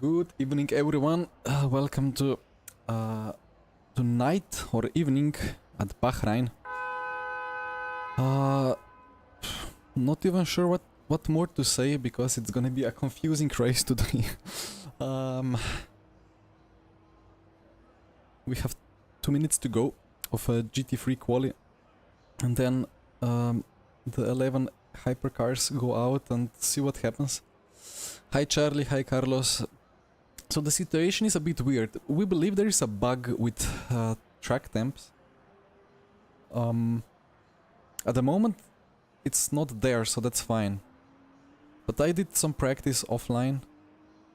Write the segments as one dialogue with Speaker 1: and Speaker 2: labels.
Speaker 1: Good evening, everyone. Welcome to night or evening at Bahrain. Not even sure what more to say because it's gonna be a confusing race today. We have 2 minutes to go of a GT3 quali, and then the 11 hypercars go out and see what happens. Hi Charlie, hi Carlos. So the situation is a bit weird. We believe there is a bug with track temps. At the moment it's not there, so that's fine. But I did some practice offline.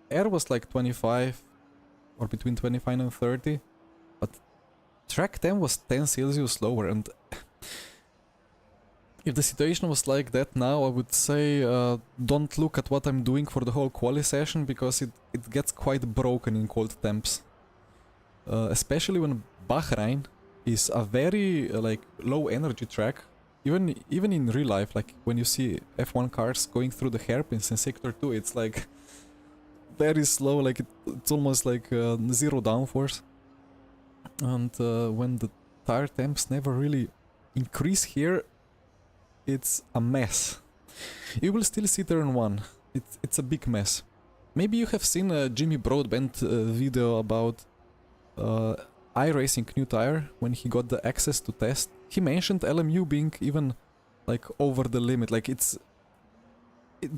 Speaker 1: Air was like 25 or between 25 and 30, but track temp was 10 Celsius lower, and if the situation was like that now, I would say don't look at what I'm doing for the whole quali session, because it gets quite broken in cold temps. Especially when Bahrain is a very like low energy track. Even in real life, like when you see F1 cars going through the hairpins in Sector 2, it's like very slow, like it's almost like zero downforce. And when the tire temps never really increase here, it's a mess. You will still see turn 1. It's a big mess. Maybe you have seen a Jimmy Broadbent video about iRacing new tire when he got the access to test. He mentioned LMU being even like over the limit. Like it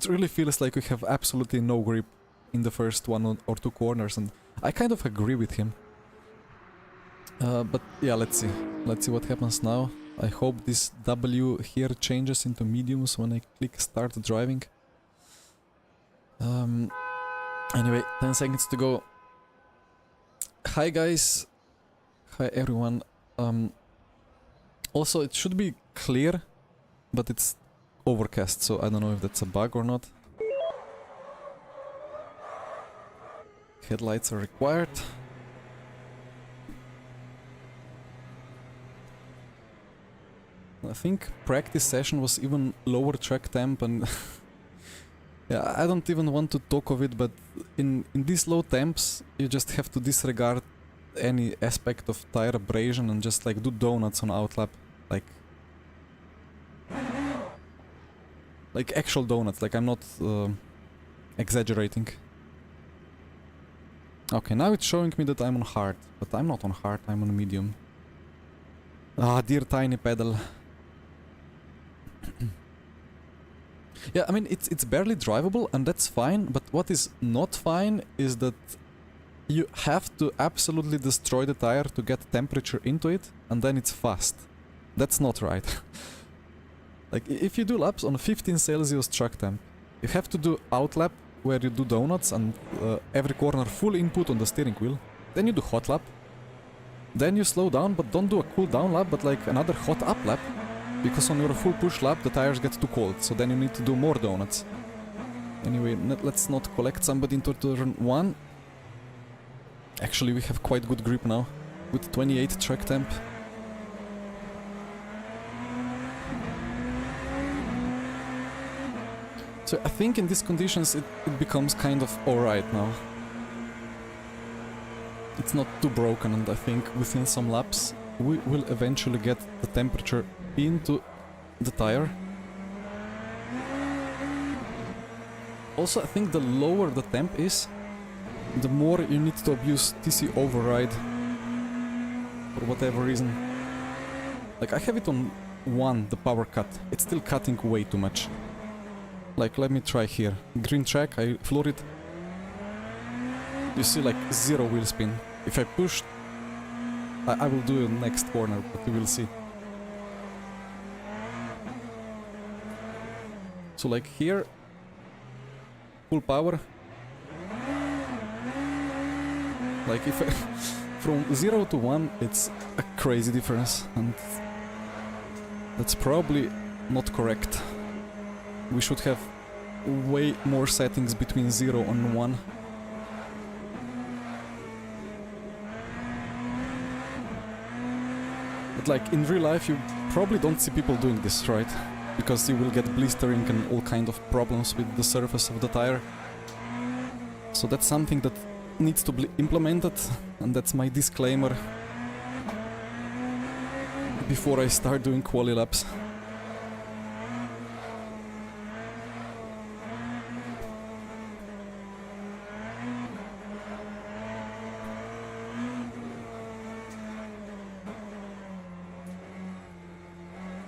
Speaker 1: really feels like we have absolutely no grip in the first 1 or 2 corners, and I kind of agree with him. But yeah, let's see what happens now. I hope this W here changes into mediums when I click start driving. Anyway, 10 seconds to go. Hi guys. Hi everyone. Also, it should be clear, but it's overcast, so I don't know if that's a bug or not. Headlights are required. I think practice session was even lower track temp, and yeah, I don't even want to talk of it, but in these low temps you just have to disregard any aspect of tire abrasion and just like do donuts on outlap, like actual donuts, like I'm not exaggerating. Okay, now it's showing me that I'm on hard, but I'm not on hard, I'm on medium. Ah, dear tiny pedal. Yeah, I mean, it's barely drivable, and that's fine, but what is not fine is that you have to absolutely destroy the tire to get temperature into it, and then it's fast. That's not right. Like, if you do laps on 15 Celsius track temp, you have to do outlap, where you do donuts and every corner full input on the steering wheel. Then you do hot lap. Then you slow down, but don't do a cool down lap, but like another hot up lap. Because on your full push lap the tires get too cold, so then you need to do more donuts. Anyway, let's not collect somebody into turn 1. Actually, we have quite good grip now, with 28 track temp. So I think in these conditions it becomes kind of alright now. It's not too broken, and I think within some laps we will eventually get the temperature into the tire. Also, I think the lower the temp is, the more you need to abuse TC override for whatever reason. Like, I have it on 1, the power cut. It's still cutting way too much. Like, let me try here. Green track, I floor it. You see, like, 0 wheel spin. If I push, I will do it next corner, but you will see. So like here, full power. Like if I from 0 to 1, it's a crazy difference, and that's probably not correct. We should have way more settings between 0 and 1. But like in real life you probably don't see people doing this, right? Because you will get blistering and all kind of problems with the surface of the tire. So that's something that needs to be implemented, and that's my disclaimer before I start doing quali laps.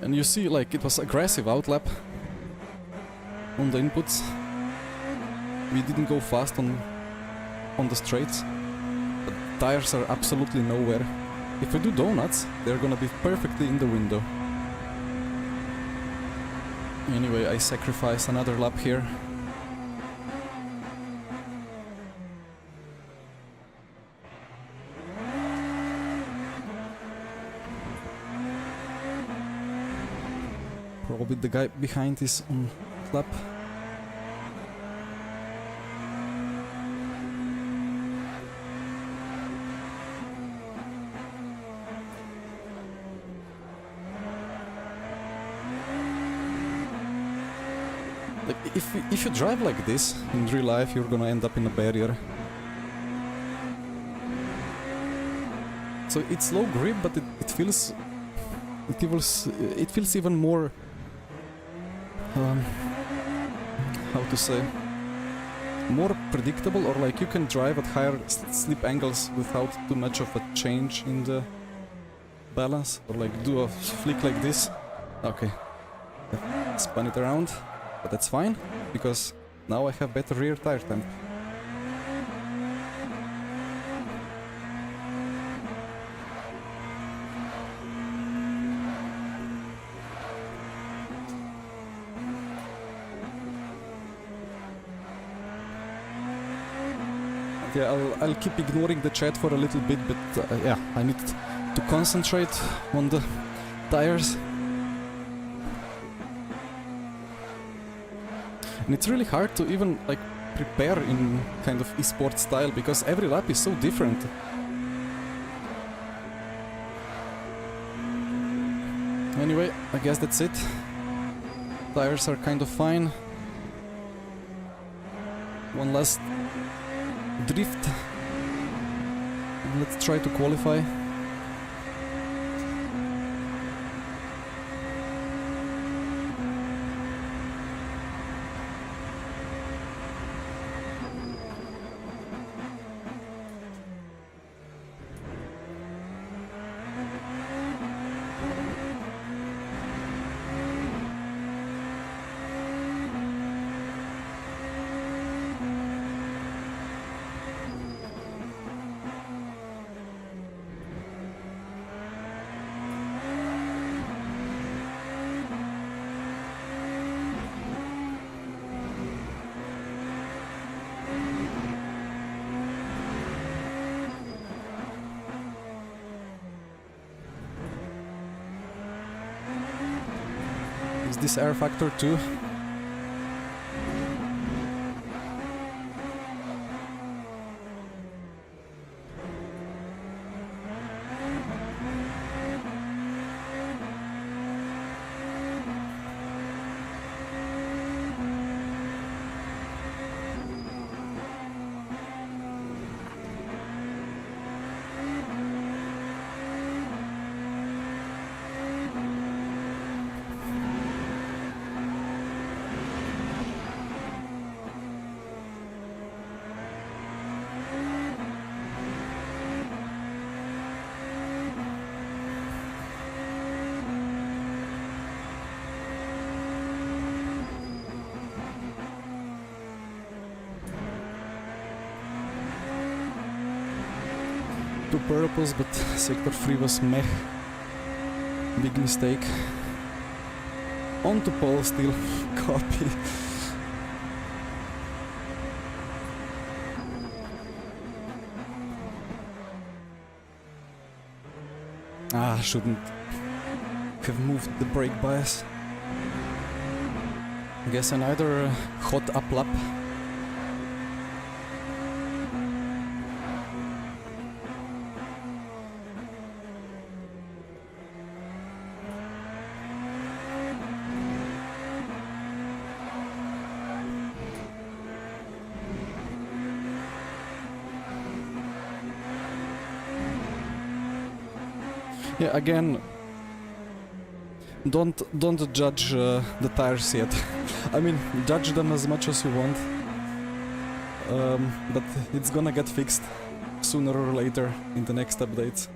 Speaker 1: And you see, like, it was aggressive outlap on the inputs. We didn't go fast on the straights, but tires are absolutely nowhere. If we do donuts, they're gonna be perfectly in the window. Anyway, I sacrifice another lap here. Probably the guy behind is on lap. Like, if you drive like this in real life, you're gonna end up in a barrier. So it's low grip, but it feels even more how to say, more predictable, or like you can drive at higher slip angles without too much of a change in the balance, or like do a flick like this. Okay, spun it around, but that's fine because now I have better rear tire temp. Yeah, I'll keep ignoring the chat for a little bit, but yeah, I need to concentrate on the tires. And it's really hard to even like prepare in kind of esports style because every lap is so different. Anyway, I guess that's it. Tires are kind of fine. One last drift. Let's try to qualify. Is this air factor too? To purpose, but sector 3 was meh. Big mistake. On to pole still. Copy. Shouldn't have moved the brake bias. Guess another hot up lap. Yeah, again, don't judge the tires yet. I mean, judge them as much as you want, but it's gonna get fixed sooner or later in the next updates.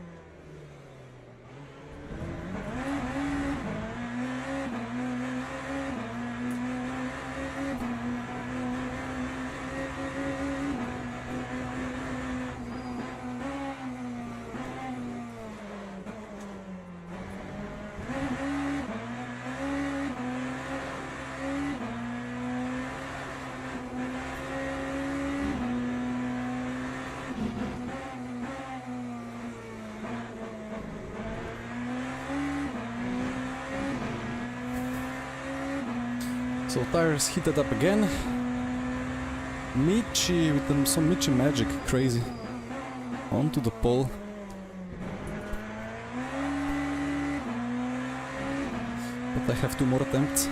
Speaker 1: So tires heated up again. Michi with some Michi magic, crazy. Onto the pole. But I have 2 more attempts.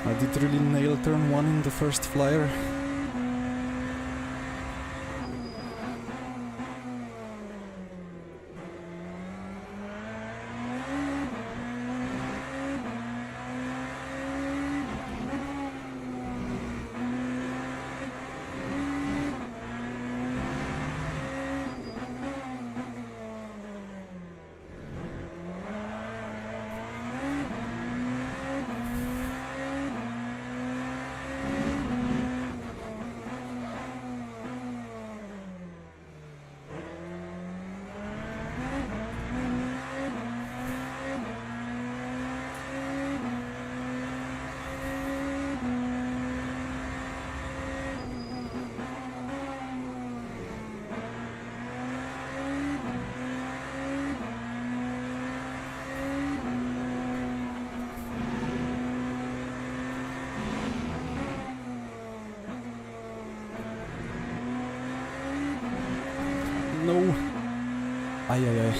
Speaker 1: I did really nail turn 1 in the first flyer. No. Ay, ay, ay.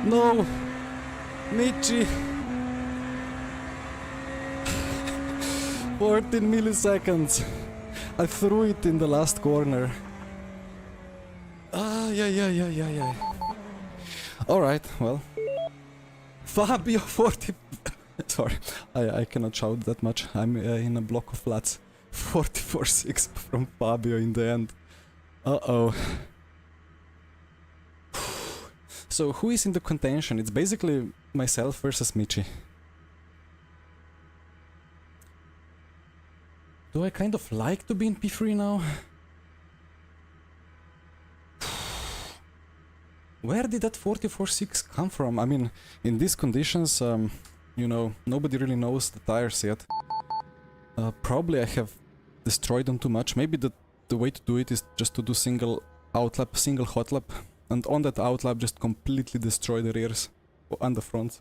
Speaker 1: No! Michi! 14 milliseconds! I threw it in the last corner. Ah, yeah. Alright, well. Fabio 40... Sorry, I cannot shout that much. I'm in a block of flats. 44.6 from Fabio in the end. Uh-oh. So who is in the contention? It's basically myself versus Michi. Do I kind of like to be in P3 now? Where did that 44.6 come from? I mean, in these conditions, you know, nobody really knows the tires yet. Probably I have destroyed them too much. Maybe the way to do it is just to do single outlap, single hot lap, and on that outlap just completely destroy the rears and the front.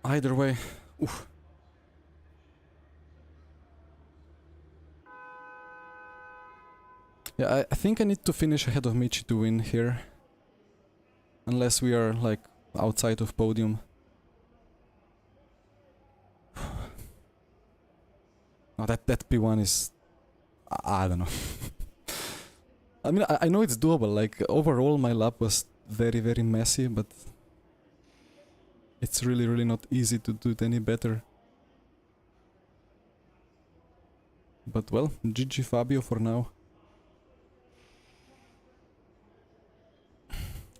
Speaker 1: Either way, oof. Yeah, I think I need to finish ahead of Michi to win here. Unless we are, like, outside of podium. Oh, that P1 is... I don't know. I mean, I know it's doable, like, overall my lap was very, very messy, but... It's really, really not easy to do it any better. But well, GG Fabio for now.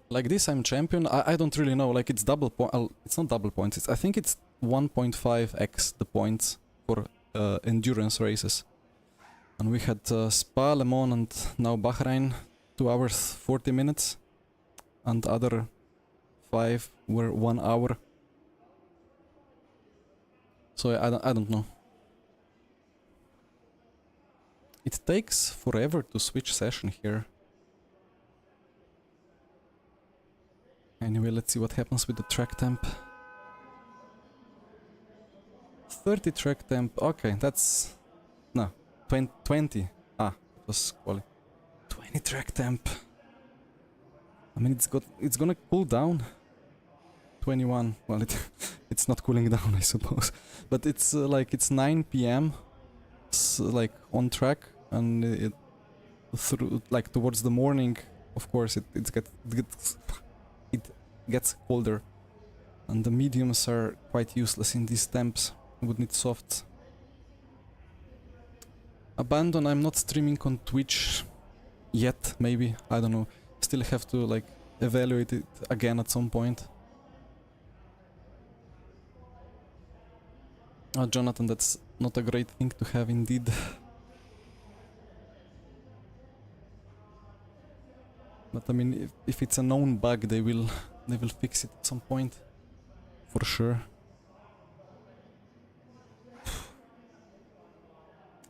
Speaker 1: Like this I'm champion, I don't really know, like it's double point, it's not double points, I think it's 1.5x the points for endurance races. And we had Spa, Le Mans and now Bahrain, 2 hours 40 minutes. And other 5 were 1 hour. So I don't know. It takes forever to switch session here. Anyway, let's see what happens with the track temp. 30 track temp, okay, that's... No, 20. Ah, it was quali. 20 track temp. I mean, it's gonna cool down. 21, well, it's not cooling down, I suppose. But it's like, it's 9 PM, it's like on track, and it through, like towards the morning, of course, it gets colder, and the mediums are quite useless in these temps. We would need softs. Abandon, I'm not streaming on Twitch yet, maybe, I don't know. Still have to like evaluate it again at some point. Oh, Jonathan, that's not a great thing to have indeed. But I mean, if it's a known bug, they will fix it at some point, for sure.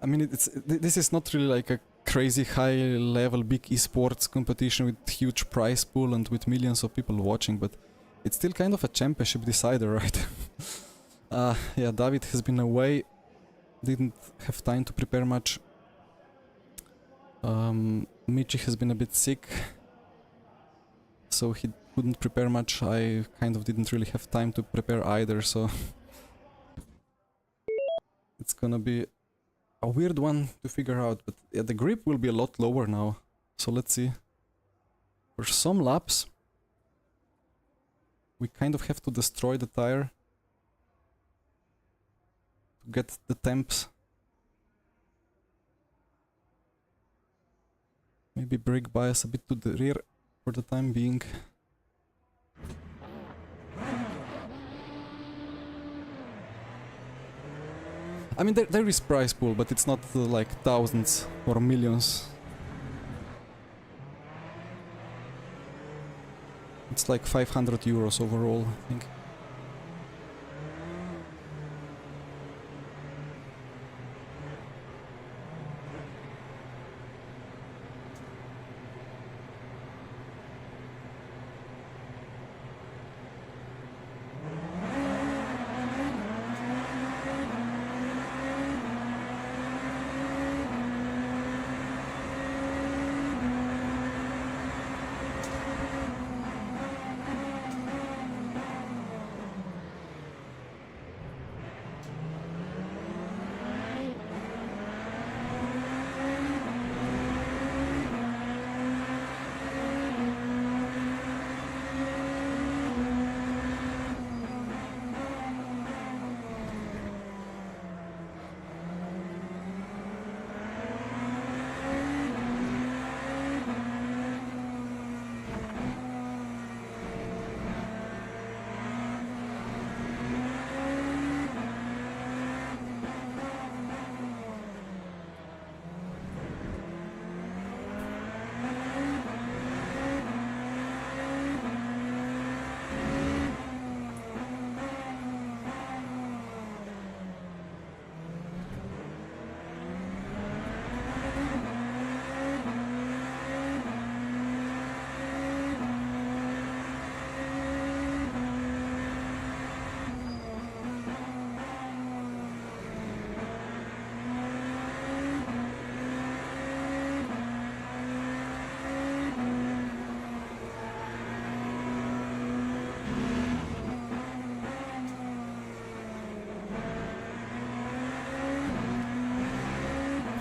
Speaker 1: I mean, this is not really like a crazy high-level big esports competition with huge prize pool and with millions of people watching, but it's still kind of a championship decider, right? Yeah, David has been away, didn't have time to prepare much. Michi has been a bit sick, so he couldn't prepare much. I kind of didn't really have time to prepare either, so it's gonna be a weird one to figure out, but yeah, the grip will be a lot lower now, so let's see. For some laps, we kind of have to destroy the tire to get the temps. Maybe brake bias a bit to the rear for the time being. I mean, there is prize pool, but it's not like thousands or millions. It's like 500 euros overall, I think.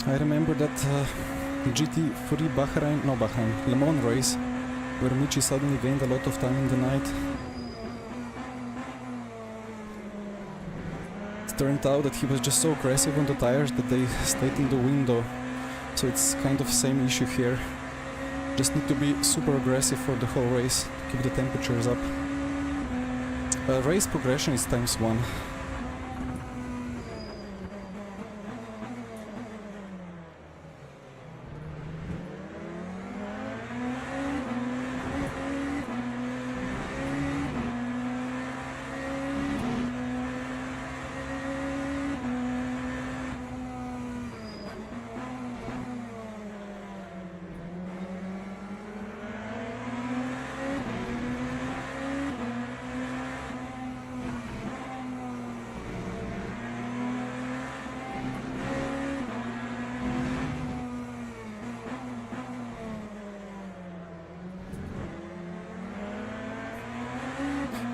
Speaker 1: I remember that GT3 Bahrain, Le Mans race, where Michi suddenly gained a lot of time in the night. It turned out that he was just so aggressive on the tires that they stayed in the window. So it's kind of same issue here. Just need to be super aggressive for the whole race, keep the temperatures up. Race progression is ×1.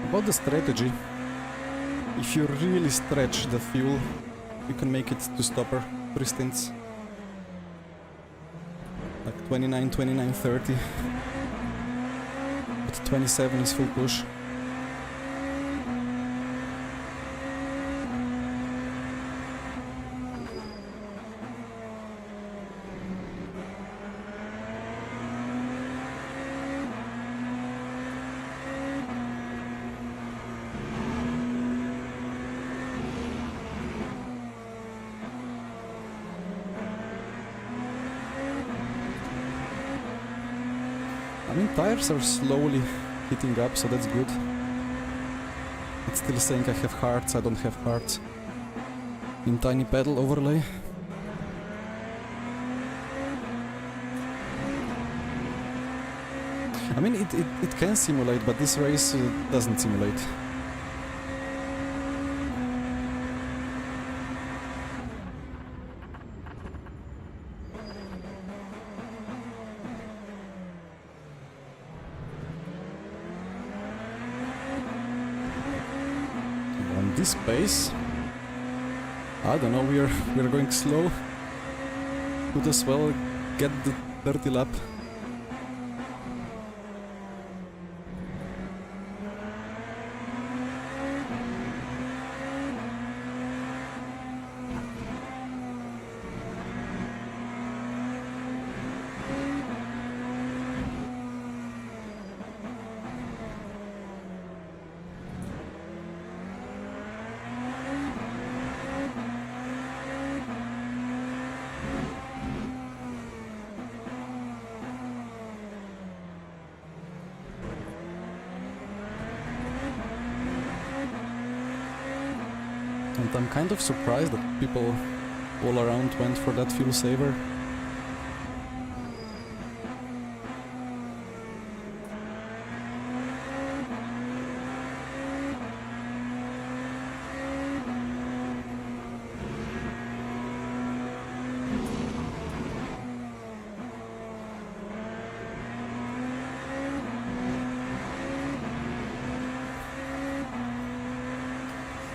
Speaker 1: About the strategy, if you really stretch the fuel, you can make it to stopper 3 stints. Like 29, 29, 30. But 27 is full push. I mean, tires are slowly heating up, so that's good. It's still saying I have hearts, I don't have hearts. In tiny pedal overlay. I mean, it can simulate, but this race doesn't simulate. This pace, I don't know, we're going slow. Could as well get the 30 lap. And I'm kind of surprised that people all around went for that fuel saver.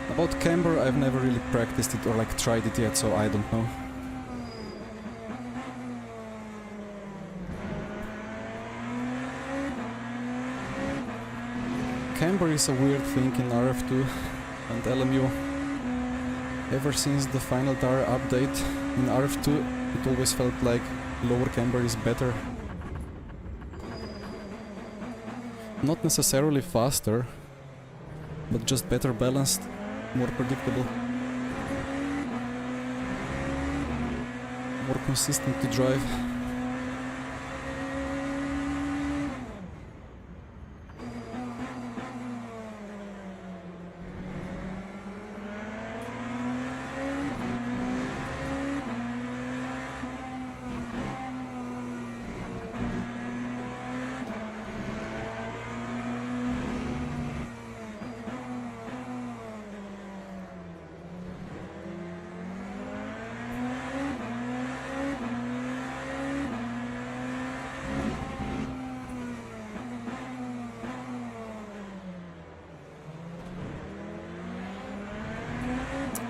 Speaker 1: About camber, I've never really practiced it or like tried it yet, so I don't know. Camber is a weird thing in RF2 and LMU. Ever since the final tyre update in RF2, it always felt like lower camber is better. Not necessarily faster, but just better balanced. More predictable, more consistent to drive.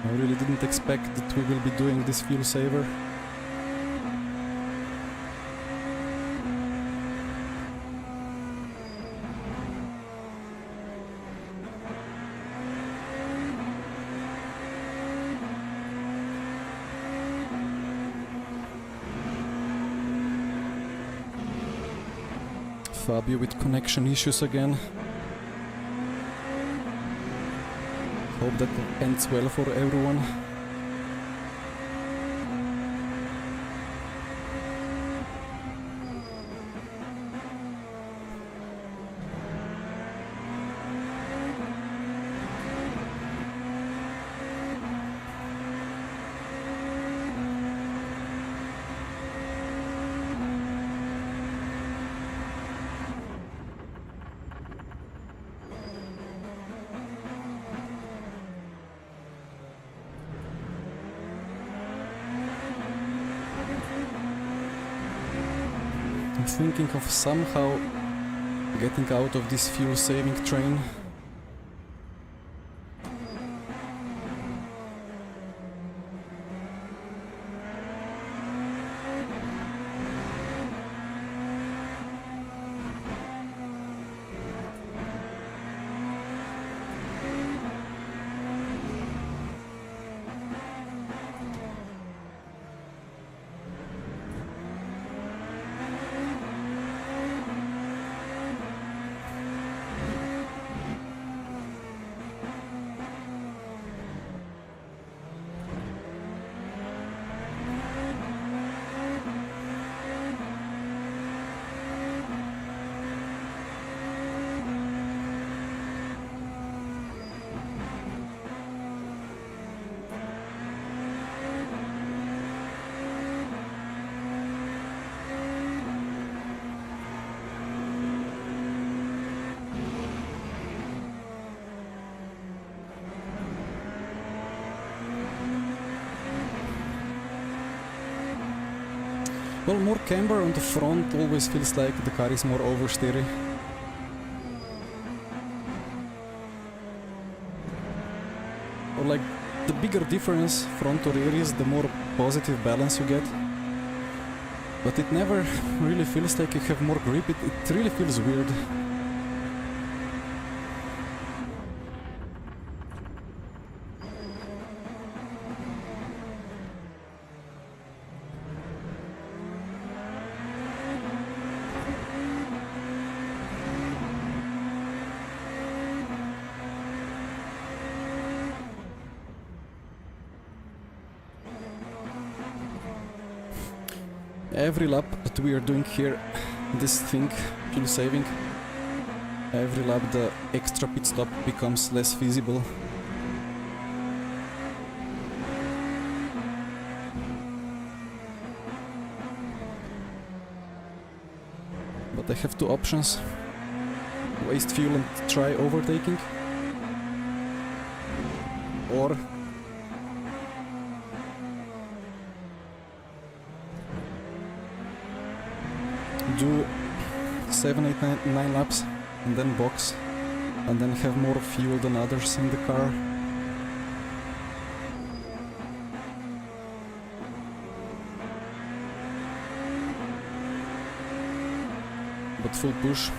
Speaker 1: I really didn't expect that we will be doing this fuel saver. Fabio with connection issues again. Hope that ends well for everyone. I'm thinking of somehow getting out of this fuel saving train. Well, more camber on the front always feels like the car is more oversteery. Or like, the bigger difference front to rear is, the more positive balance you get. But it never really feels like you have more grip, it really feels weird. Every lap that we are doing here, this thing, fuel saving, every lap the extra pit stop becomes less feasible. But I have two options: waste fuel and try overtaking, or do 7, 8, 9 laps and then box, and then have more fuel than others in the car. But full push.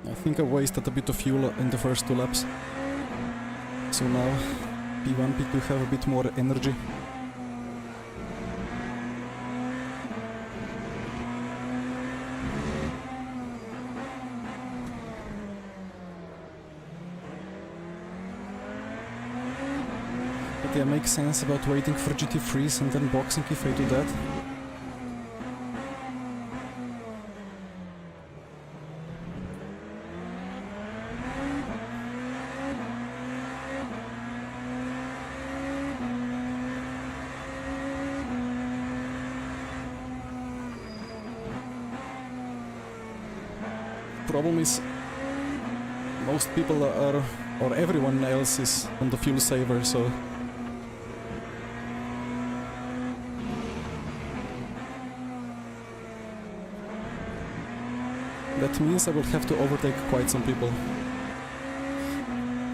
Speaker 1: I think I wasted a bit of fuel in the first 2 laps. So now P1, P2 have a bit more energy. But yeah, makes sense about waiting for GT freeze and then boxing if I do that. problem is most people are, or everyone else is on the fuel saver, so that means I will have to overtake quite some people.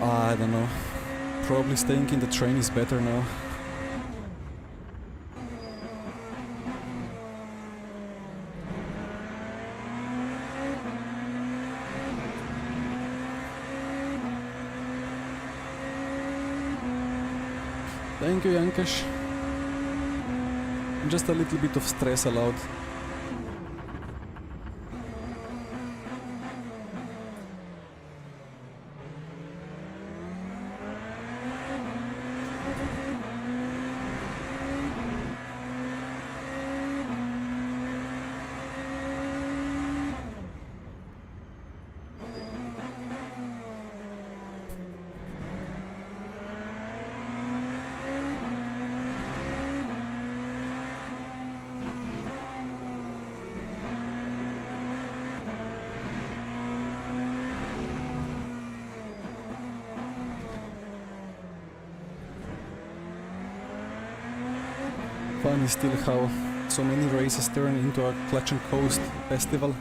Speaker 1: I don't know. Probably staying in the train is better now. Thank you, Yankesh. Just a little bit of stress allowed. Funny still how so many races turn into a clutch and coast festival.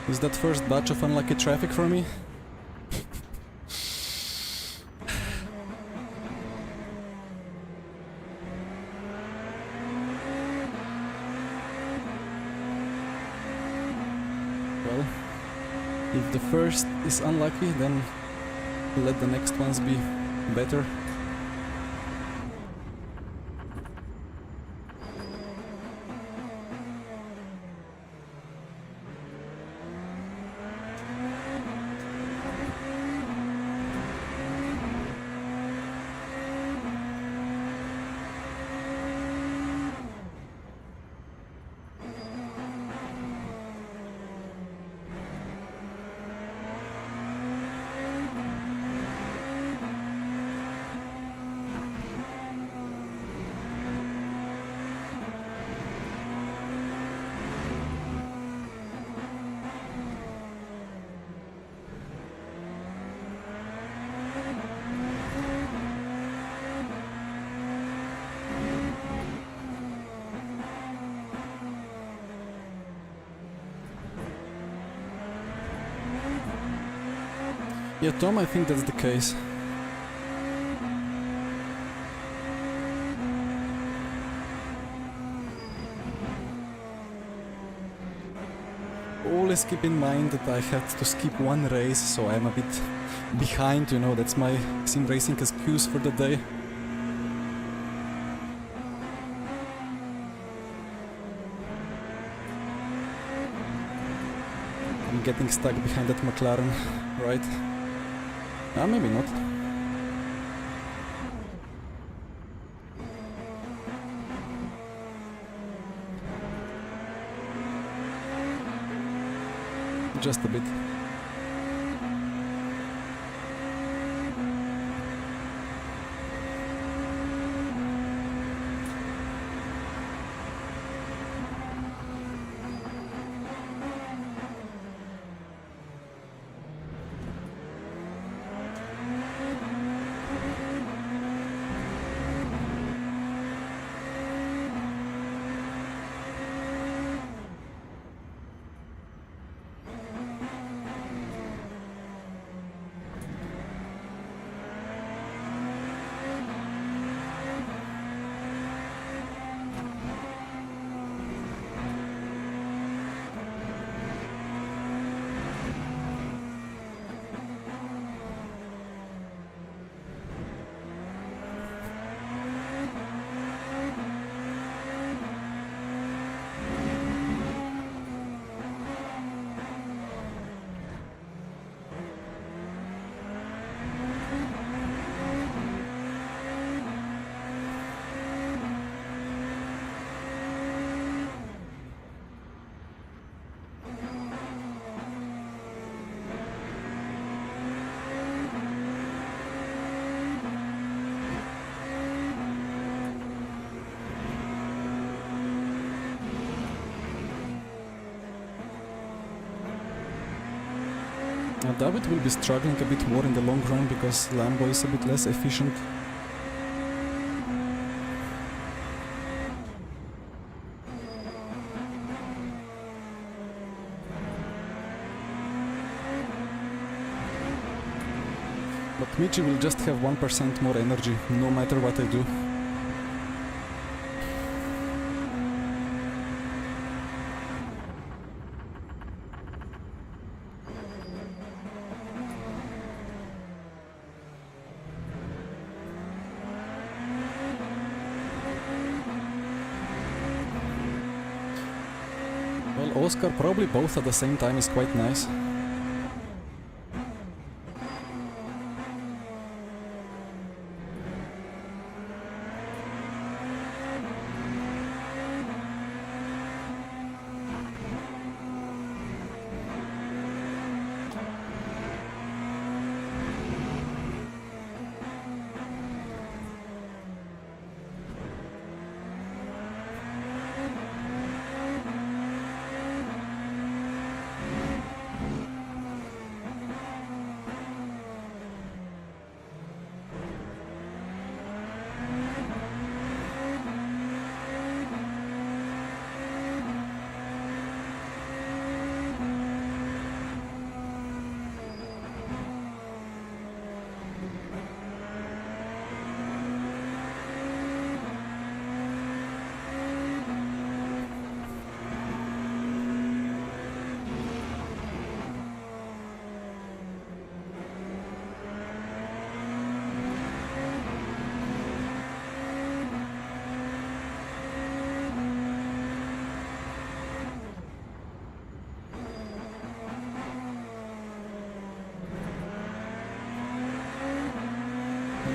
Speaker 1: Is that first batch of unlucky traffic for me? Well, if the first is unlucky, then let the next ones be better. Yeah, Tom, I think that's the case. Always keep in mind that I had to skip one race, so I'm a bit behind, you know, that's my sim racing excuse for the day. I'm getting stuck behind that McLaren, right? Maybe not. Just a bit. David will be struggling a bit more in the long run because Lambo is a bit less efficient. But Michi will just have 1% more energy, no matter what I do. Well, Oscar, probably both at the same time is quite nice.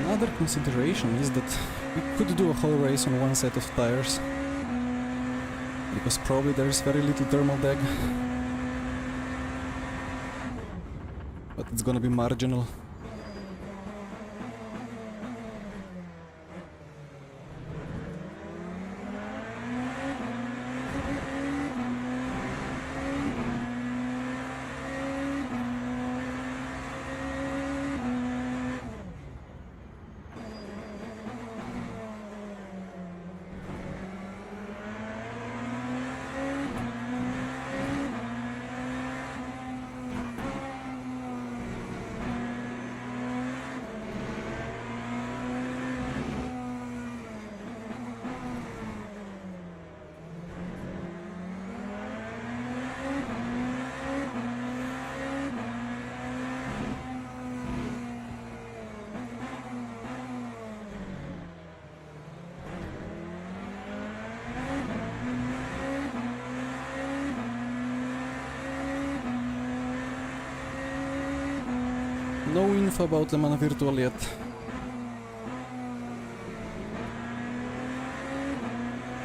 Speaker 1: Another consideration is that we could do a whole race on one set of tires, because probably there's very little thermal drag, but it's gonna be marginal. No info about Le Mans Virtual yet.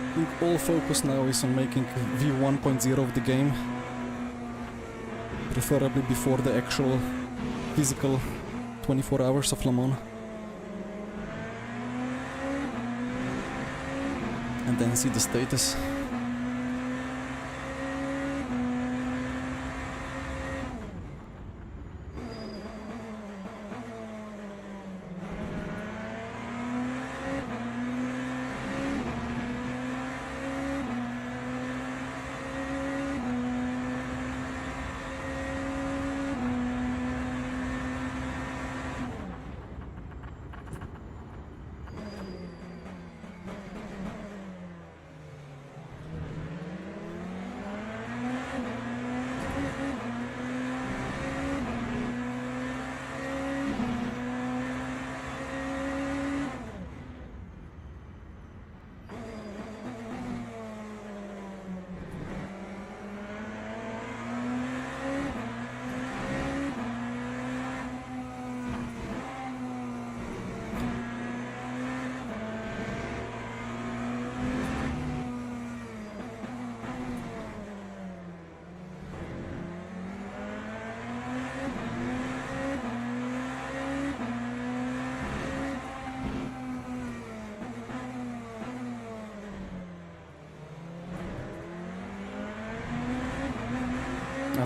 Speaker 1: I think all focus now is on making V1.0 of the game, preferably before the actual physical 24 hours of Le Mans. And then see the status.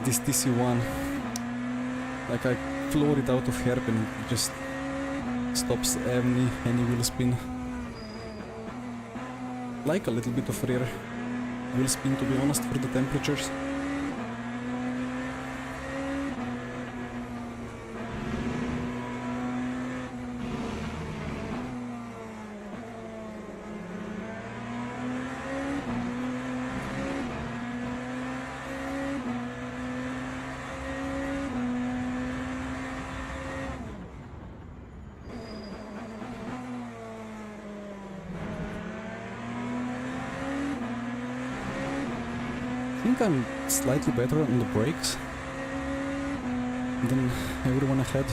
Speaker 1: This TC1. Like I floor it out of hairpin, it just stops any wheel spin. Like a little bit of rear wheel spin, to be honest, for the temperatures. I think I'm slightly better on the brakes than everyone ahead.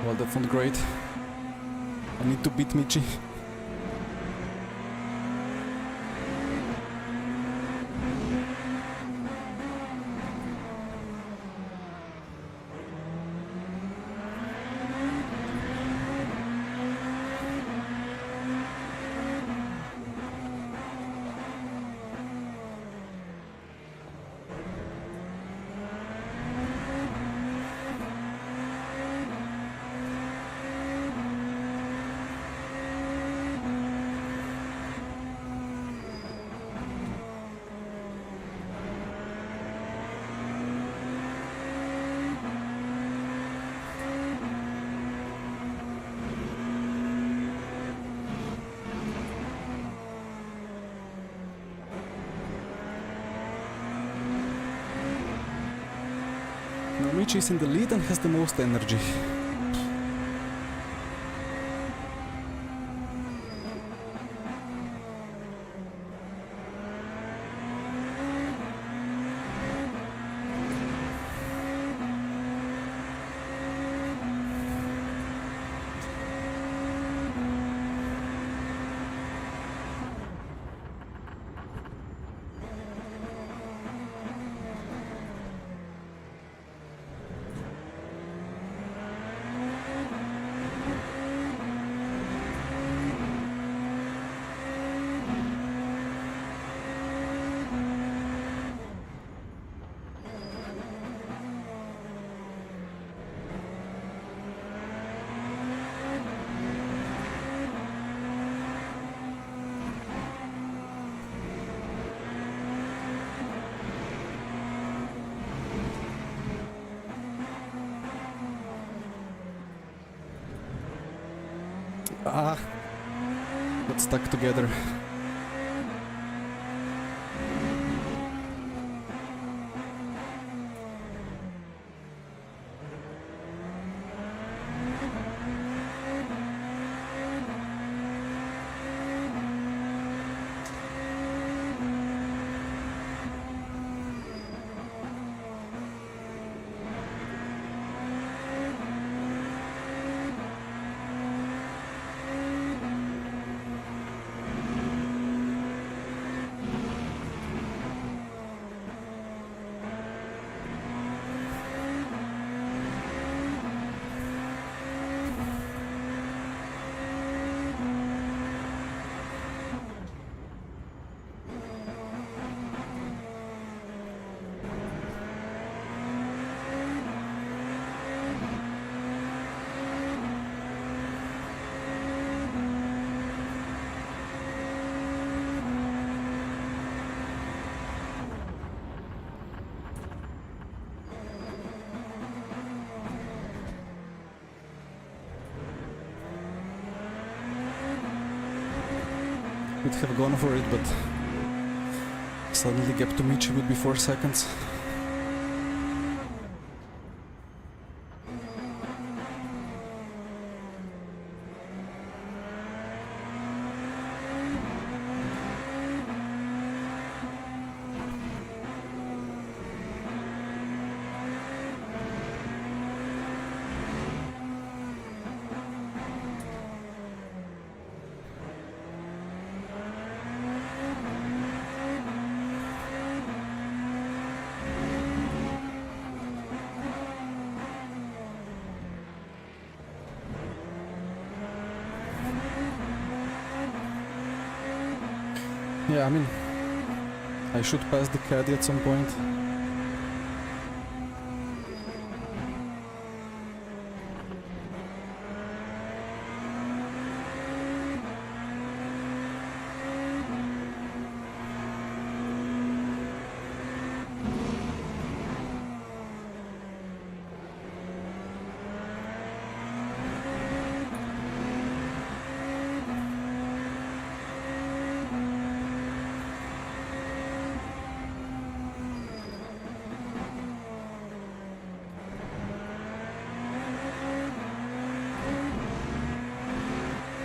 Speaker 1: Well, that's not great. I need to beat Michi. Now Michi is in the lead and has the most energy. Ah, got stuck together. Would have gone for it, but suddenly gap to Michi would be 4 seconds. Yeah, I mean, I should pass the caddy at some point.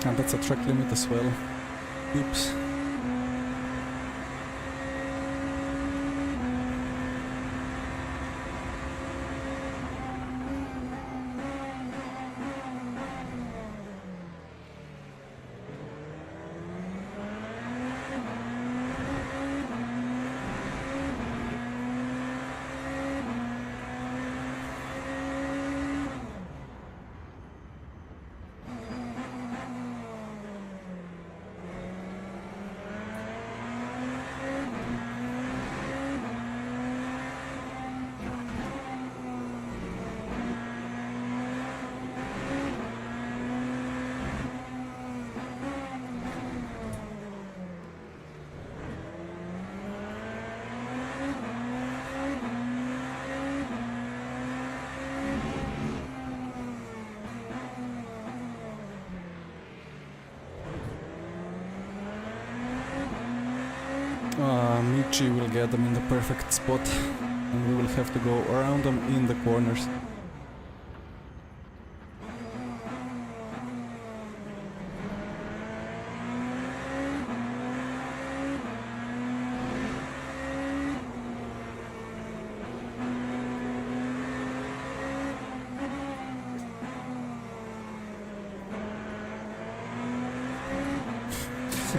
Speaker 1: And that's a track limit as well. Oops. Michi will get them in the perfect spot, and we will have to go around them in the corners.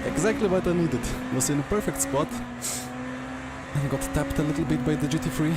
Speaker 1: Exactly what I needed. Was in a perfect spot and got tapped a little bit by the GT3.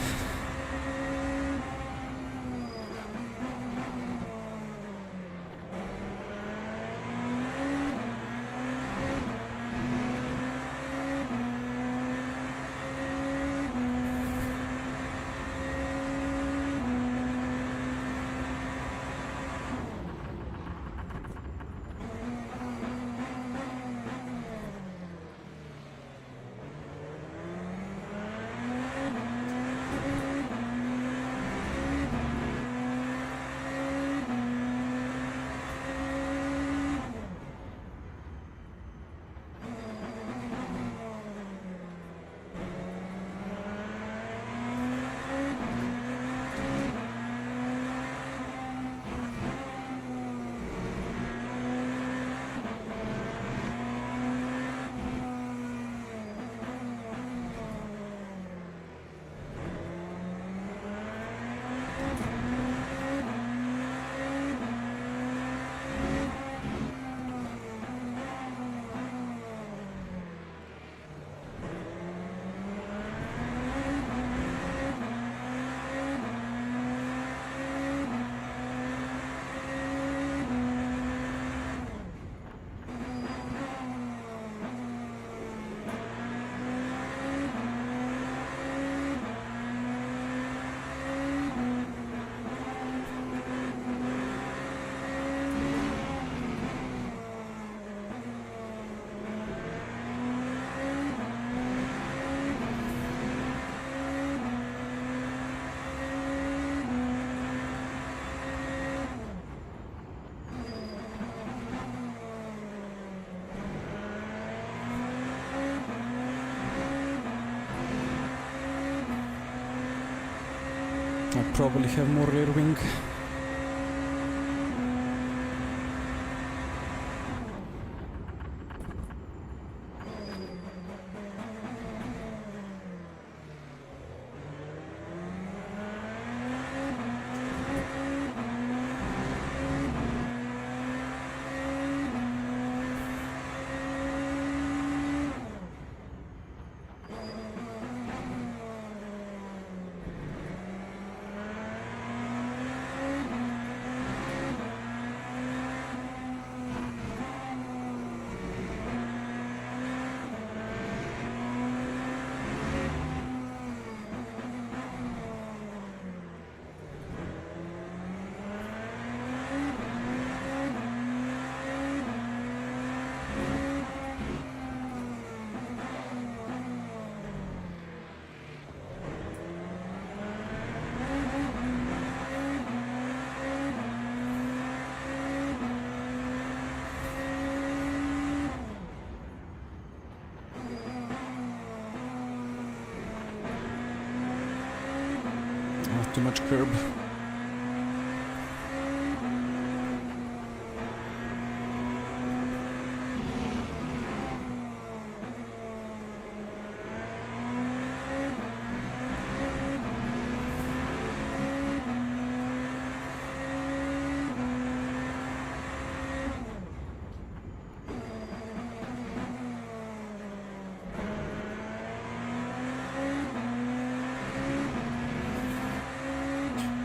Speaker 1: I probably have more rear wing. Too much curb.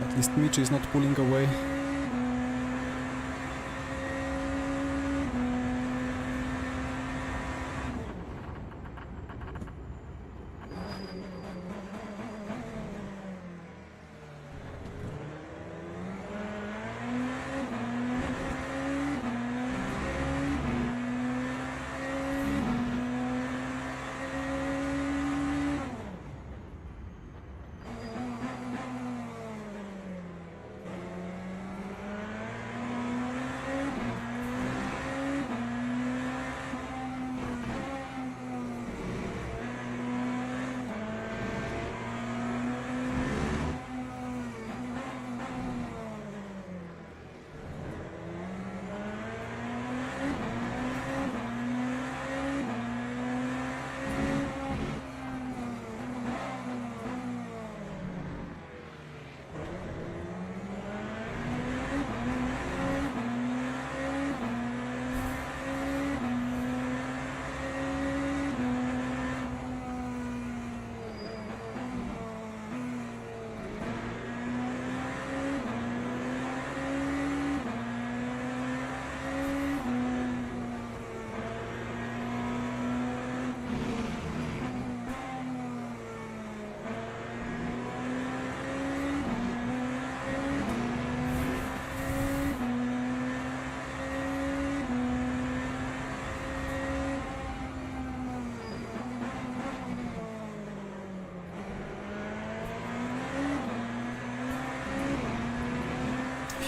Speaker 1: At least Michi is not pulling away.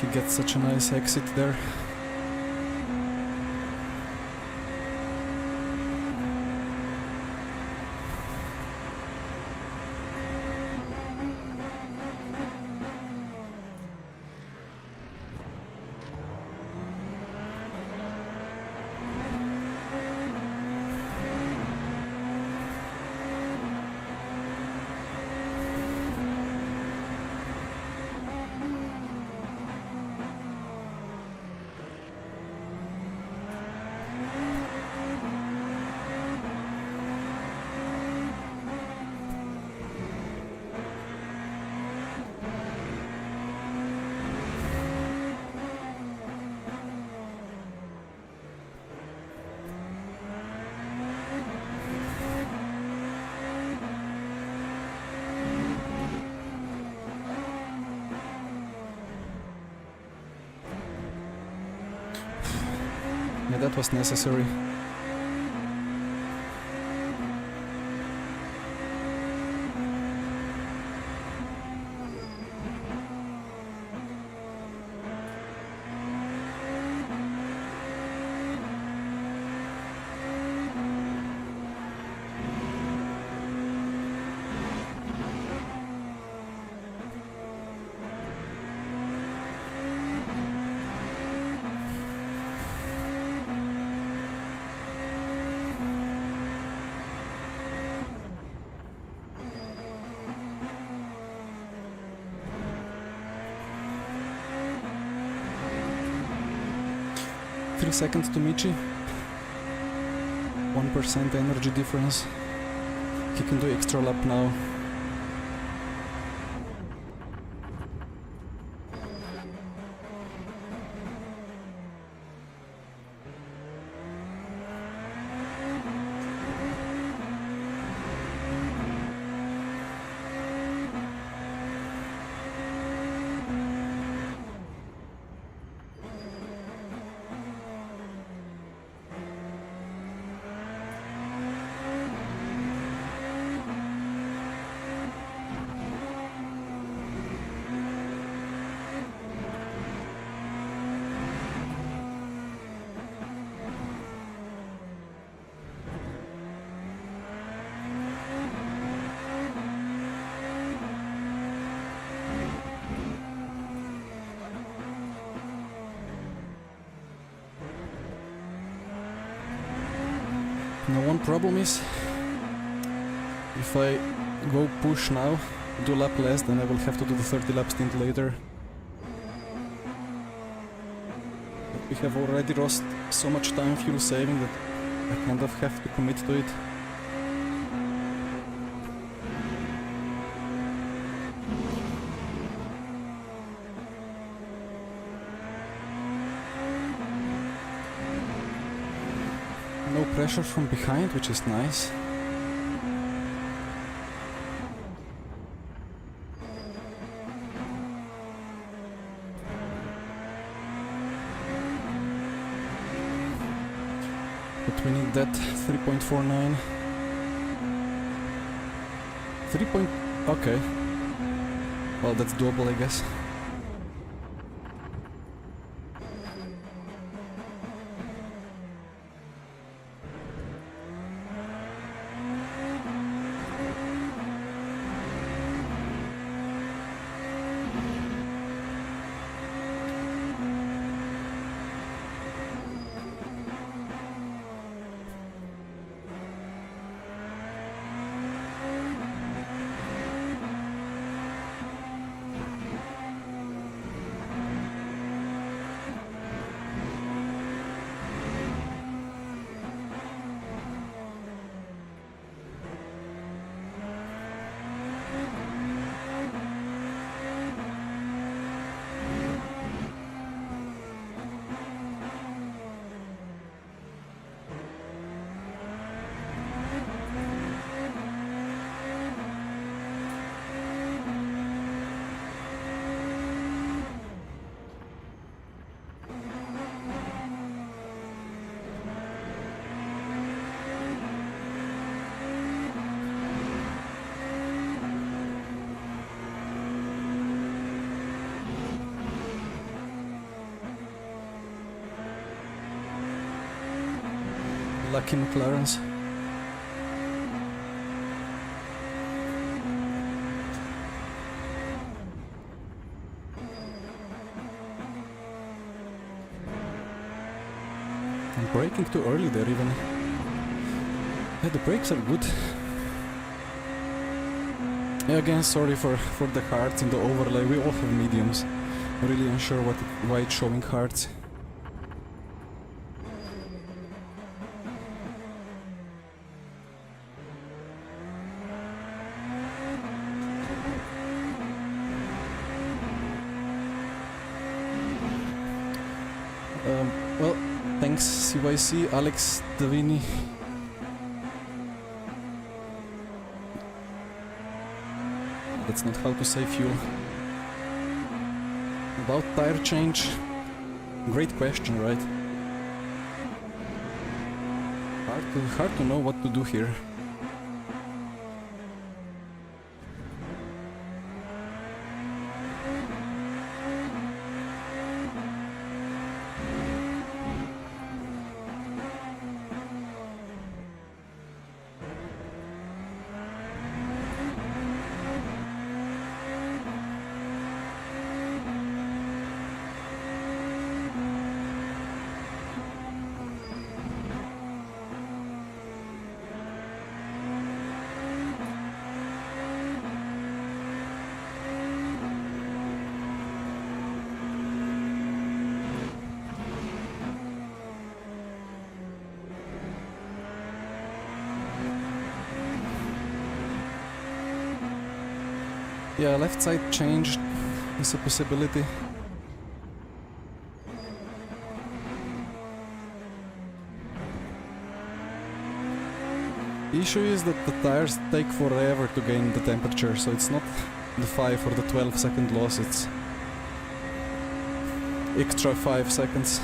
Speaker 1: He gets such a nice exit there. Yeah, that was necessary. only second to Michi. 1% energy difference. He can do extra lap now. Now one problem is, if I go push now, do lap less, then I will have to do the 30 lap stint later. We have already lost so much time fuel saving that I kind of have to commit to it. No pressure from behind, which is nice. But we need that 3.49. 3. Okay. Well, that's doable, I guess. Lucky McLarens. I'm braking too early there even. Yeah, the brakes are good. Yeah, again, sorry for the hearts in the overlay. We all have mediums. I'm really unsure why it's showing hearts. Well, thanks CYC, Alex Davini. That's not how to save fuel. About tire change, great question, right? Hard to know what to do here. Yeah, left side change is a possibility. The issue is that the tires take forever to gain the temperature, so it's not the 5 or the 12-second loss, it's extra 5 seconds.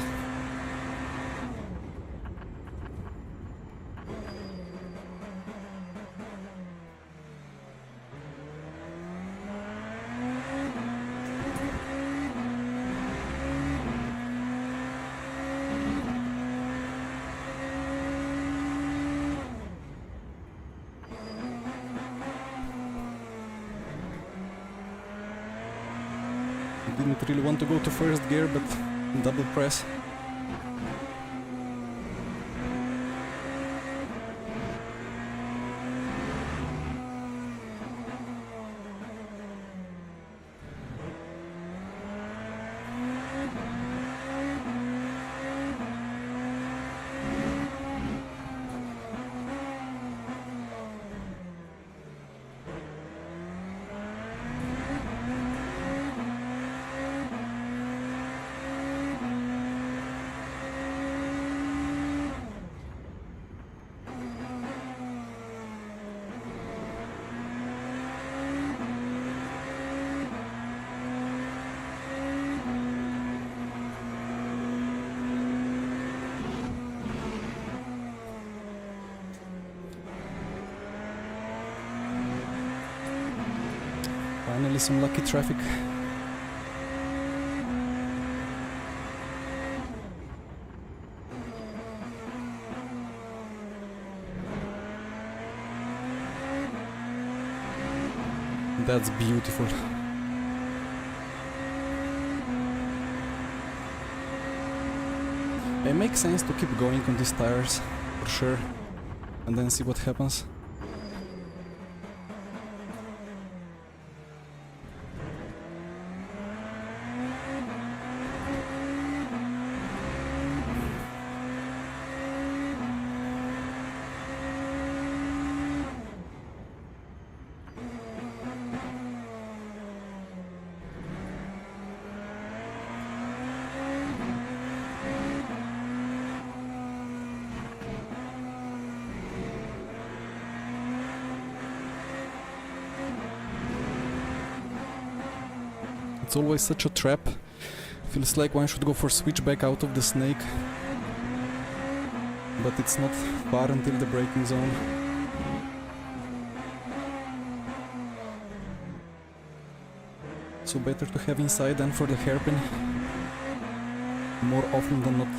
Speaker 1: Didn't really want to go to first gear, but double press. Finally some lucky traffic. That's beautiful. It makes sense to keep going on these tires, for sure, and then see what happens. It's always such a trap. Feels like one should go for switchback out of the snake. But it's not far until the braking zone. So better to have inside than for the hairpin. More often than not.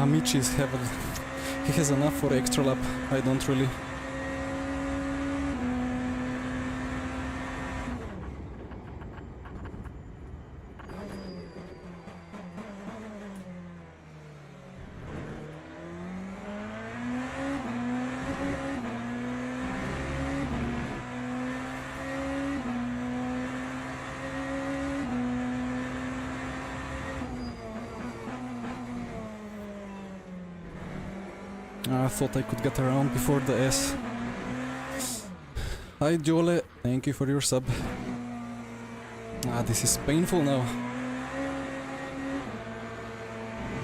Speaker 1: Michi is heavily. He has enough for extra lap. I don't really. I thought I could get around before the S. Hi Jole, thank you for your sub. This is painful now.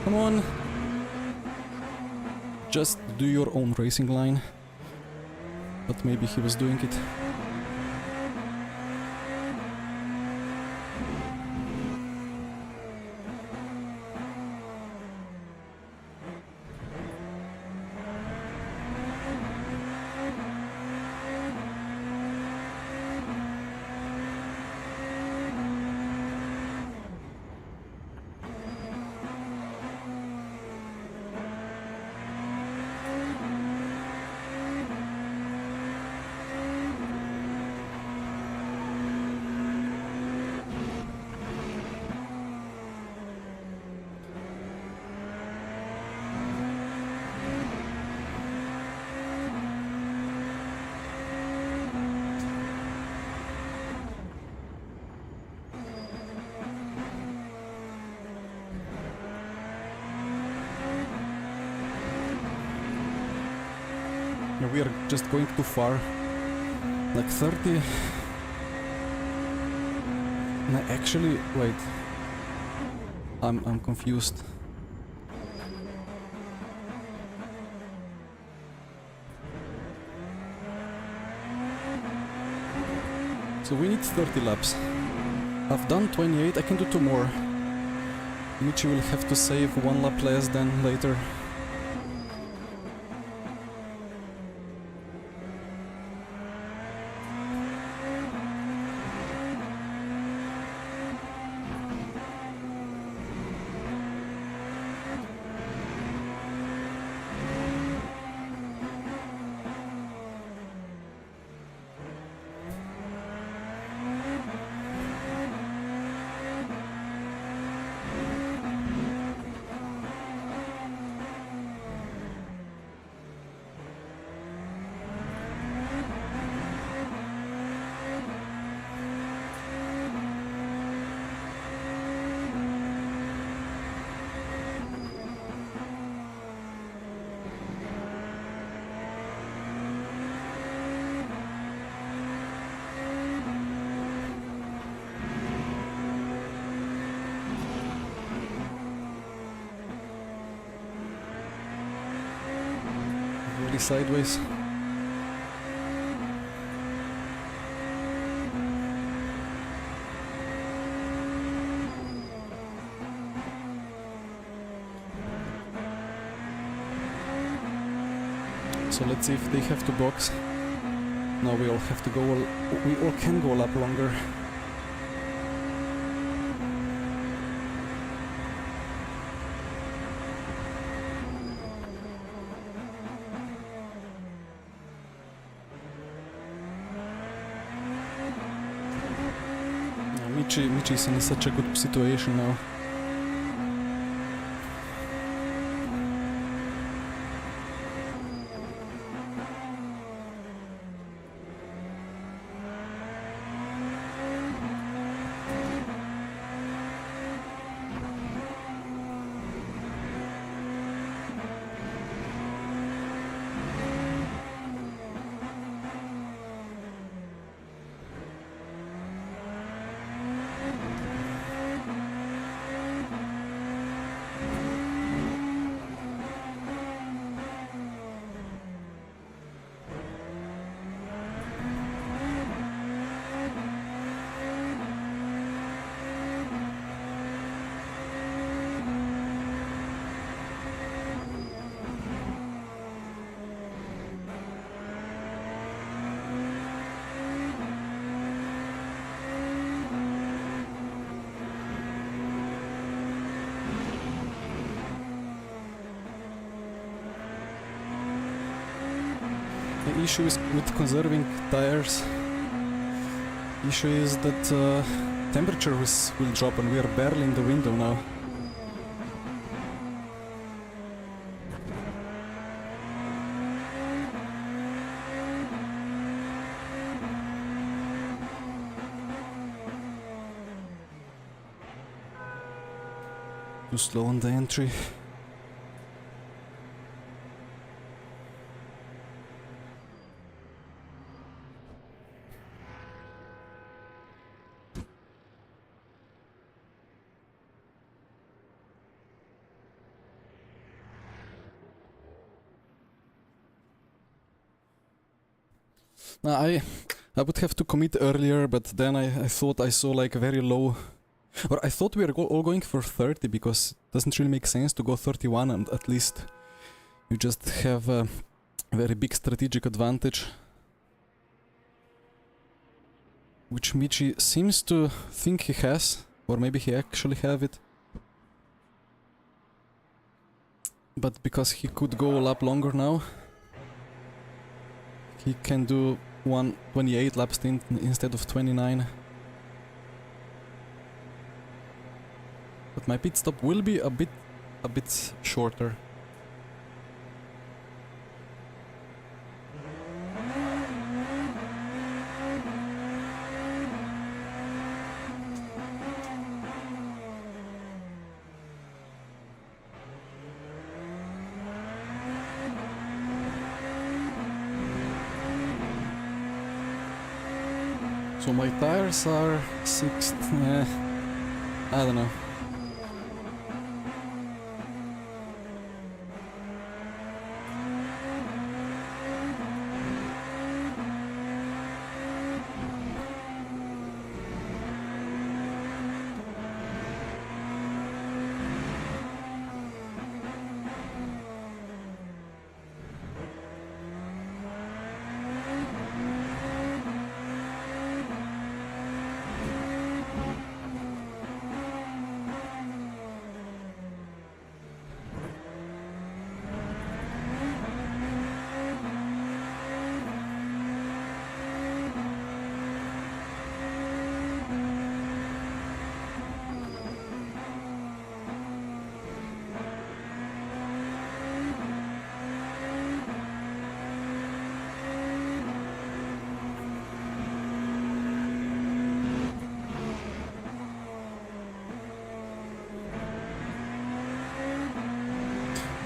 Speaker 1: Come on. Just do your own racing line. But maybe he was doing it. We are just going too far. Like 30. No, actually, wait. I'm confused. So we need 30 laps. I've done 28, I can do 2 more. Michi will have to save 1 lap less than later. Sideways. So let's see if they have to box. No, we all have to go. We all can go a lap longer. Michi is in such a good situation now. The issue is with conserving tires. Issue is that temperature will drop and we are barely in the window now. Too slow on the entry. Now I would have to commit earlier, but then I thought I saw like very low, or I thought we were all going for 30 because it doesn't really make sense to go 31 and at least you just have a very big strategic advantage. Which Michi seems to think he has, or maybe he actually have it. But because he could go a lap longer now, he can do 28 lap stint instead of 29. But my pit stop will be a bit shorter. So my tires are 6. I don't know.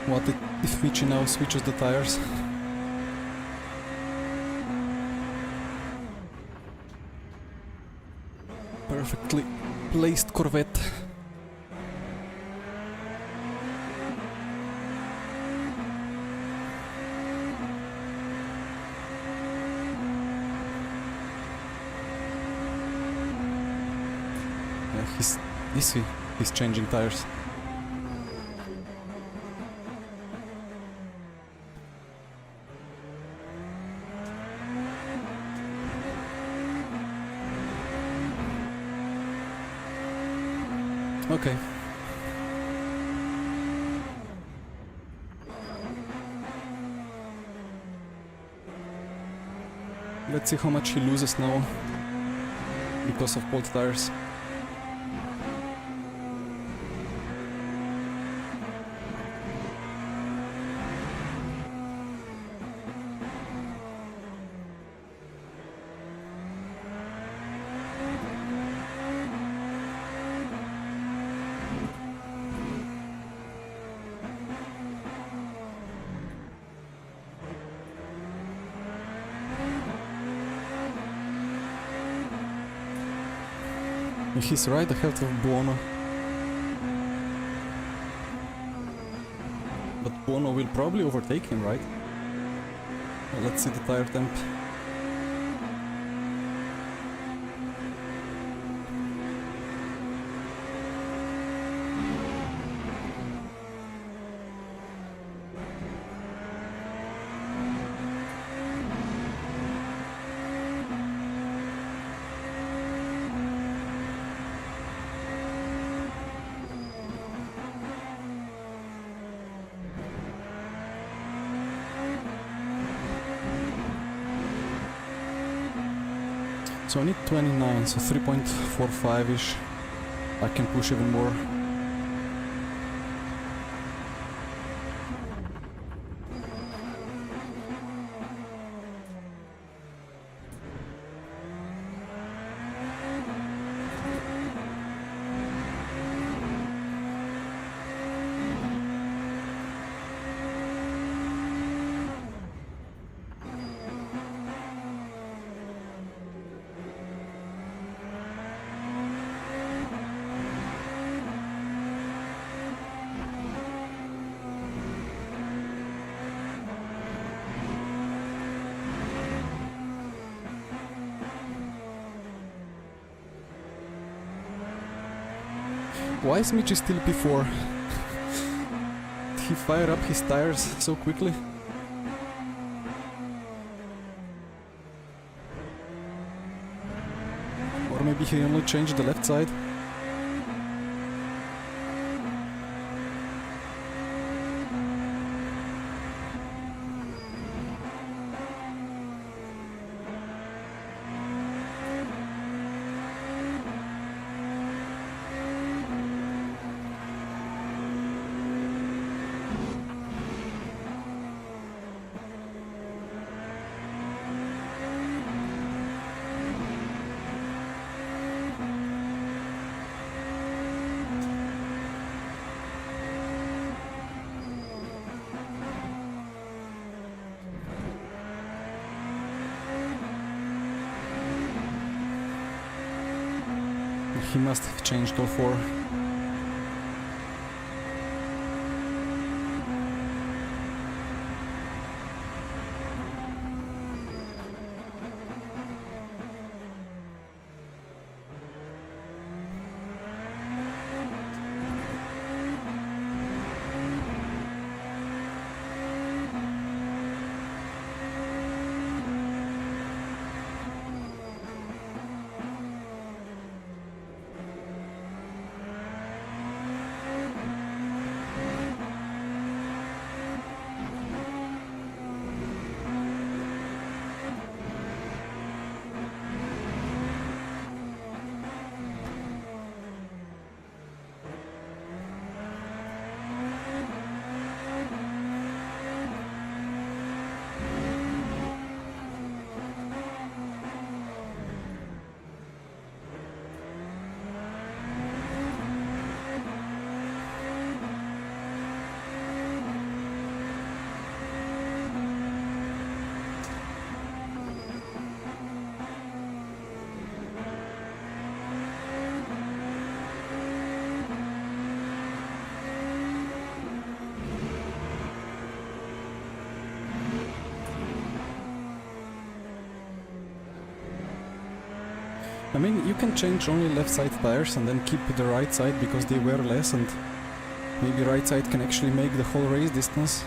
Speaker 1: What if Michi now switches the tires? Perfectly placed Corvette. Yeah, he's changing tires. Okay. Let's see how much he loses now because of cold tires. He's right ahead of Buono. But Buono will probably overtake him, right? Well, let's see the tire temp. So I need 29, so 3.45-ish. I can push even more. Why is Michi still P4? Did he fire up his tires so quickly? Or maybe he only changed the left side? He must have changed all four. I mean, you can change only left side tires and then keep the right side because they wear less, and maybe right side can actually make the whole race distance.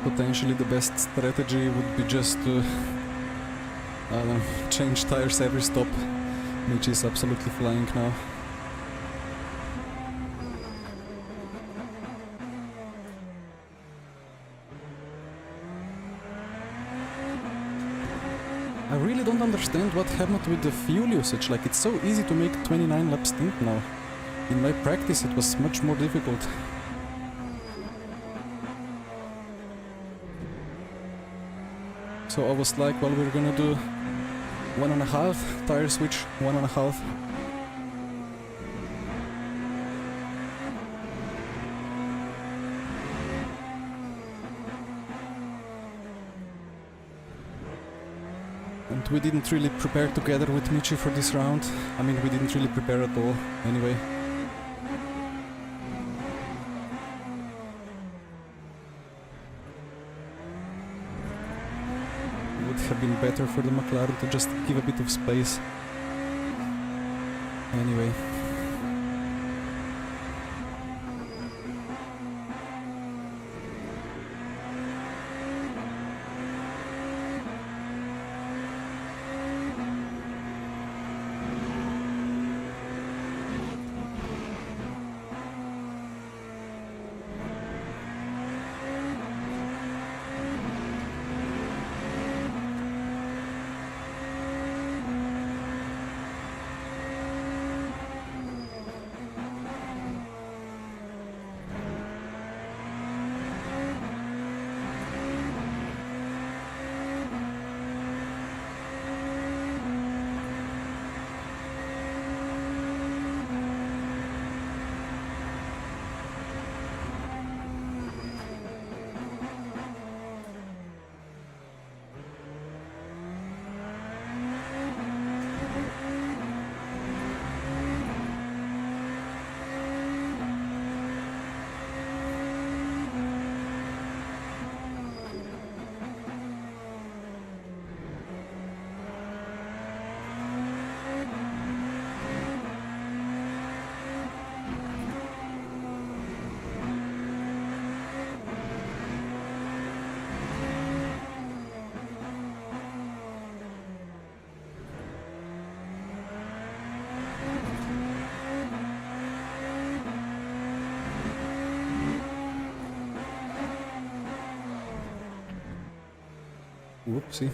Speaker 1: Potentially the best strategy would be just to I don't know, change tires every stop, which is absolutely flying now. I really don't understand what happened with the fuel usage. Like, it's so easy to make 29 lap stint now. In my practice it was much more difficult. So I was like, well, we're gonna do 1.5 tire switch, 1.5. And we didn't really prepare together with Michi for this round. I mean, we didn't really prepare at all, anyway. Have been better for the McLaren to just give a bit of space. Anyway. Whoopsie.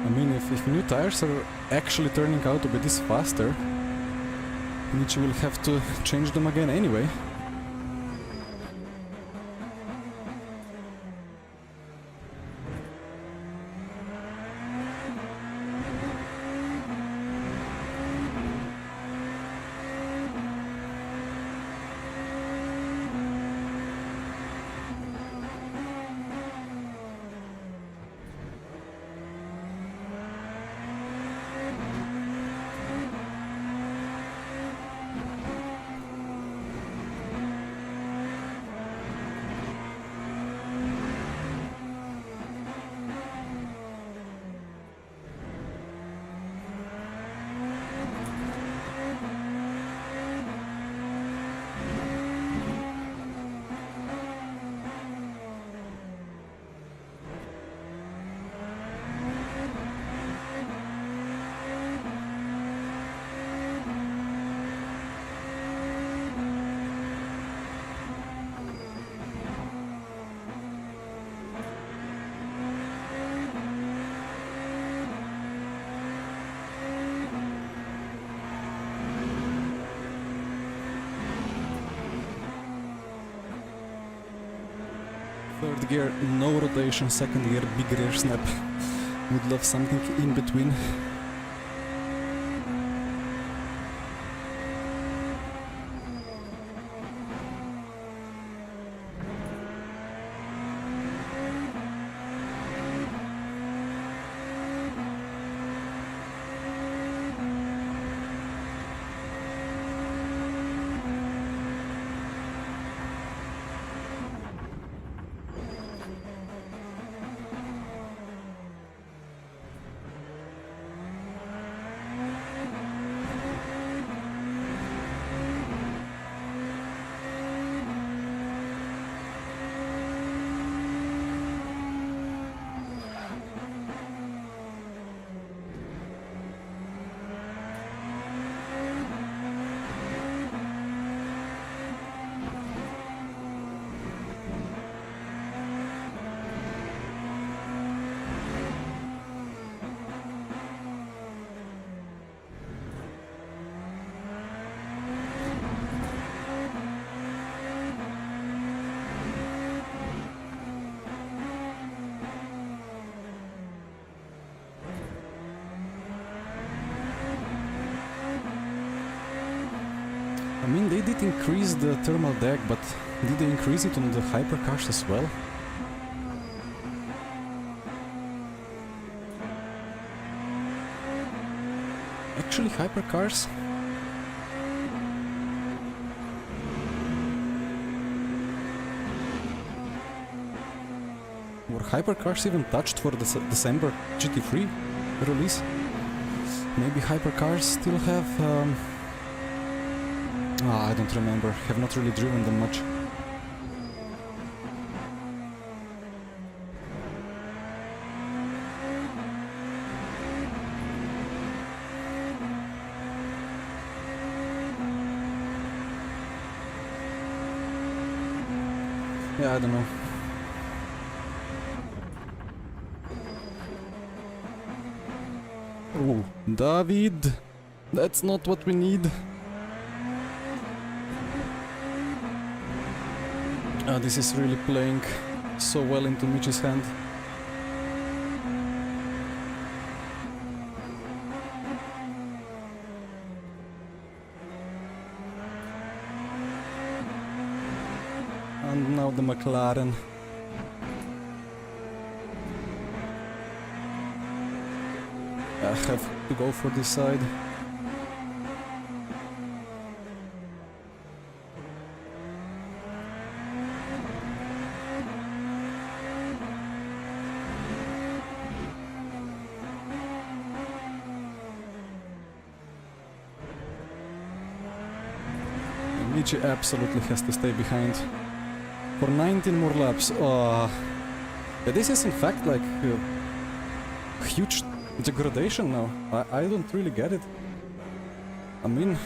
Speaker 1: I mean, if new tires are actually turning out to be this faster, Michi will have to change them again anyway. Third gear, no rotation. Second gear, big rear snap. Would love something in between. I mean, they did increase the thermal deck, but did they increase it on the hypercars as well? Actually, hypercars? Were hypercars even touched for the December GT3 release? Maybe hypercars still have... I don't remember. Have not really driven them much. Yeah, I don't know. Oh, David! That's not what we need. This is really playing so well into Michi's hand. And now now the McLaren. I have to go for this side. Michi absolutely has to stay behind for 19 more laps. Oh. Yeah, this is in fact like a huge degradation now. I don't really get it. I mean,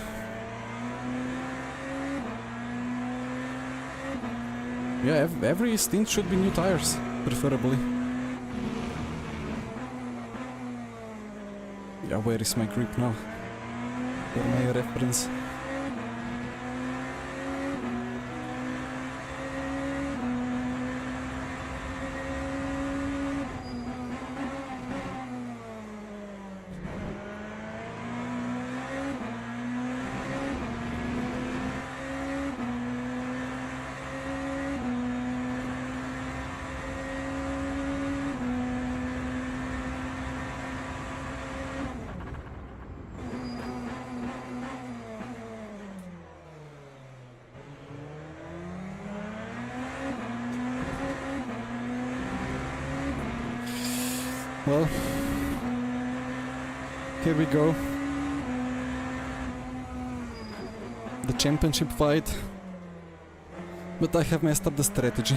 Speaker 1: yeah, every stint should be new tires, preferably. Yeah, where is my grip now? For my reference. Well, here we go. The championship fight. But I have messed up the strategy.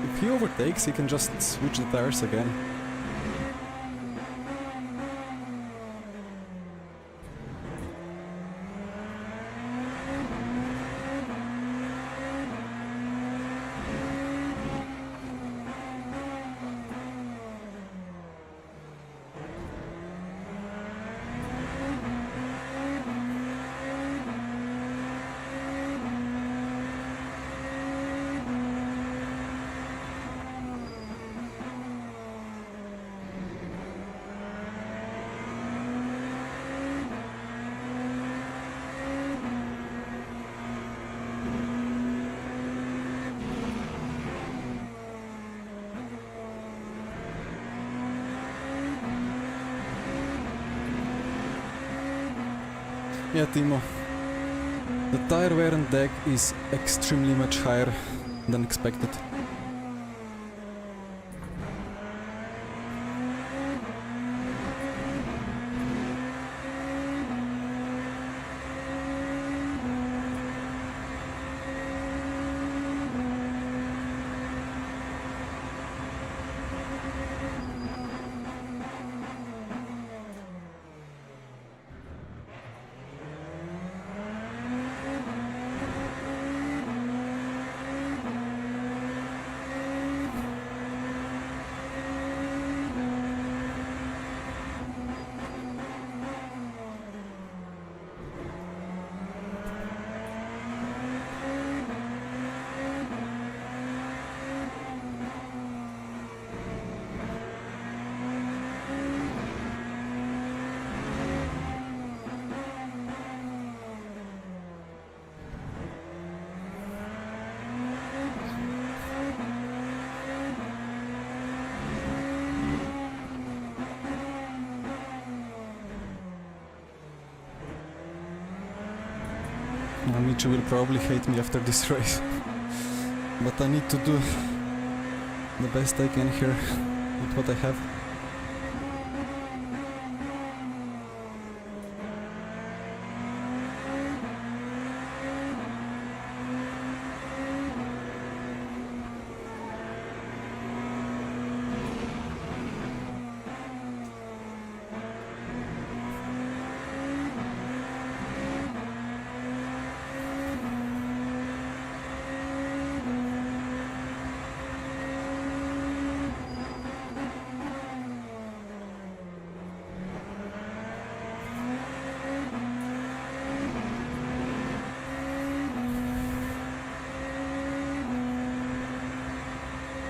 Speaker 1: If he overtakes, he can just switch the tires again. Yeah, Timo. The tire wear and deck is extremely much higher than expected. Michi will probably hate me after this race, but I need to do the best I can here with what I have.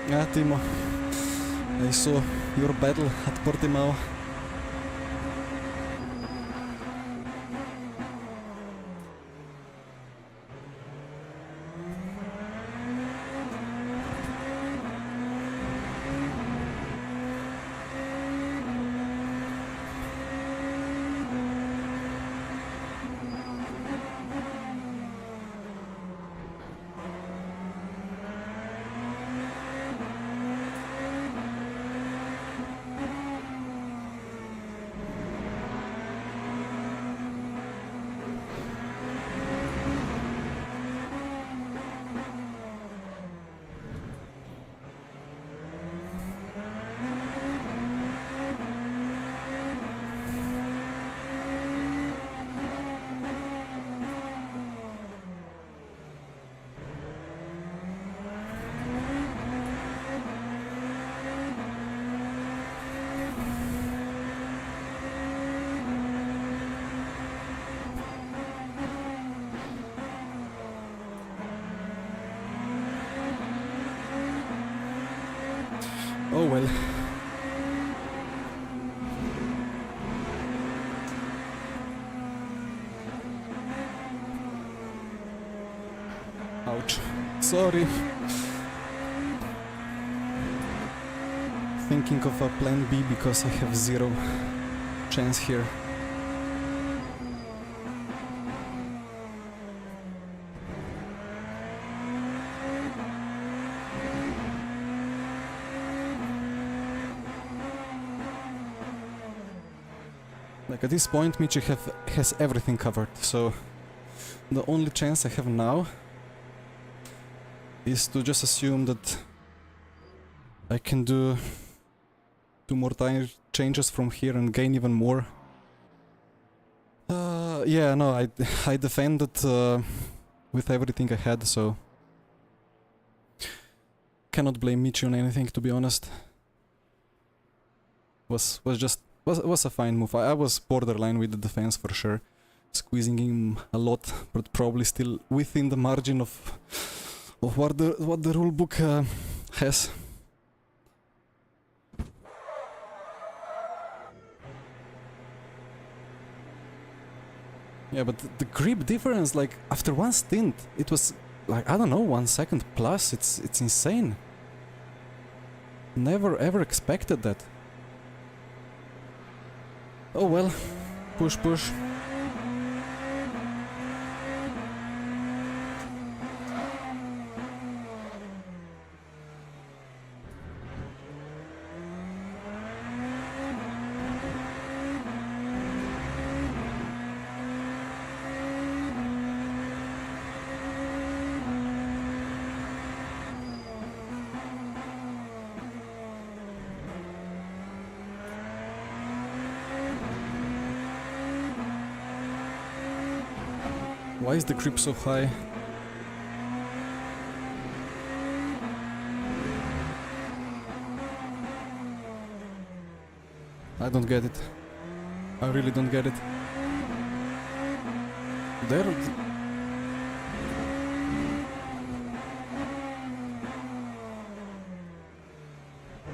Speaker 1: Yeah, Timo, I saw your battle at Portimao. Oh well. Ouch. Sorry. Thinking of a plan B because I have zero chance here. Like at this point, Michi has everything covered, so the only chance I have now is to just assume that I can do 2 more tire changes from here and gain even more. Yeah, no, I defended with everything I had, so cannot blame Michi on anything, to be honest. Was a fine move. I was borderline with the defense for sure, squeezing him a lot, but probably still within the margin of what the rule book has. Yeah, but the grip difference, like after one stint, it was like, I don't know, 1 second plus. It's insane. Never ever expected that. Oh well, push. Why is the grip so high? I don't get it. I really don't get it. There...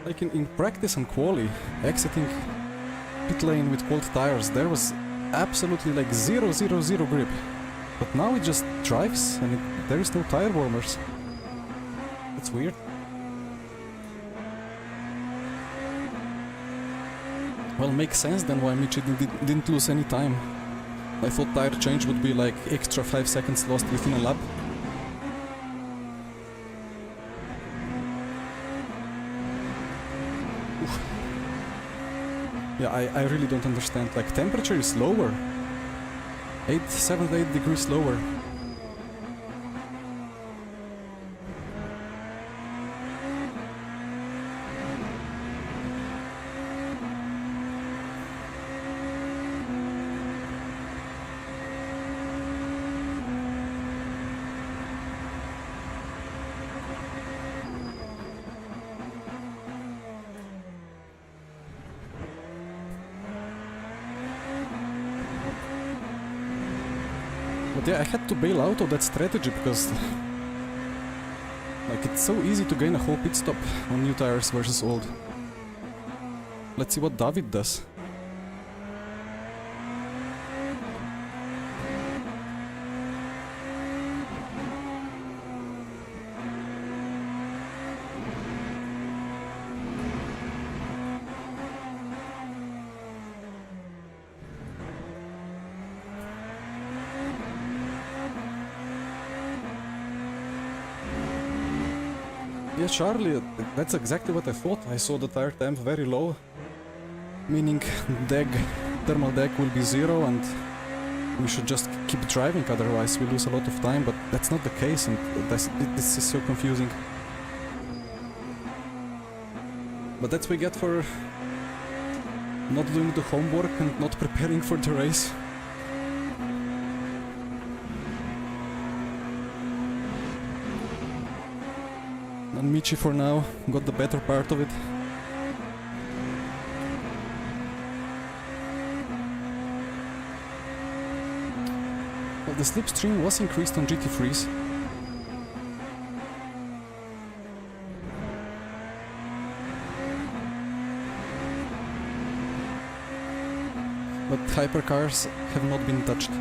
Speaker 1: Like in practice and quali, exiting pit lane with cold tires, there was absolutely like 0 grip. But now it just drives and there is no tire warmers. That's weird. Well, makes sense then why Michi didn't lose any time. I thought tire change would be like extra 5 seconds lost within a lap. Oof. Yeah, I really don't understand. Like, temperature is lower. 7 to 8 degrees lower. But yeah, I had to bail out of that strategy because like it's so easy to gain a whole pit stop on new tires versus old. Let's see what David does. Yeah, Charlie, that's exactly what I thought. I saw the tire temp very low, meaning thermal deck will be 0 and we should just keep driving, otherwise we lose a lot of time, but that's not the case and this is so confusing. But that's what we get for not doing the homework and not preparing for the race. And Michi for now got the better part of it. Well, the slipstream was increased on GT Freeze. but hypercars have not been touched.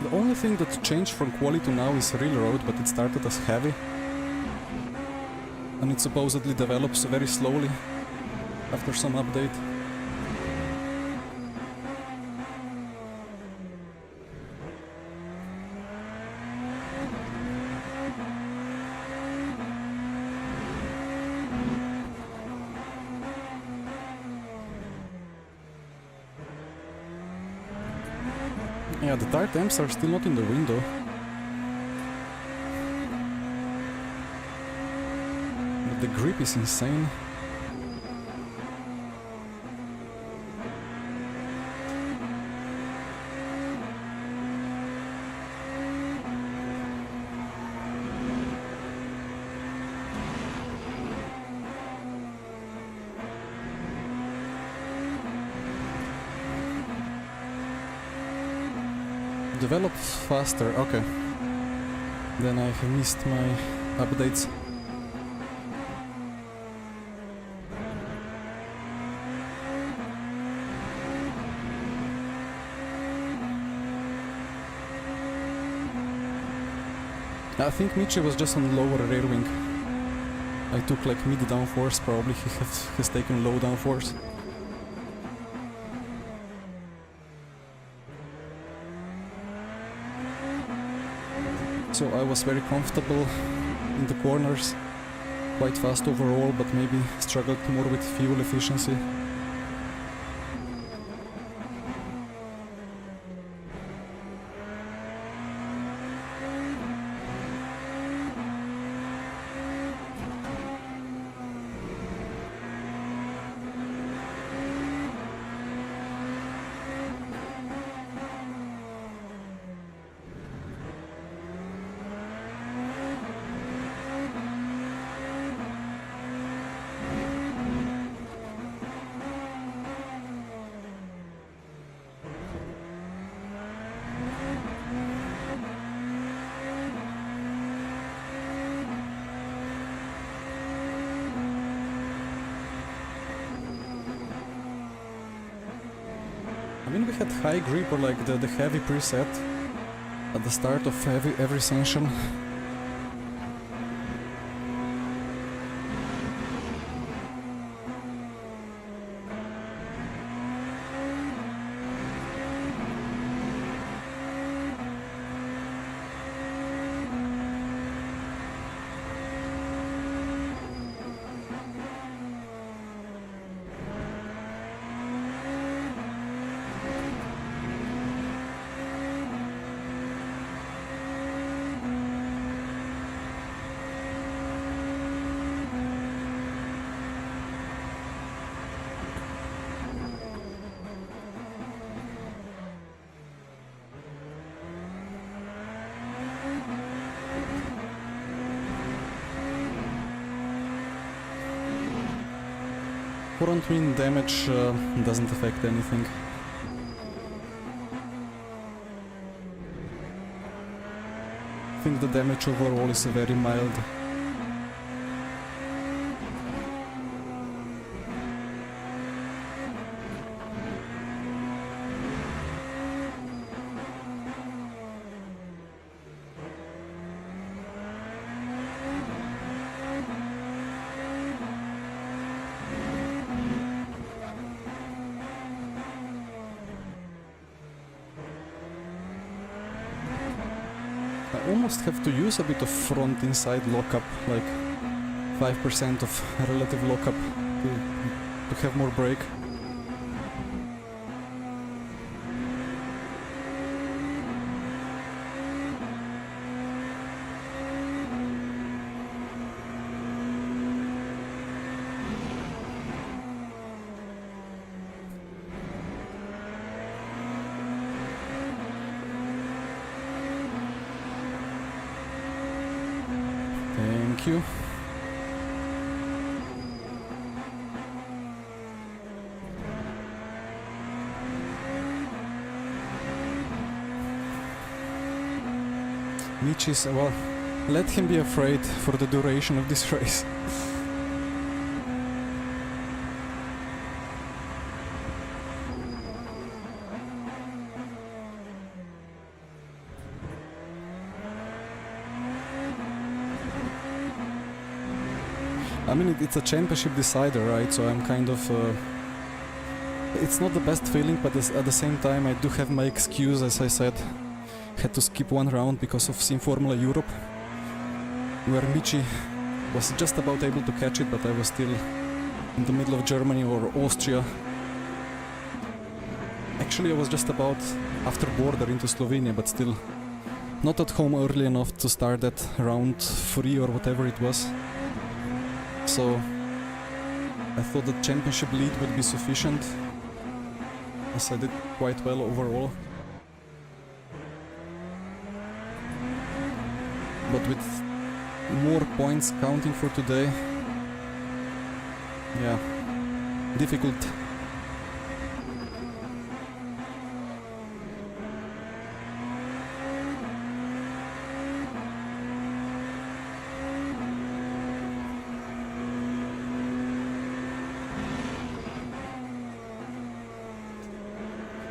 Speaker 1: The only thing that changed from quali to now is real road, but it started as heavy. And it supposedly develops very slowly after some update. Yeah, the tire temps are still not in the window. But the grip is insane. Develops faster, okay. Then I have missed my updates. I think Michi was just on lower rear wing. I took like mid downforce, probably he has taken low downforce. So I was very comfortable in the corners, quite fast overall, but maybe struggled more with fuel efficiency. I mean, we had high grip or like the heavy preset at the start of every session. Front wing damage doesn't affect anything. I think the damage overall is very mild. I almost have to use a bit of front inside lockup, like 5% of relative lockup to have more brake. thank you. Michi's, well, let him be afraid for the duration of this race. I mean, it's a championship decider, right? So I'm kind of... it's not the best feeling, but at the same time I do have my excuse, as I said. Had to skip one round because of Sim Formula Europe, where Michi was just about able to catch it, but I was still in the middle of Germany or Austria. Actually, I was just about after border into Slovenia, but still not at home early enough to start that round 3 or whatever it was. So I thought the championship lead would be sufficient, as I did quite well overall. But with more points counting for today, yeah, difficult.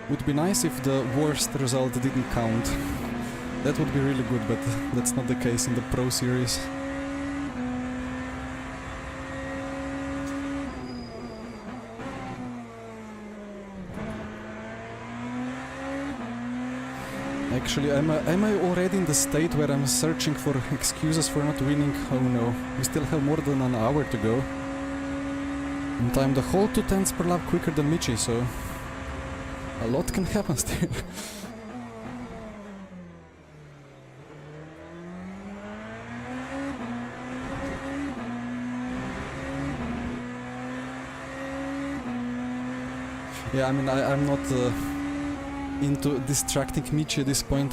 Speaker 1: Would be nice if the worst result didn't count. That would be really good, but that's not the case in the Pro Series. Actually, am I already in the state where I'm searching for excuses for not winning? Oh no, we still have more than an hour to go. And I'm the whole 2 tenths per lap quicker than Michi, so a lot can happen still. Yeah, I mean, I'm not into distracting Michi at this point.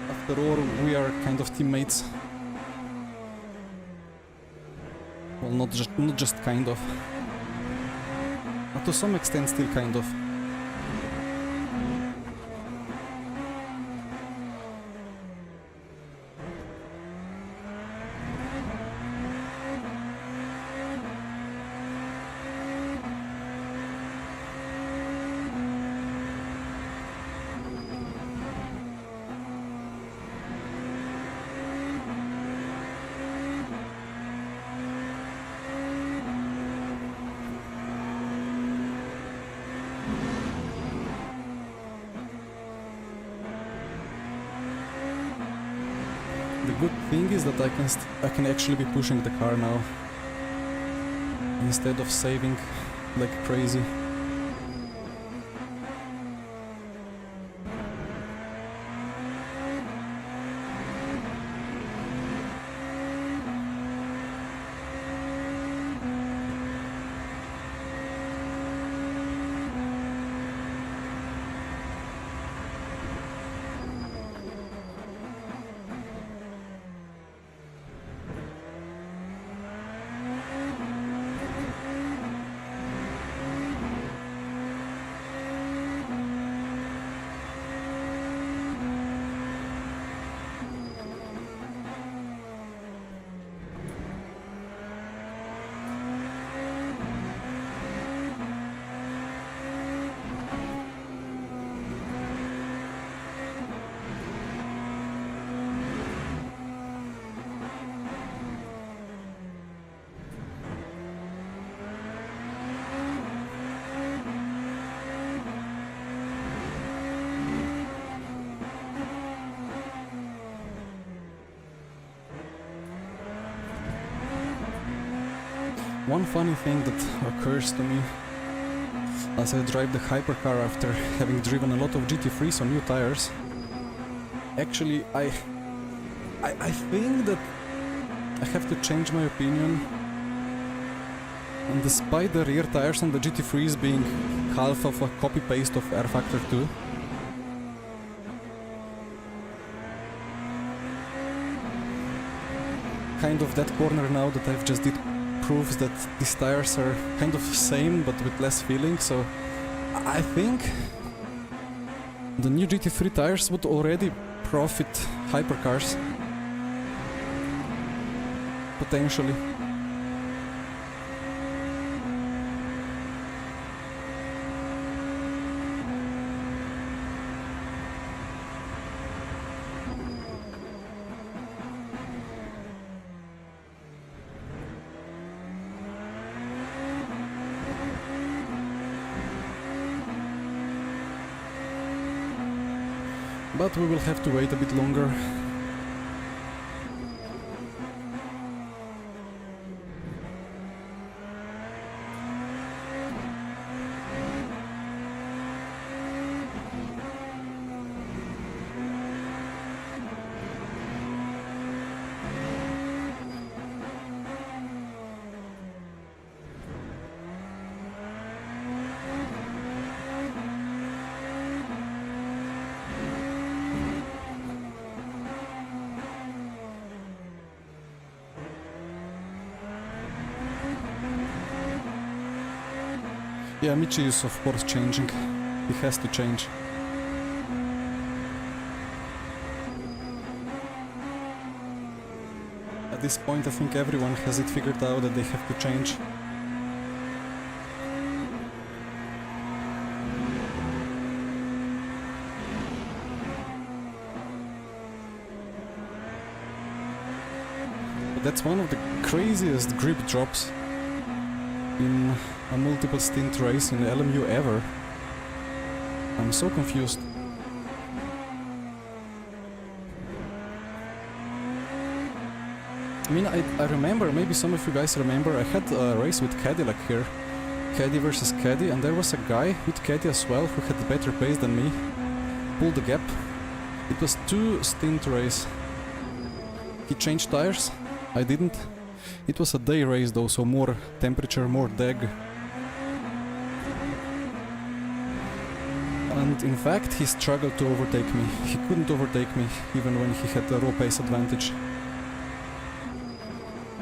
Speaker 1: After all, we are kind of teammates. Well, not just kind of. But to some extent still kind of. The good thing is that I can actually be pushing the car now, instead of saving like crazy. One funny thing that occurs to me as I drive the hypercar after having driven a lot of GT3s on new tires, actually I think that I have to change my opinion And despite the rear tires on the GT3s being half of a copy-paste of R Factor 2, kind of that corner now that I've just did proves that these tires are kind of same but with less feeling, so I think the new GT3 tires would already profit hypercars. Potentially. But we will have to wait a bit longer. Yeah, Michi is of course changing. He has to change. At this point I think everyone has it figured out that they have to change. But that's one of the craziest grip drops in a multiple stint race in the LMU ever. I'm so confused. I mean, I remember, maybe some of you guys remember, I had a race with Cadillac here. Caddy versus Caddy, and there was a guy with Caddy as well who had better pace than me. Pulled the gap. It was 2 stint race. He changed tires, I didn't. It was a day race though, so more temperature, more deg. And in fact he struggled to overtake me. He couldn't overtake me even when he had a raw pace advantage.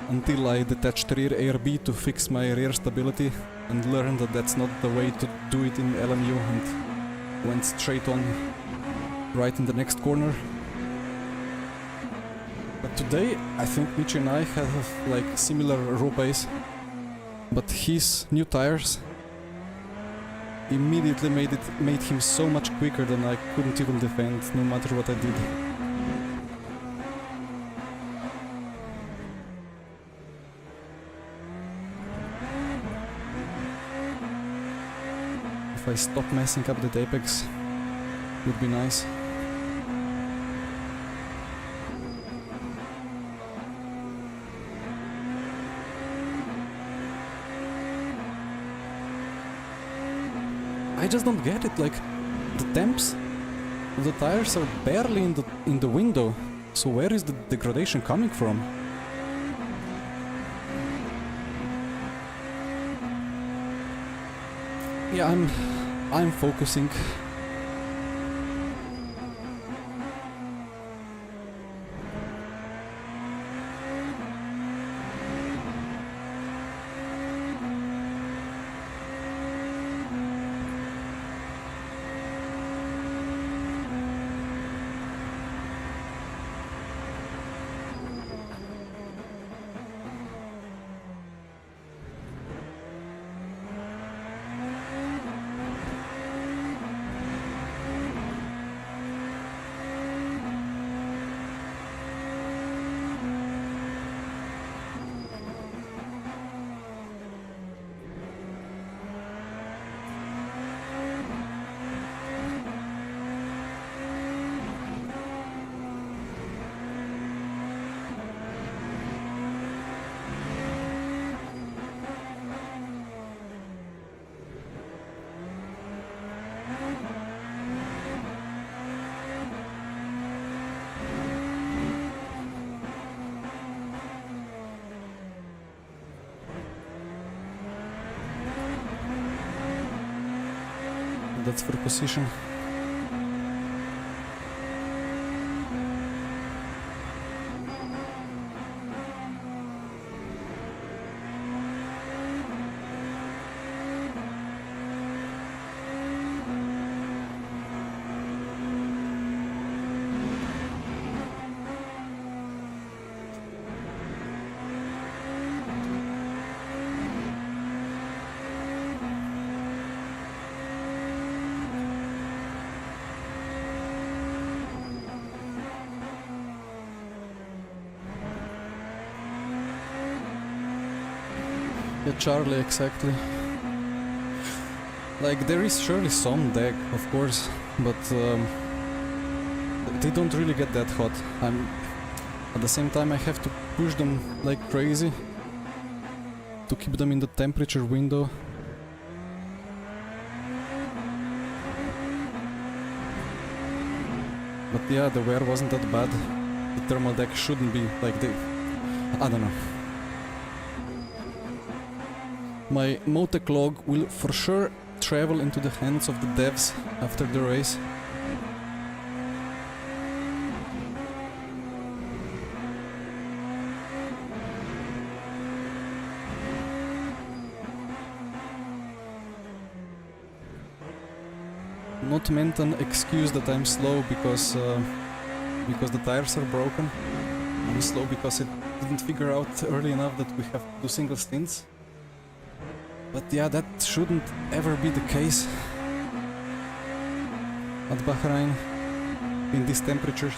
Speaker 1: Until I detached rear ARB to fix my rear stability and learned that that's not the way to do it in LMU, and went straight on right in the next corner. But today I think Michi and I have like similar raw pace, but his new tires immediately made him so much quicker than I couldn't even defend no matter what I did. If I stop messing up the apex, would be nice. I just don't get it, like, the temps of the tires are barely in the window, so where is the degradation coming from? Yeah, I'm focusing. That's for position. Yeah, Charlie, exactly. Like, there is surely some deck, of course, but they don't really get that hot. At the same time, I have to push them like crazy to keep them in the temperature window. But yeah, the wear wasn't that bad. The thermal deck shouldn't be like I don't know. My Motec log will for sure travel into the hands of the devs after the race. Not meant an excuse that I'm slow because the tires are broken. I'm slow because it didn't figure out early enough that we have to do single stints. But yeah, that shouldn't ever be the case at Bahrain in these temperatures.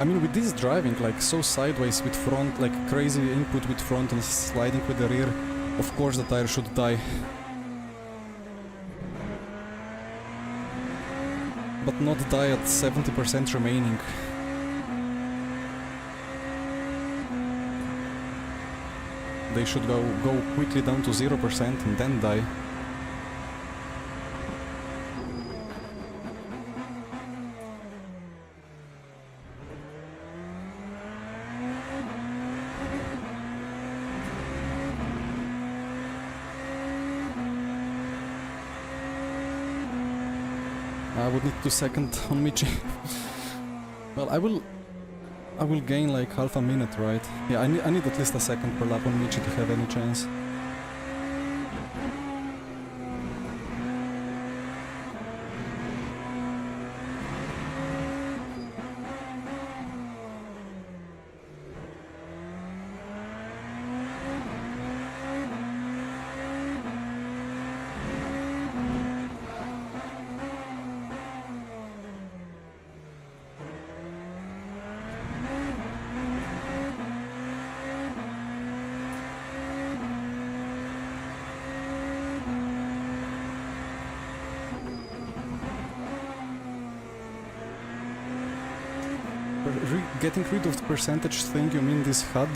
Speaker 1: I mean, with this driving, like so sideways with front, like crazy input with front and sliding with the rear, of course the tire should die. But not die at 70% remaining. They should go quickly down to 0% and then die. I would need 2 seconds on Michi. Well, I will gain like half a minute, right? Yeah, I need at least a second per lap on Michi to have any chance. Getting rid of the percentage thing, you mean this HUD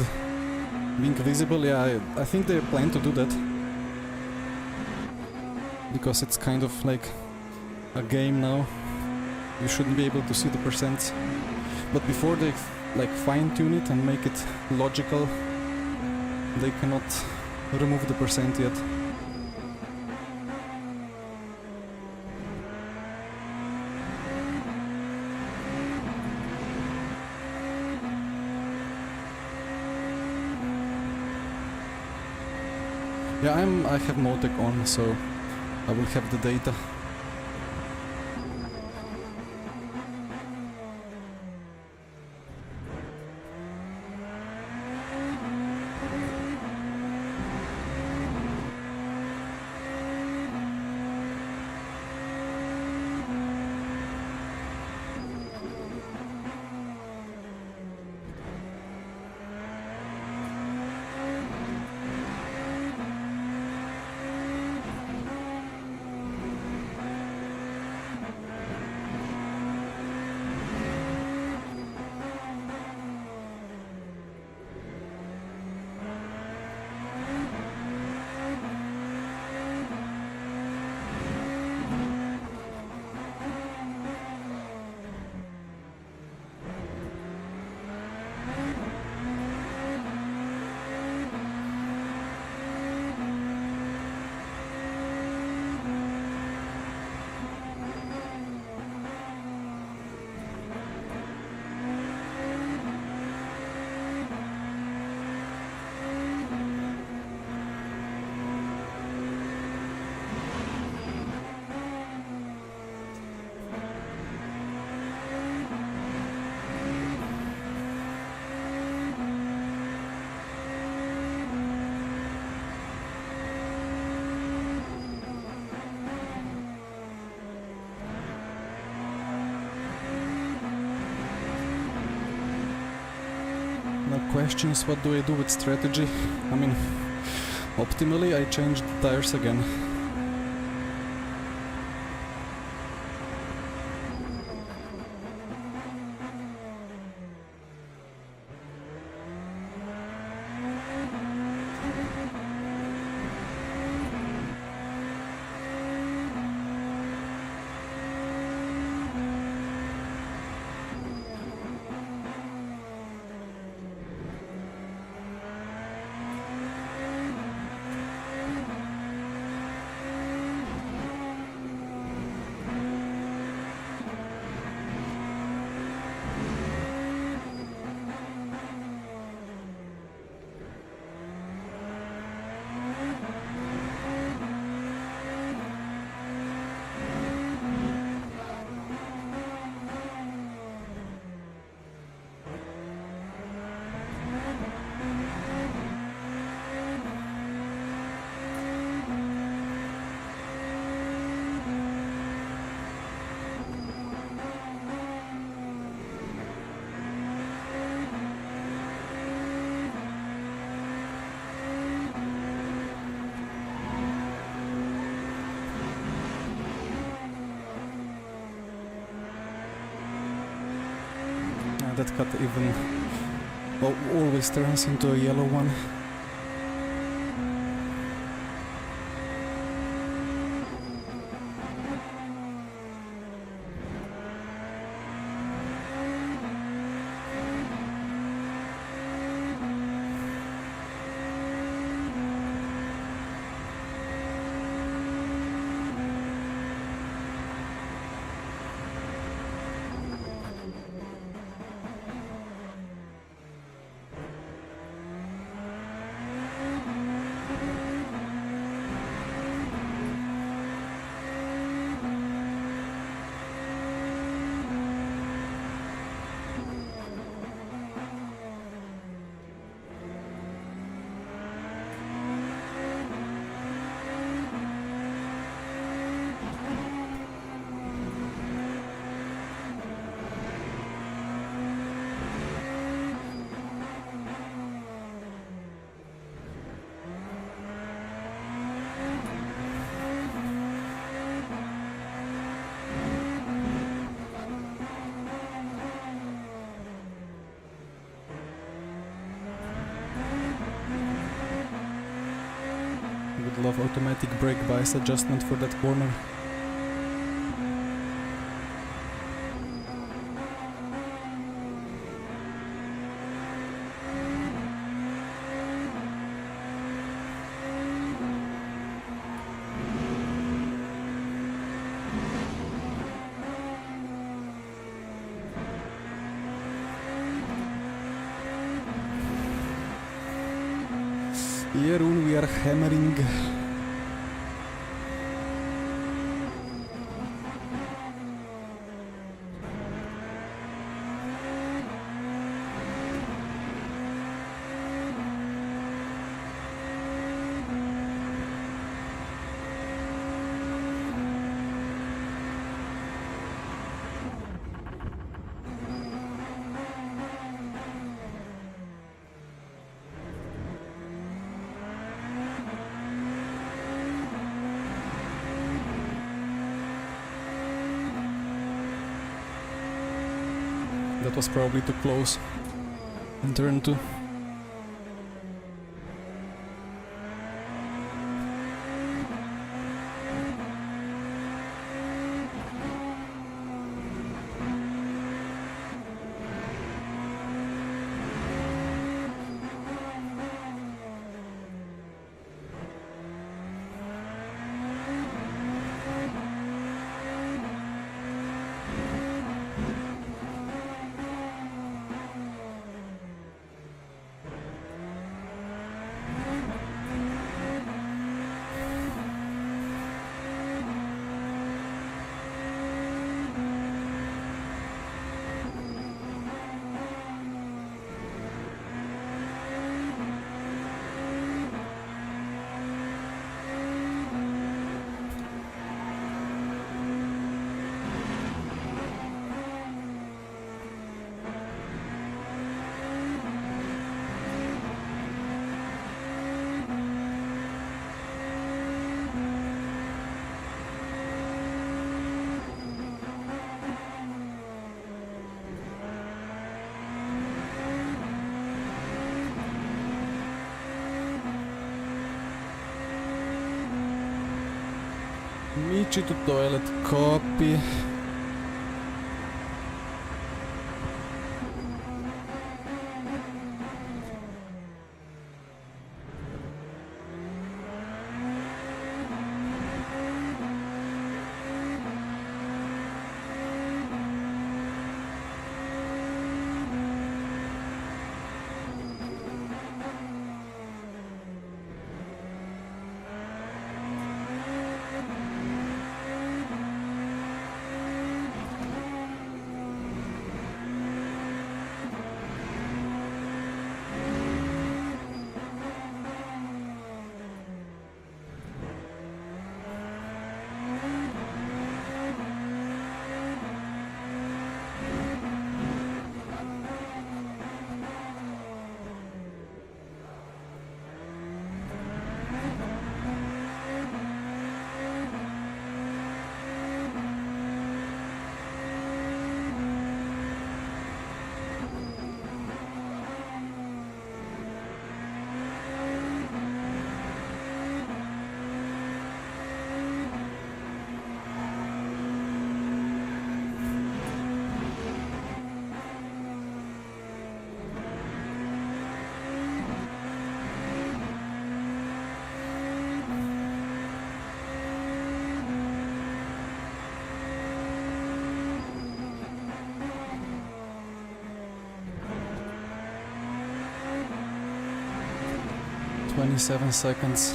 Speaker 1: being visible? Yeah, I think they plan to do that. Because it's kind of like a game now. You shouldn't be able to see the percents. But before they like fine-tune it and make it logical, they cannot remove the percent yet. Yeah, I have Motec on, so I will have the data. Now questions, what do I do with strategy? I mean, optimally I changed the tires again. That cut even always turns into a yellow one. Would love automatic brake bias adjustment for that corner. Here we are hammering. That was probably too close in turn 2. Michi to toilet, copy. "27 seconds.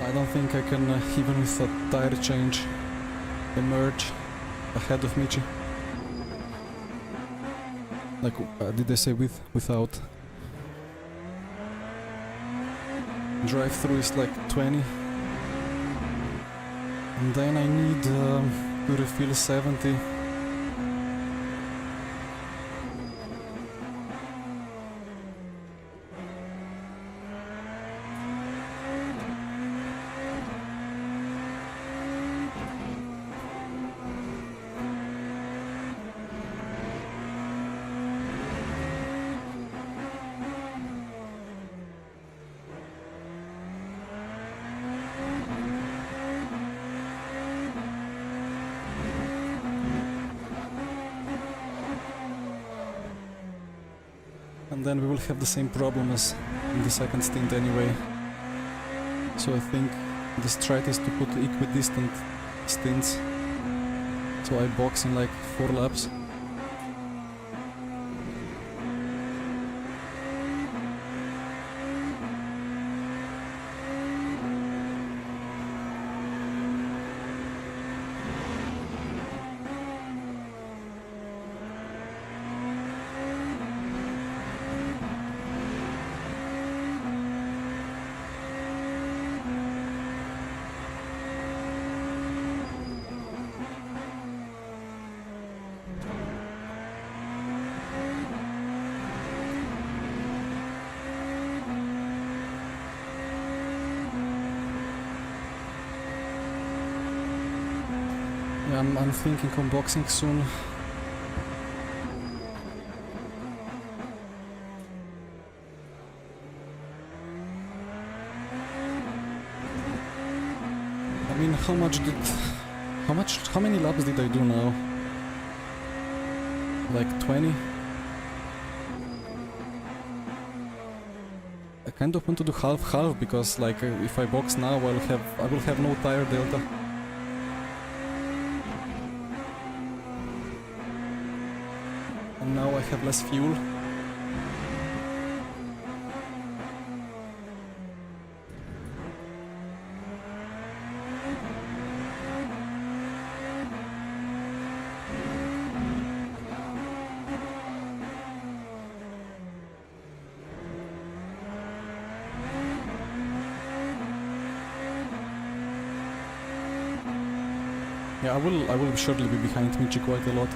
Speaker 1: I don't think I can, even with a tire change, emerge ahead of Michi. Like, did I say without? Drive-through is like 20. And then I need to refill 70. And then we will have the same problem as in the second stint anyway. So I think the strat is to put equidistant stints. So I box in like 4 laps. Yeah, I'm thinking of boxing soon. I mean, how many laps did I do now? Like 20? I kind of want to do half-half because, like, if I box now, I will have no tire delta. And now I have less fuel. Yeah, I will surely be behind Michi quite a lot.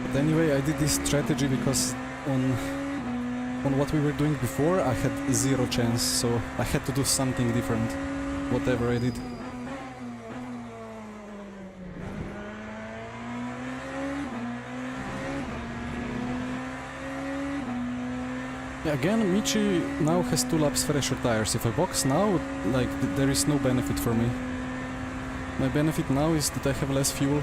Speaker 1: But anyway, I did this strategy because on on what we were doing before, I had zero chance, so I had to do something different, whatever I did. Yeah, again, Michi now has 2 laps fresher tires. If I box now, like, there is no benefit for me. My benefit now is that I have less fuel.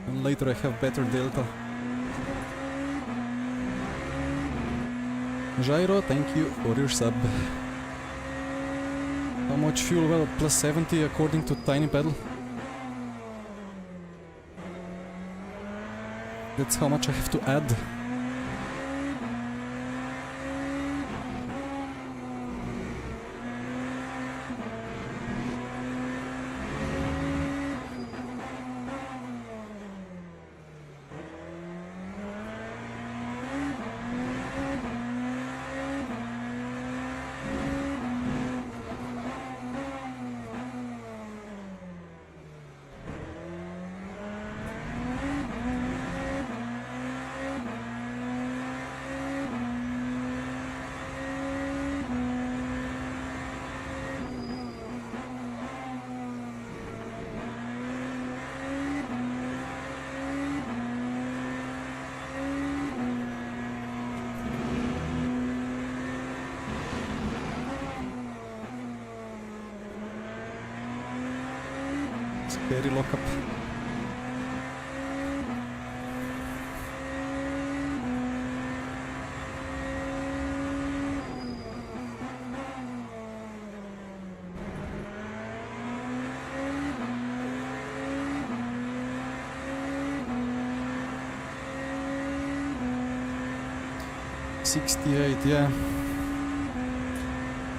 Speaker 1: And later I have better delta. Gyro, thank you for your sub. How much fuel? Well, plus 70 according to Tiny Pedal. That's how much I have to add. Scary lockup. $68, yeah.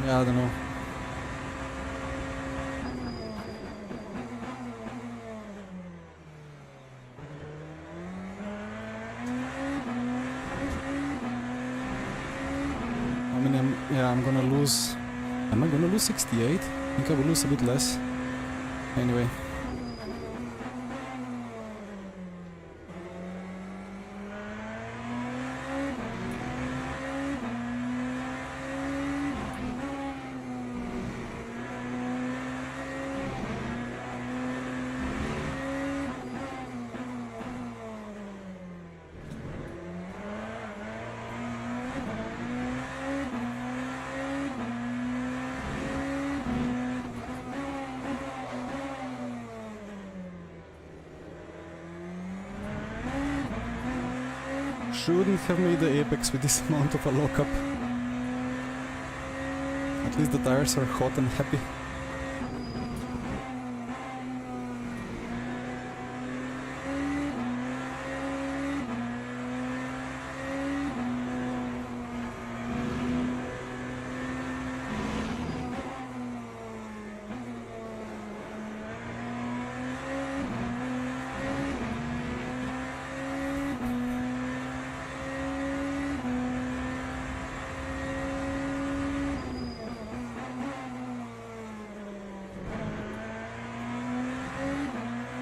Speaker 1: Yeah, I don't know. I'm gonna lose... Am I gonna lose 68? I think I will lose a bit less. Anyway. Shouldn't have made the apex with this amount of a lockup. At least the tires are hot and happy.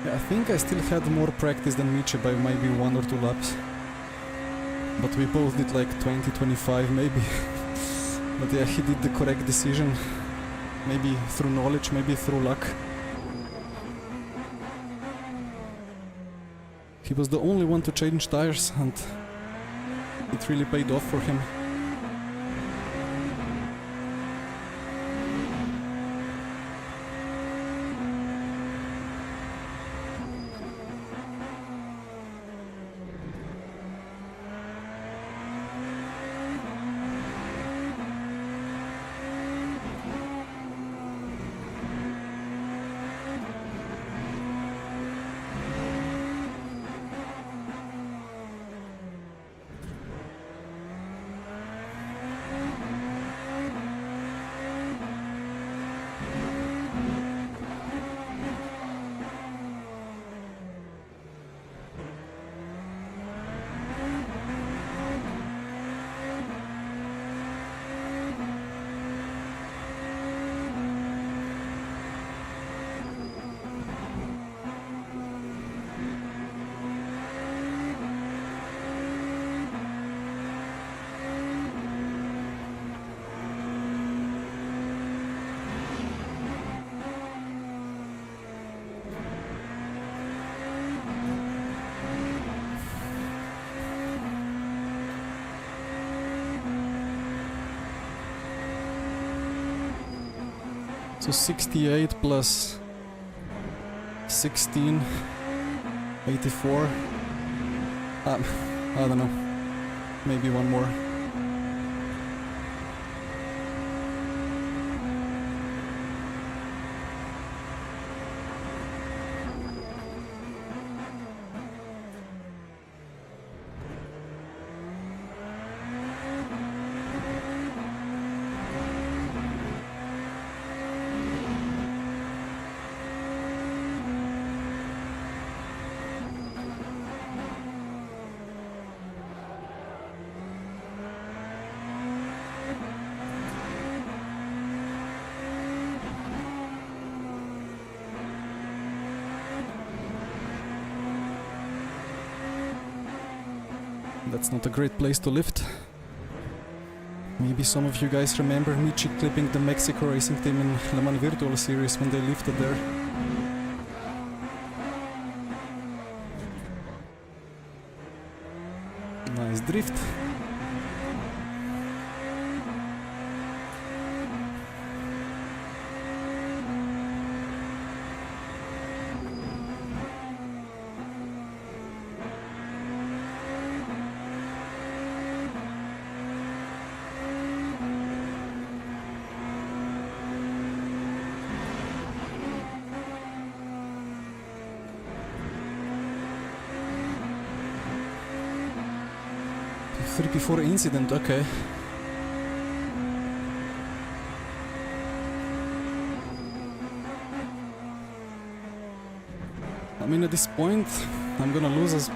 Speaker 1: I think I still had more practice than Michi by maybe 1 or 2 laps. But we both did like 20-25 maybe. But yeah, he did the correct decision. Maybe through knowledge, maybe through luck. He was the only one to change tires and it really paid off for him. So 68 plus 16, 84. I don't know. Maybe one more. That's not a great place to lift. Maybe some of you guys remember Michi clipping the Mexico racing team in Le Mans Virtual Series when they lifted there. Nice drift. Before incident, okay. I mean, at this point, I'm gonna lose as...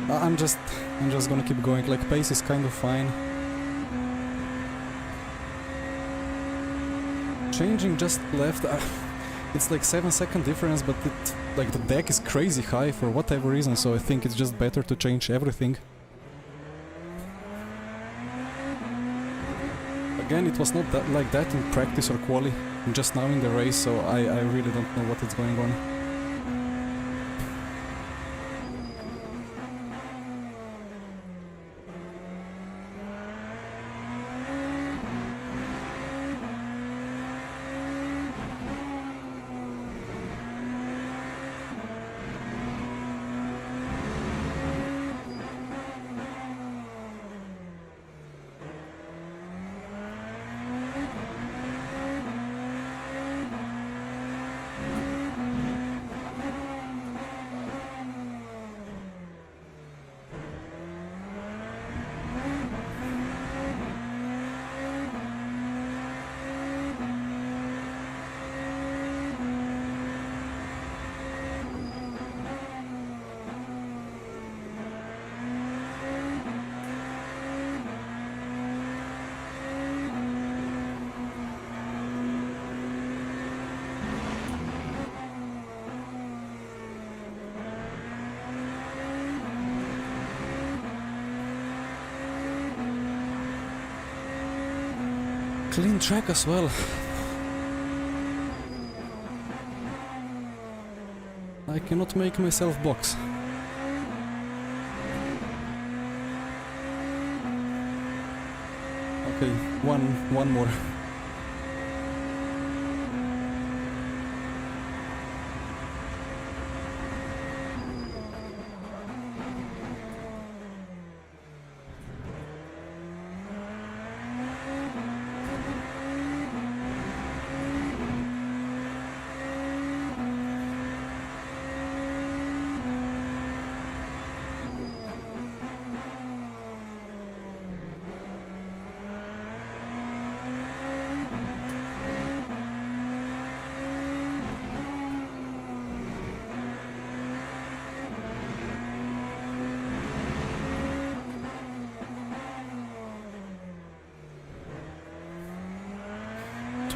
Speaker 1: I'm just gonna keep going. Like, pace is kind of fine. Changing just left. It's like 7-second difference, but like the deck is crazy high for whatever reason, so I think it's just better to change everything. Again, it was not that like that in practice or quali, just now in the race, so I really don't know what is going on. Clean track as well. I cannot make myself box. Okay, one more.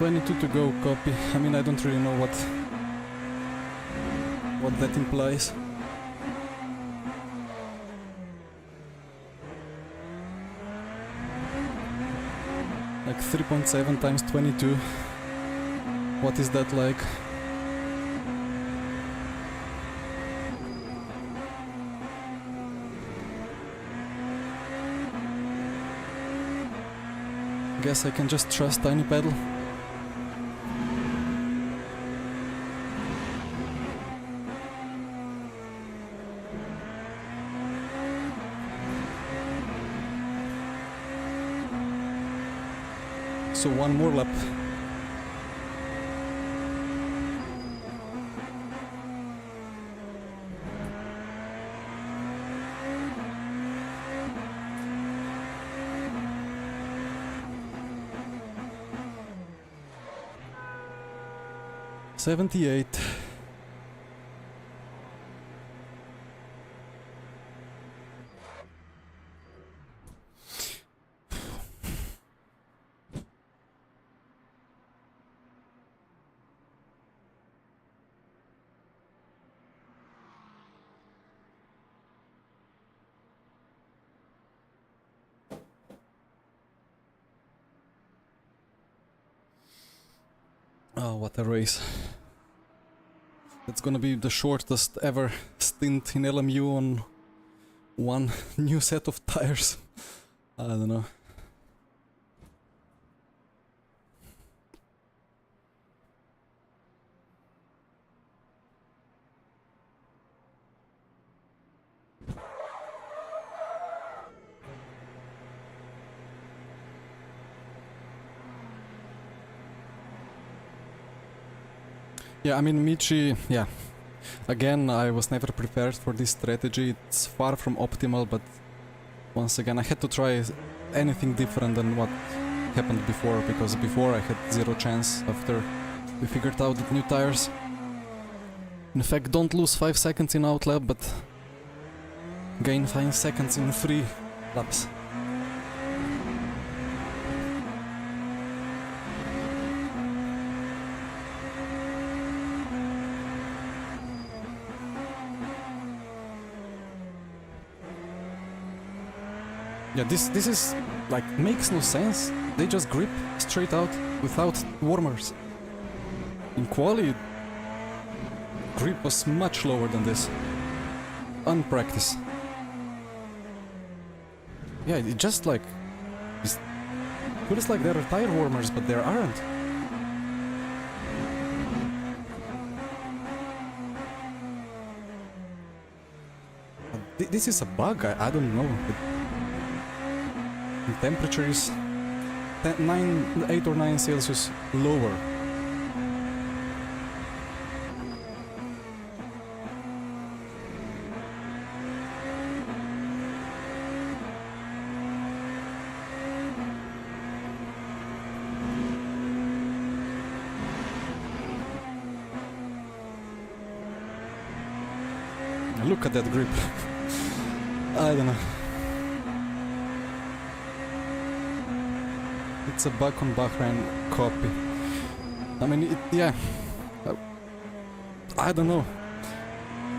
Speaker 1: $22 to go, copy. I mean, I don't really know what that implies. Like 3.7 times 22. What is that like? Guess I can just trust tiny pedal. So one more lap. $78. Oh, what a race. It's gonna be the shortest ever stint in LMU on one new set of tires. I don't know. Yeah, I mean, Michi, yeah. Again, I was never prepared for this strategy. It's far from optimal, but once again, I had to try anything different than what happened before, because before I had zero chance after we figured out the new tires. In fact, don't lose 5 seconds in outlap, but gain 5 seconds in 3 laps. Yeah, this is like makes no sense. They just grip straight out without warmers. In quali, grip was much lower than this. Unpracticed. Yeah, it just like it feels like there are tire warmers, but there aren't. This is a bug. I don't know. The temperature is 8 or 9 Celsius lower. Look at that grip. I don't know. It's a bug on Bahrain copy. I mean, yeah. I don't know.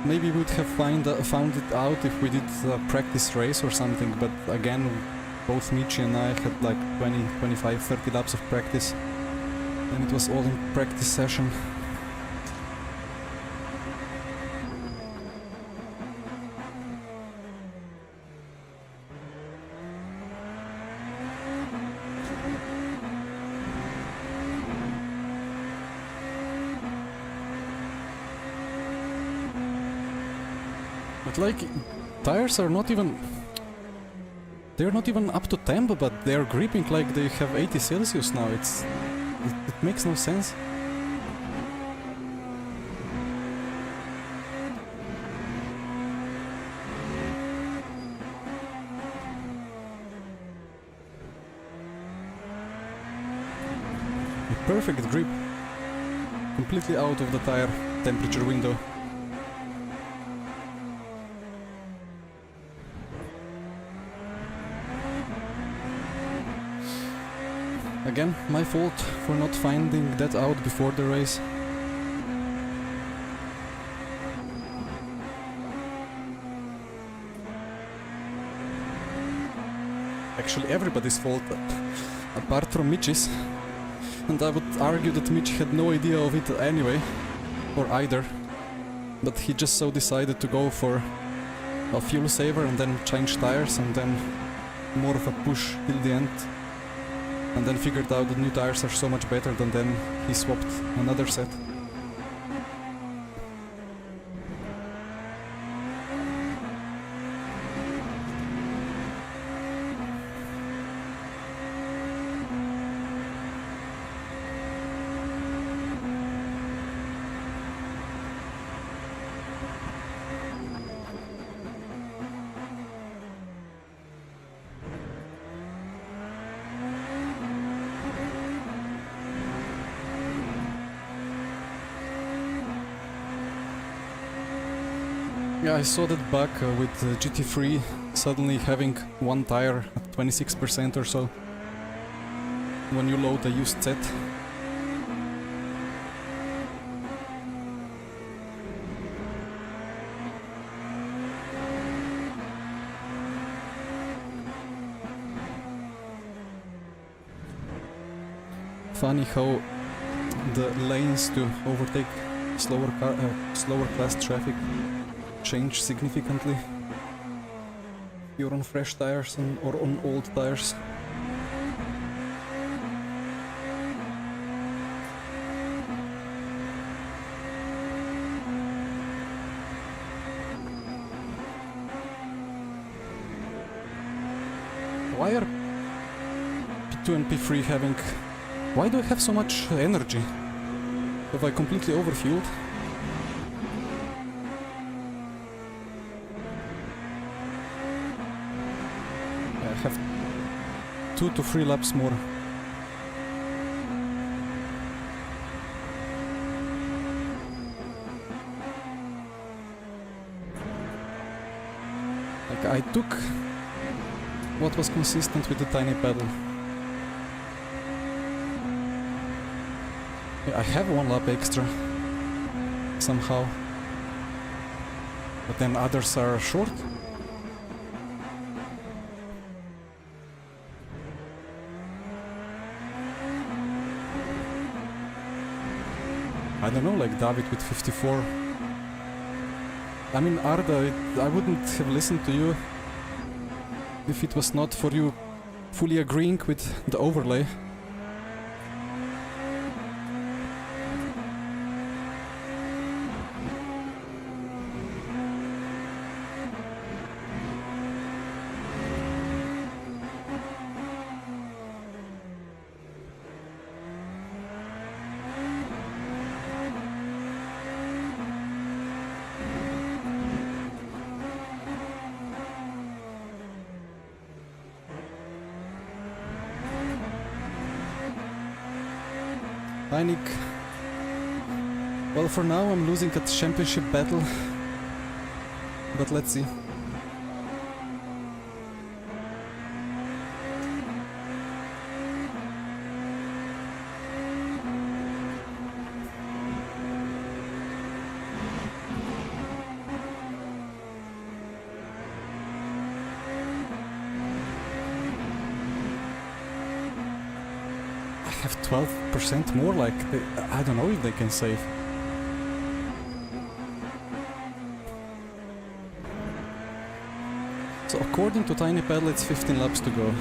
Speaker 1: Maybe we would have found it out if we did a practice race or something, but again, both Michi and I had like 20, 25, 30 laps of practice, and it was all in practice session. But like, tires are not even... They're not even up to temp, but they're gripping like they have 80 Celsius now. It makes no sense. A perfect grip. Completely out of the tire temperature window. Again, my fault for not finding that out before the race. Actually, everybody's fault, apart from Michi's. And I would argue that Michi had no idea of it anyway, or either. But he just so decided to go for a fuel saver and then change tires and then more of a push till the end. And then figured out that new tires are so much better than then he swapped another set. Yeah, I saw that bug with GT3 suddenly having one tire at 26% or so when you load a used set. Funny how the lanes to overtake slower class traffic change significantly if you're on fresh tires or on old tires. Why are P2 and P3 having... Why do I have so much energy? Have I completely overfueled? I have 2 to 3 laps more. Like, I took what was consistent with the tiny pedal. Yeah, I have 1 lap extra somehow, but then others are short. I don't know, like David with 54. I mean, Arda, I wouldn't have listened to you if it was not for you fully agreeing with the overlay. Nick. Well, for now I'm losing at championship battle, but let's see. Have 12% more, like, I don't know if they can save. So according to Tiny Pedal it's 15 laps to go.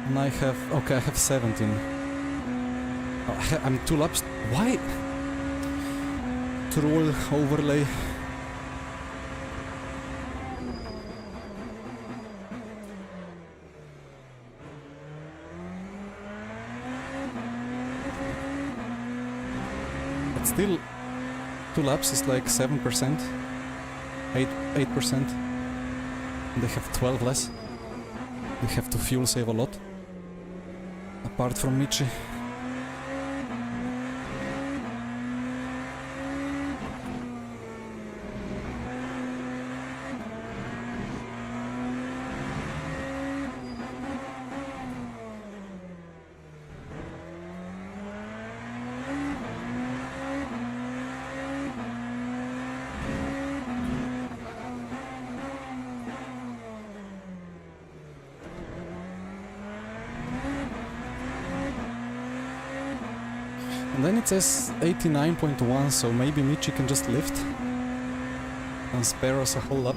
Speaker 1: And I have, okay, I have 17. Oh, I'm 2 laps, why? Troll overlay. Still, 2 laps is like 7%, 8%, and they have 12 less. They have to fuel save a lot, apart from Michi. And then it says 89.1, so maybe Michi can just lift and spare us a whole lap.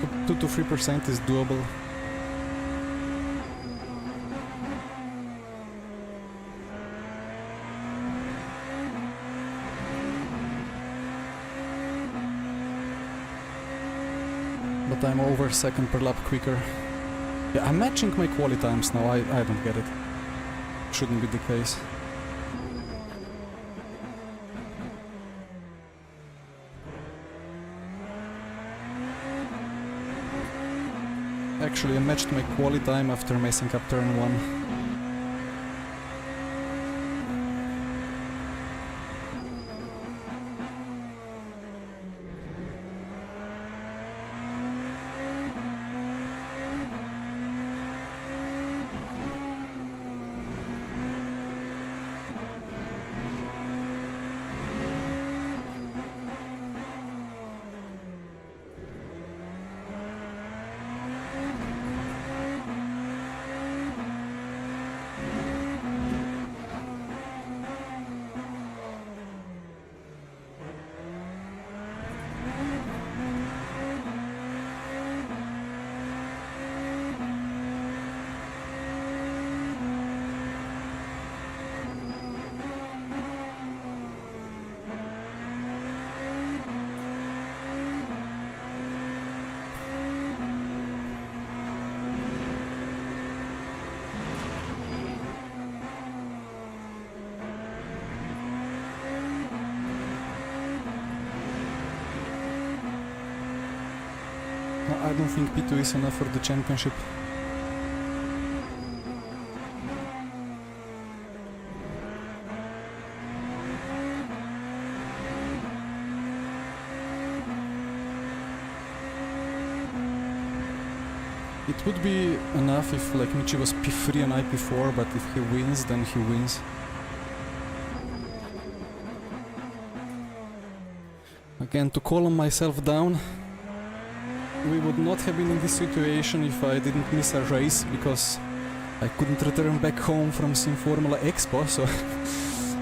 Speaker 1: Up 2 to 3% is doable. But I'm over second per lap quicker. Yeah, I'm matching my quali times now, I don't get it. shouldn't be the case. Actually, I matched my quali time after messing up turn 1. I don't think P2 is enough for the championship. It would be enough if like Michi was P3 and I P4, but if he wins, then he wins. Again, to calm myself down, we would not have been in this situation if I didn't miss a race, because I couldn't return back home from Sim Formula Expo, so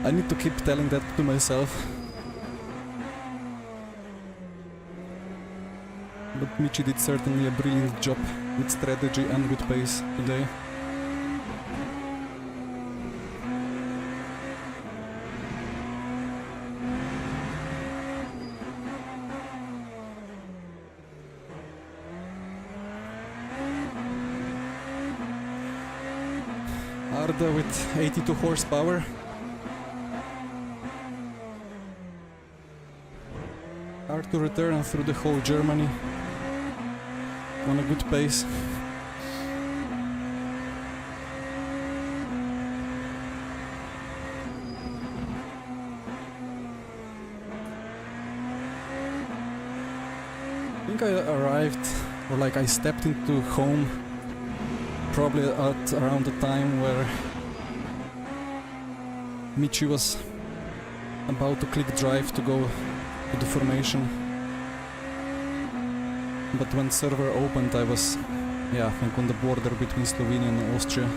Speaker 1: I need to keep telling that to myself. But Michi did certainly a brilliant job with strategy and with pace today. Arda with 82 horsepower. Hard to return through the whole Germany on a good pace. I think I arrived, or like I stepped into home probably at around the time where Michi was about to click drive to go to the formation. But when server opened, I was, yeah, I think on the border between Slovenia and Austria.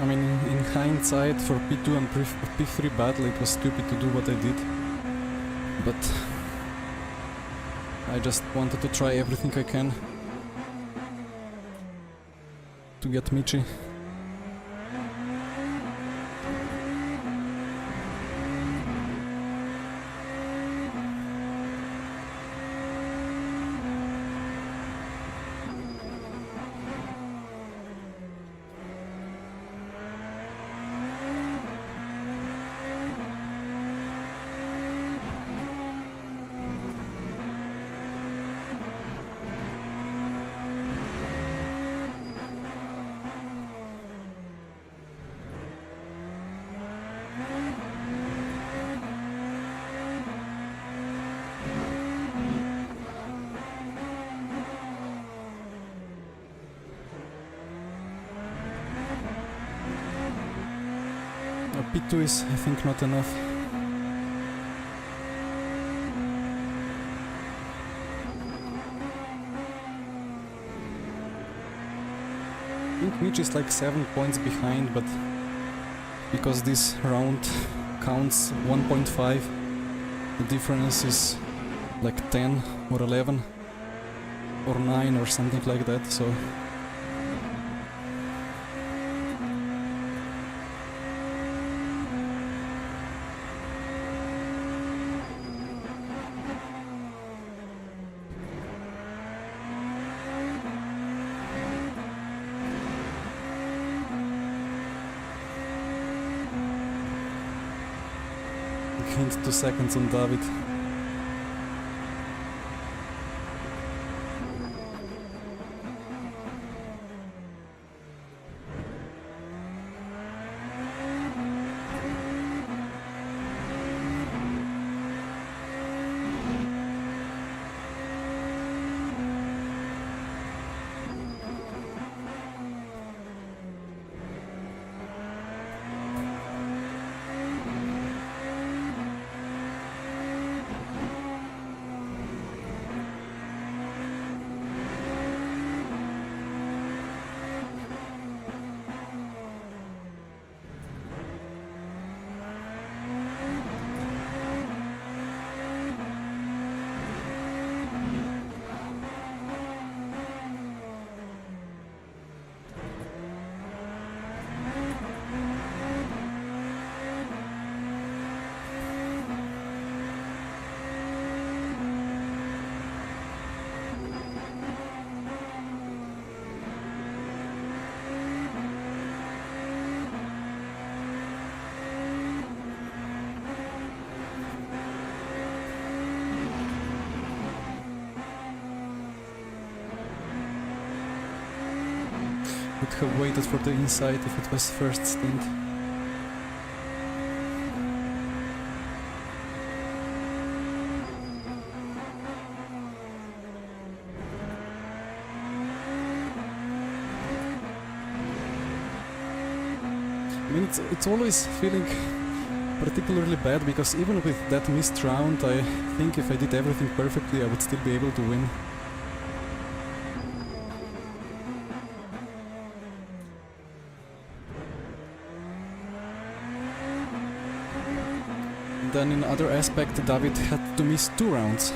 Speaker 1: I mean, in hindsight, for P2 and P3 battle, it was stupid to do what I did. But I just wanted to try everything I can to get Michi. P2 is, I think, not enough. I think Michi is like 7 points behind, but because this round counts 1.5, the difference is like 10 or 11 or 9 or something like that, so... gained 2 seconds on David. Would have waited for the inside if it was first stint. I mean, it's always feeling particularly bad because even with that missed round, I think if I did everything perfectly, I would still be able to win. Then in other aspect, David had to miss 2 rounds.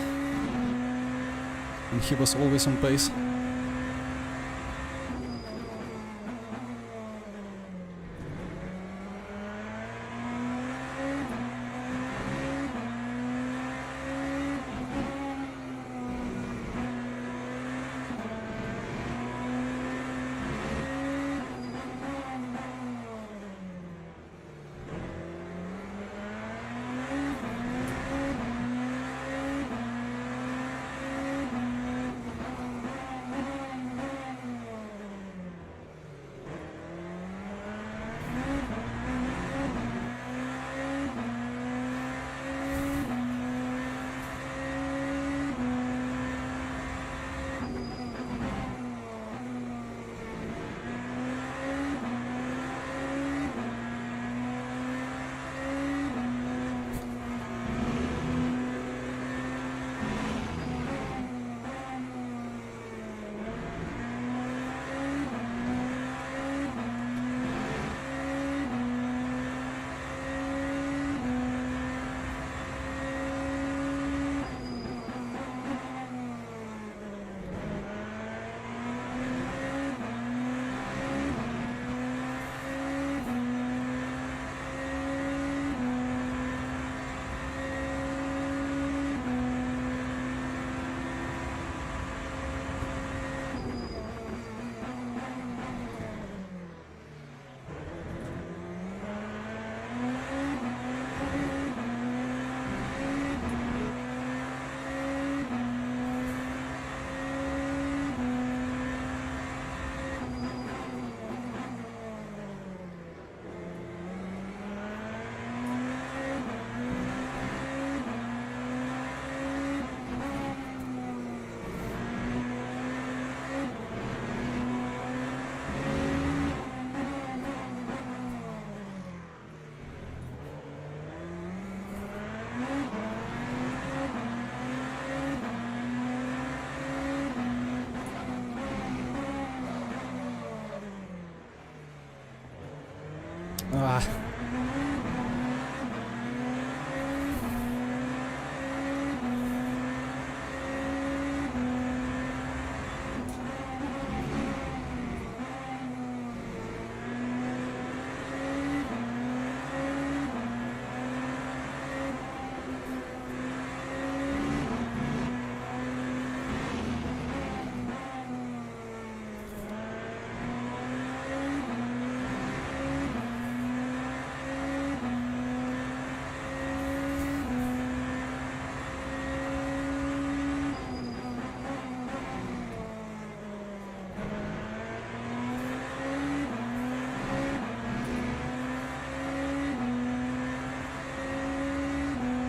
Speaker 1: And he was always on pace. Ah.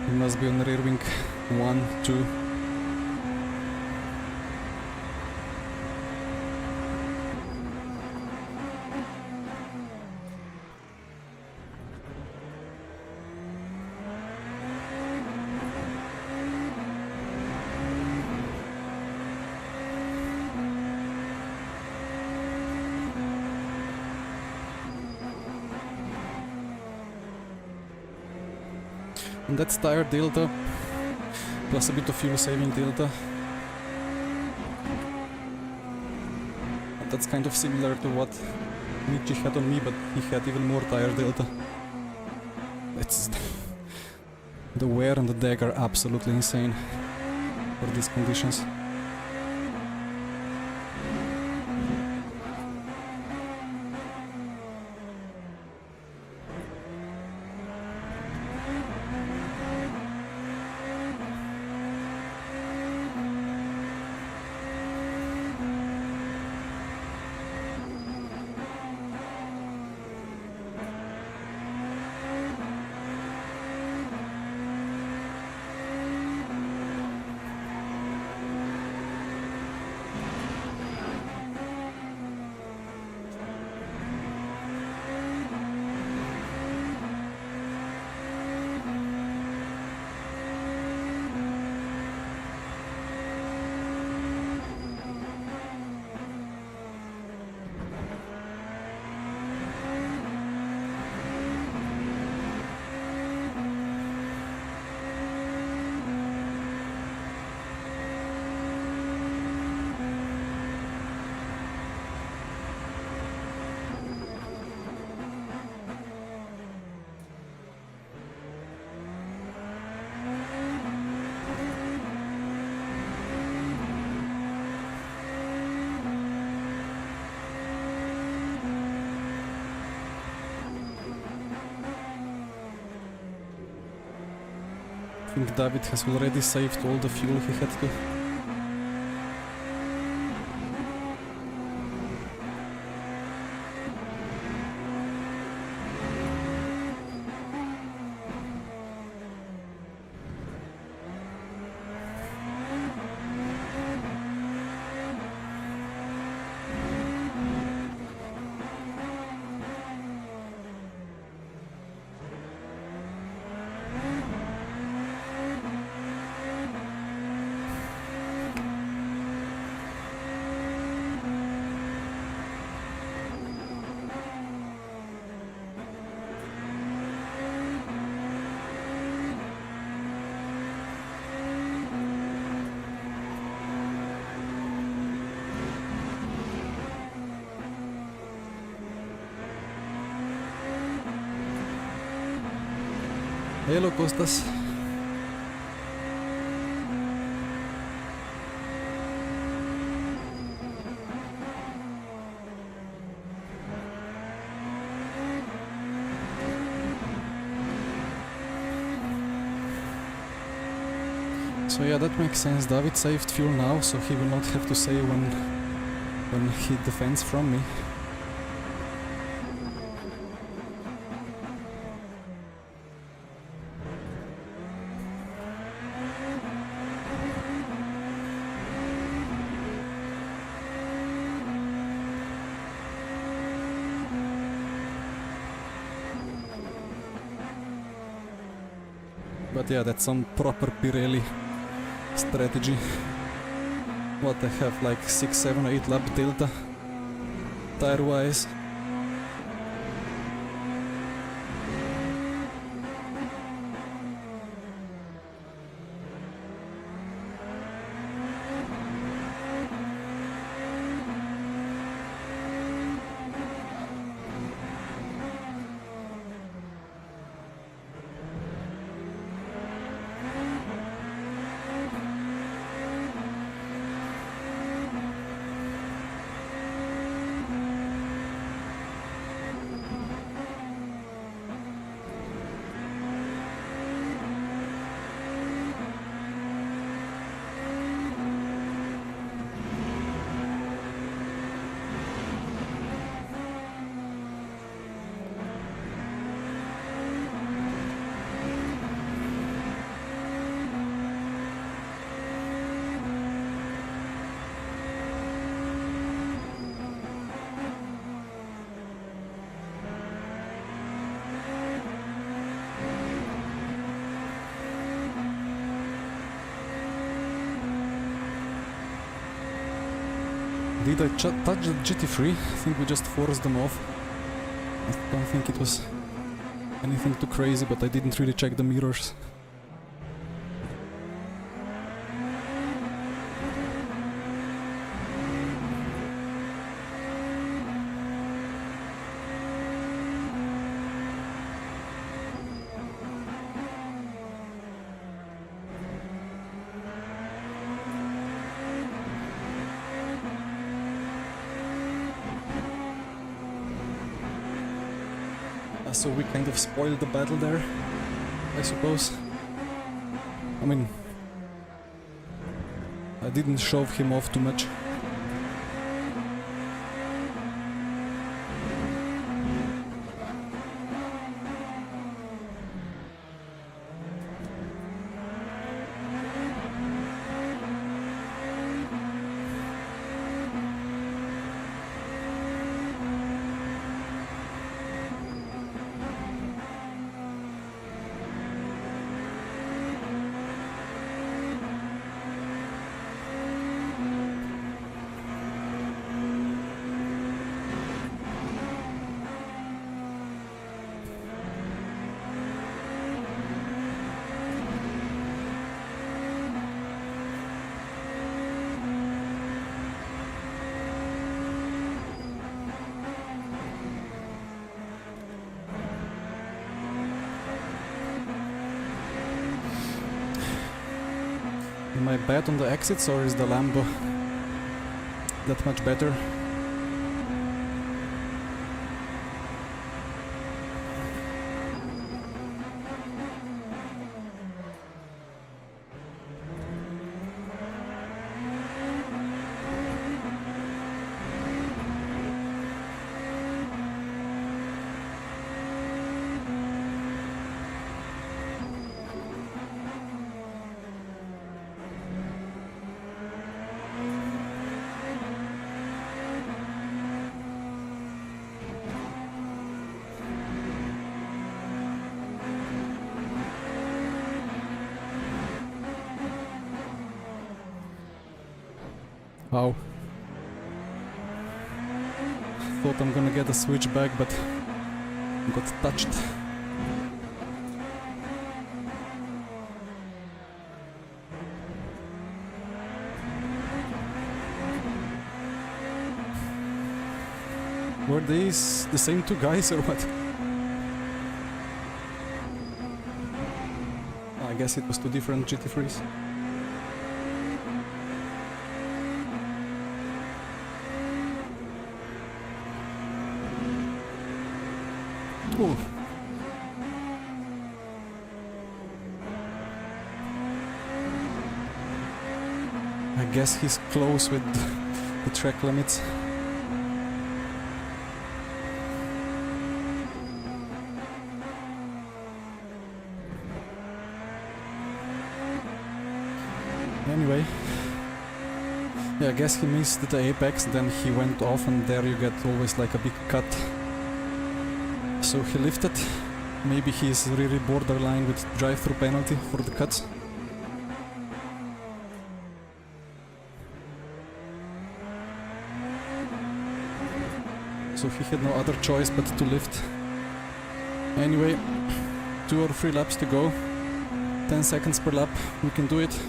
Speaker 1: He must be on the rear wing. 1, 2. And that's tire delta, plus a bit of fuel saving delta. And that's kind of similar to what Michi had on me, but he had even more tire delta. It's the wear and the drag are absolutely insane for these conditions. I think David has already saved all the fuel he had to. Hello, Costas. So yeah, that makes sense. David saved fuel now, so he will not have to save when he defends from me. But yeah, that's some proper Pirelli strategy. What, I have like 6, 7, 8 lap delta tire wise. Did I touch the GT3? I think we just forced them off. I don't think it was anything too crazy, but I didn't really check the mirrors. So we kind of spoiled the battle there, I suppose. I mean, I didn't shove him off too much. Am I bad on the exits, or is the Lambo that much better? Wow. Thought I'm gonna get a switchback, but got touched. Were these the same two guys or what? I guess it was two different GT3s. Ooh. I guess he's close with the track limits. Anyway, yeah, I guess he missed the apex, then he went off, and there you get always like a big cut. So he lifted. Maybe he's really borderline with drive-through penalty for the cuts. So he had no other choice but to lift. Anyway, 2 or 3 laps to go. 10 seconds per lap, we can do it.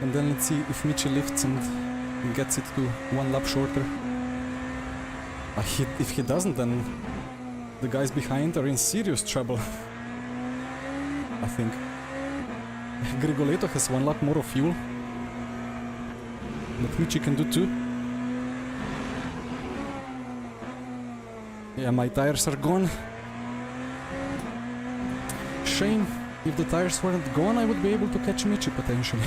Speaker 1: And then let's see if Michi lifts and gets it to 1 lap shorter. If he doesn't, then the guys behind are in serious trouble. I think. Grigoletto has 1 lap more of fuel. But Michi can do 2. Yeah, my tires are gone. Shame. If the tires weren't gone, I would be able to catch Michi potentially.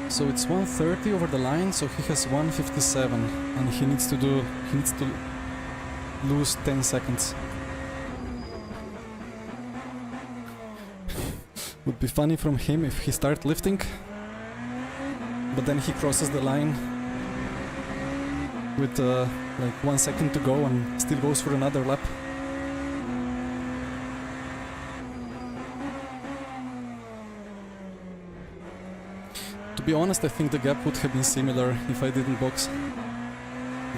Speaker 1: So it's 130 over the line, so he has 157, and he needs to lose 10 seconds. Would be funny from him if he starts lifting, but then he crosses the line with like 1 second to go and still goes for another lap. To be honest, I think the gap would have been similar if I didn't box,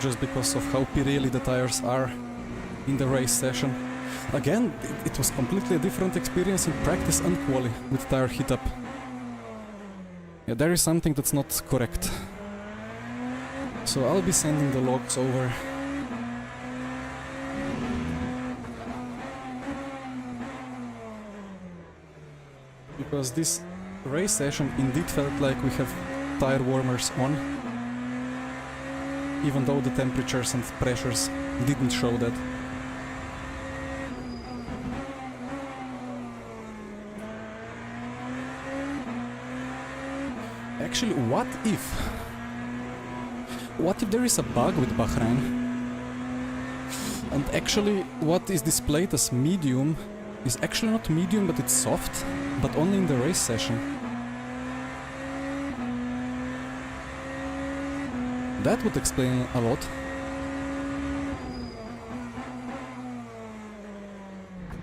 Speaker 1: just because of how Pirelli the tires are in the race session. Again, it was completely a different experience in practice and quali with tire heat up. Yeah, there is something that's not correct. So I'll be sending the logs over. Because this race session indeed felt like we have tire warmers on, even though the temperatures and pressures didn't show that. Actually, what if there is a bug with Bahrain? And actually what is displayed as medium is actually not medium, but it's soft, but only in the race session. That would explain a lot.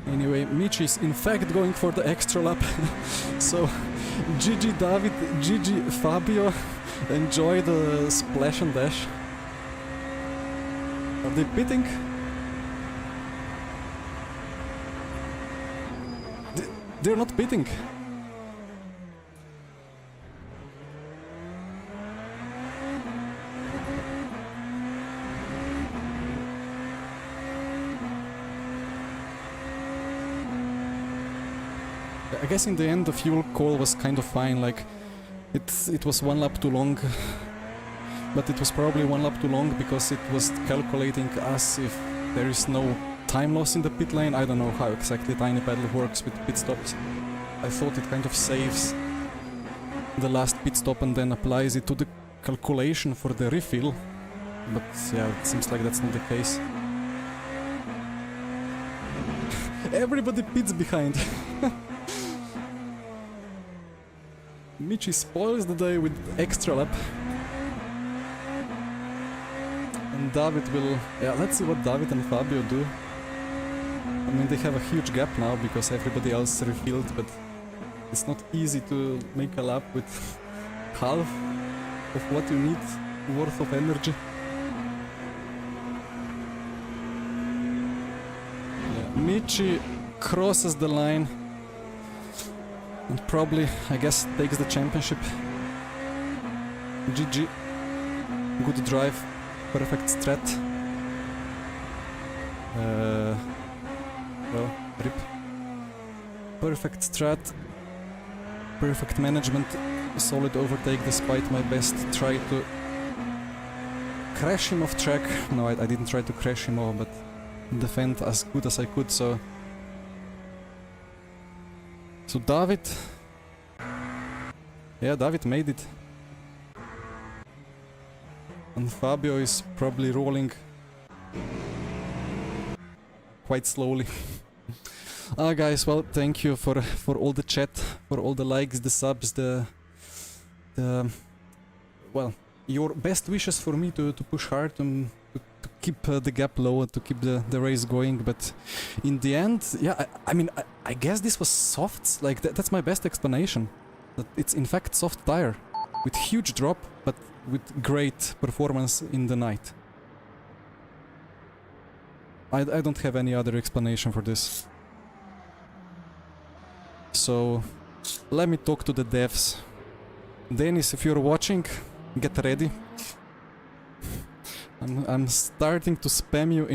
Speaker 1: Anyway, Michi is in fact going for the extra lap. So, GG David, GG Fabio, enjoy the splash and dash. Are they pitting? They're not pitting. I guess in the end the fuel call was kind of fine, like it was 1 lap too long, but it was probably 1 lap too long because it was calculating as if there is no time loss in the pit lane. I don't know how exactly Tiny Paddle works with pit stops. I thought it kind of saves the last pit stop and then applies it to the calculation for the refill, but yeah, it seems like that's not the case. Everybody pits behind. Michi spoils the day with extra lap. And David will... yeah, let's see what David and Fabio do. I mean, they have a huge gap now because everybody else refilled, but it's not easy to make a lap with half of what you need worth of energy. Yeah, Michi crosses the line and probably, I guess, takes the championship. GG. Good drive. Perfect strat. Well, rip. Perfect strat. Perfect management. Solid overtake despite my best try to crash him off track. No, I didn't try to crash him off, but defend as good as I could, so... So David... yeah, David made it. And Fabio is probably rolling quite slowly. Guys, well, thank you for all the chat, for all the likes, the subs, well, your best wishes for me to push hard and to keep the gap low and to keep the race going. But in the end, yeah, I mean, I guess this was soft. Like that's my best explanation. That it's in fact soft tire with huge drop, but with great performance in the night. I don't have any other explanation for this. So let me talk to the devs. Dennis, if you're watching, get ready. I'm starting to spam you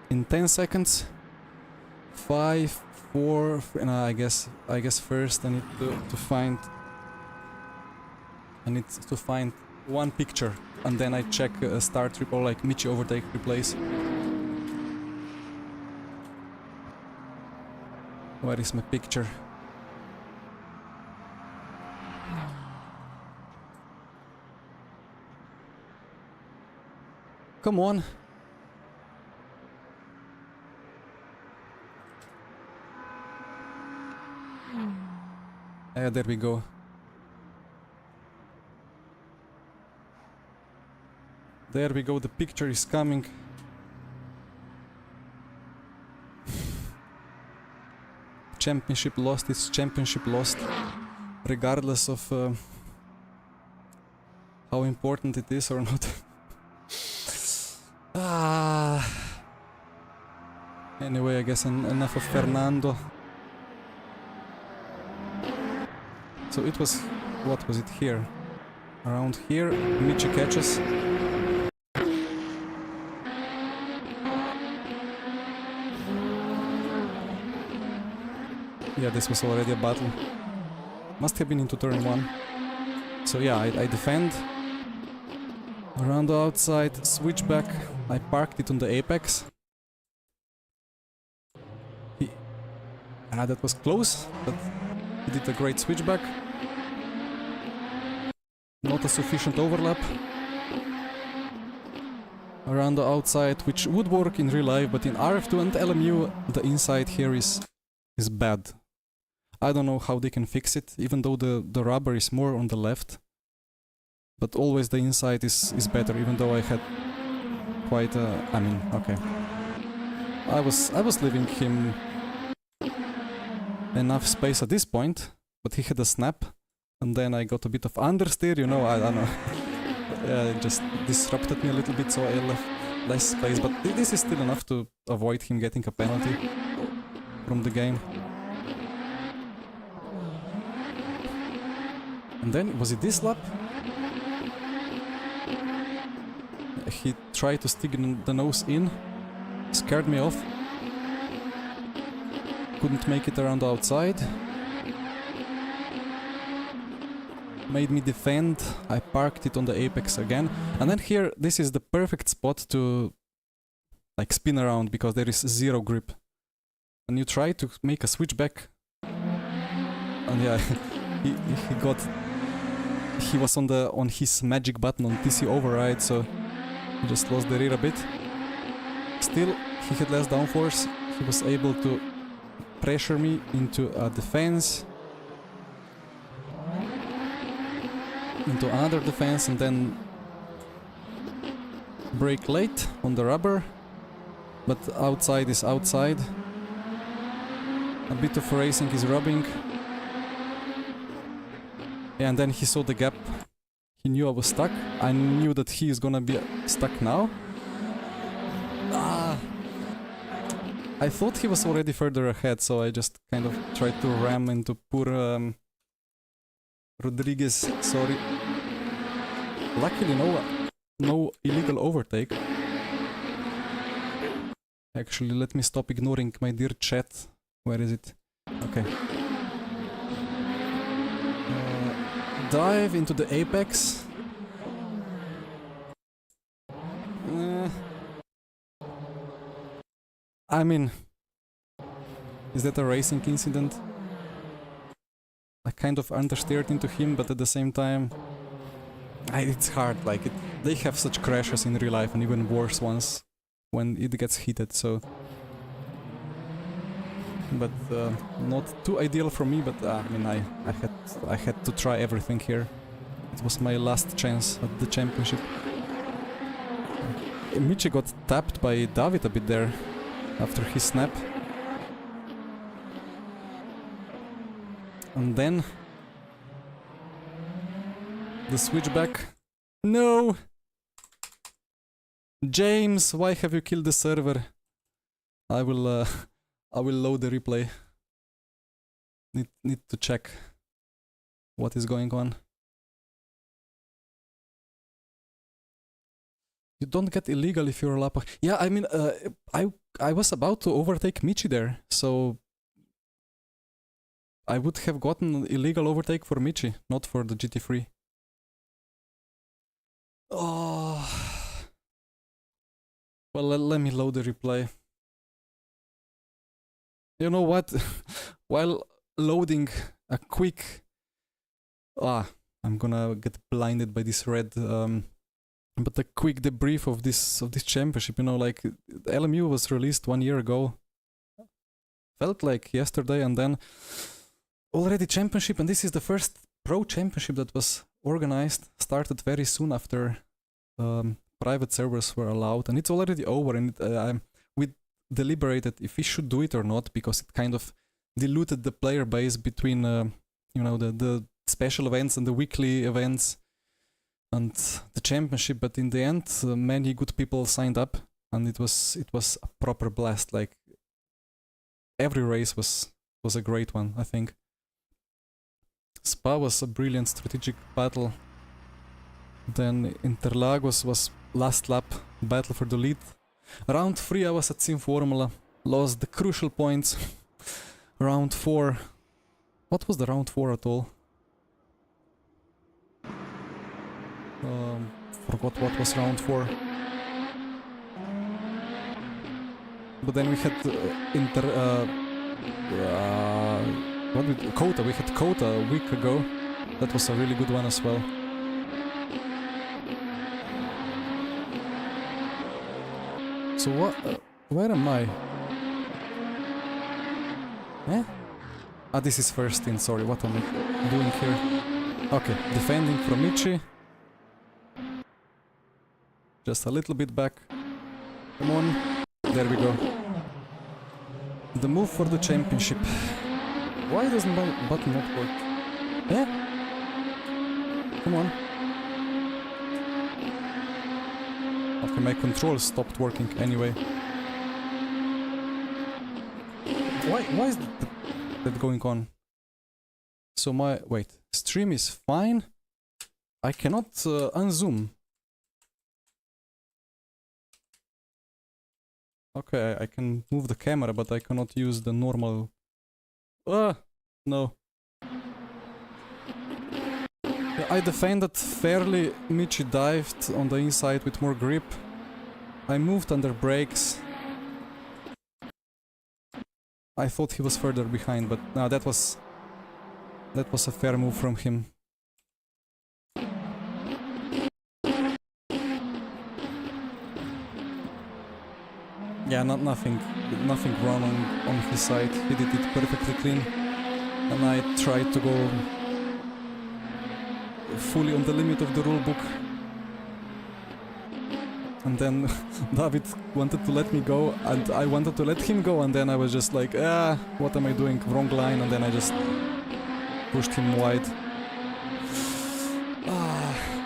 Speaker 1: in 10 seconds. 5, fourth, and I guess first I need to find one picture, and then I check start trip or like Michi overtake replace. Where is my picture? Come on. There we go. There we go, the picture is coming. Championship lost, it's championship lost. Regardless of how important it is or not. Anyway, I guess enough of Fernando. So it was, what was it here? Around here, Michi catches. Yeah, this was already a battle. Must have been into turn 1. So yeah, I defend. Around the outside, switch back. I parked it on the apex. That was close, but he did a great switchback. Not a sufficient overlap. Around the outside, which would work in real life, but in RF2 and LMU, the inside here is bad. I don't know how they can fix it, even though the rubber is more on the left. But always the inside is better, even though I had quite a... I mean, okay. I was leaving him enough space at this point, but he had a snap, and then I got a bit of understeer, you know, I don't know. It just disrupted me a little bit, so I left less space, but this is still enough to avoid him getting a penalty from the game. And then, was it this lap? He tried to stick the nose in, scared me off. Couldn't make it around the outside. Made me defend. I parked it on the apex again. And then here, this is the perfect spot to like spin around because there is zero grip. And you try to make a switchback. And yeah, he was on his magic button on TC override, so he just lost the rear a bit. Still, he had less downforce. He was able to pressure me into a defense, into another defense, and then brake late on the rubber, but outside is outside. A bit of racing is rubbing. And then he saw the gap. He knew I was stuck. I knew that he is gonna be stuck now. I thought he was already further ahead, so I just kind of tried to ram into poor Rodriguez. Sorry. Luckily, no illegal overtake. Actually, let me stop ignoring my dear chat. Where is it? Okay. Dive into the apex. I mean, is that a racing incident? I kind of understeered into him, but at the same time, it's hard. Like they have such crashes in real life, and even worse ones when it gets heated. So, but not too ideal for me. But I mean, I had to try everything here. It was my last chance at the championship. Michi got tapped by David a bit there after his snap. And then the switchback. No! James, why have you killed the server? I will load the replay. Need to check what is going on. You don't get illegal if you're a lap. Yeah, I mean, I was about to overtake Michi there, so I would have gotten an illegal overtake for Michi, not for the GT3. Oh. Well, let me load the replay. You know what? While loading a quick... I'm gonna get blinded by this red... but a quick debrief of this championship, you know, like the LMU was released 1 year ago. Felt like yesterday, and then already championship, and this is the first pro championship that was organized, started very soon after private servers were allowed, and it's already over, and we deliberated if we should do it or not, because it kind of diluted the player base between you know, the special events and the weekly events and the championship, but in the end many good people signed up, and it was a proper blast. Like every race was a great one, I think. Spa was a brilliant strategic battle. Then Interlagos was last lap battle for the lead. Round 3 I was at Sim Formula, lost the crucial points. Round 4, what was the round 4 at all? Forgot what was round 4. But then we had Kota. We had Kota a week ago. That was a really good one as well. So what? Where am I? Eh? This is first in. Sorry, what am I doing here? Okay, defending from Michi. Just a little bit back. Come on. There we go. The move for the championship. Why doesn't my button not work? Yeah? Come on. Okay, my controls stopped working anyway. Why is that going on? So my... wait. Stream is fine. I cannot unzoom. Okay, I can move the camera, but I cannot use the normal... no. I defended fairly. Michi dived on the inside with more grip. I moved under brakes. I thought he was further behind, but no, that was a fair move from him. Yeah, nothing wrong on his side. He did it perfectly clean, and I tried to go fully on the limit of the rulebook. And then David wanted to let me go, and I wanted to let him go, and then I was just like, what am I doing? Wrong line, and then I just pushed him wide.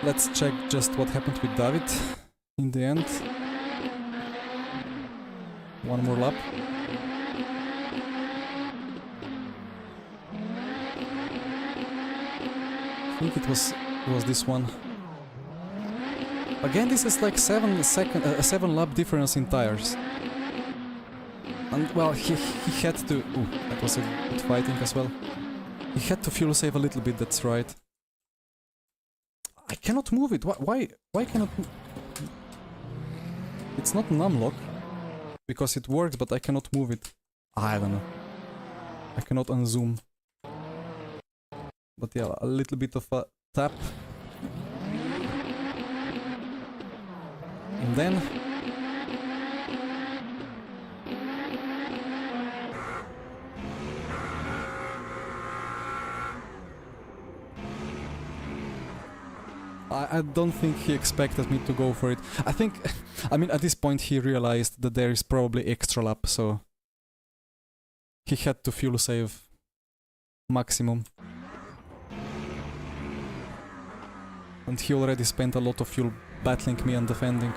Speaker 1: Let's check just what happened with David in the end. One more lap. I think it was this one. Again, this is like 7 lap difference in tires. And well, he had to... Ooh, that was a good fighting as well. He had to fuel save a little bit, that's right. I cannot move it. Why cannot... It's not numlock. Because it works, but I cannot move it. I don't know. I cannot unzoom. But yeah, a little bit of a tap. And then... I don't think he expected me to go for it. I think, I mean, at this point he realized that there is probably extra lap, so he had to fuel save maximum. And he already spent a lot of fuel battling me and defending.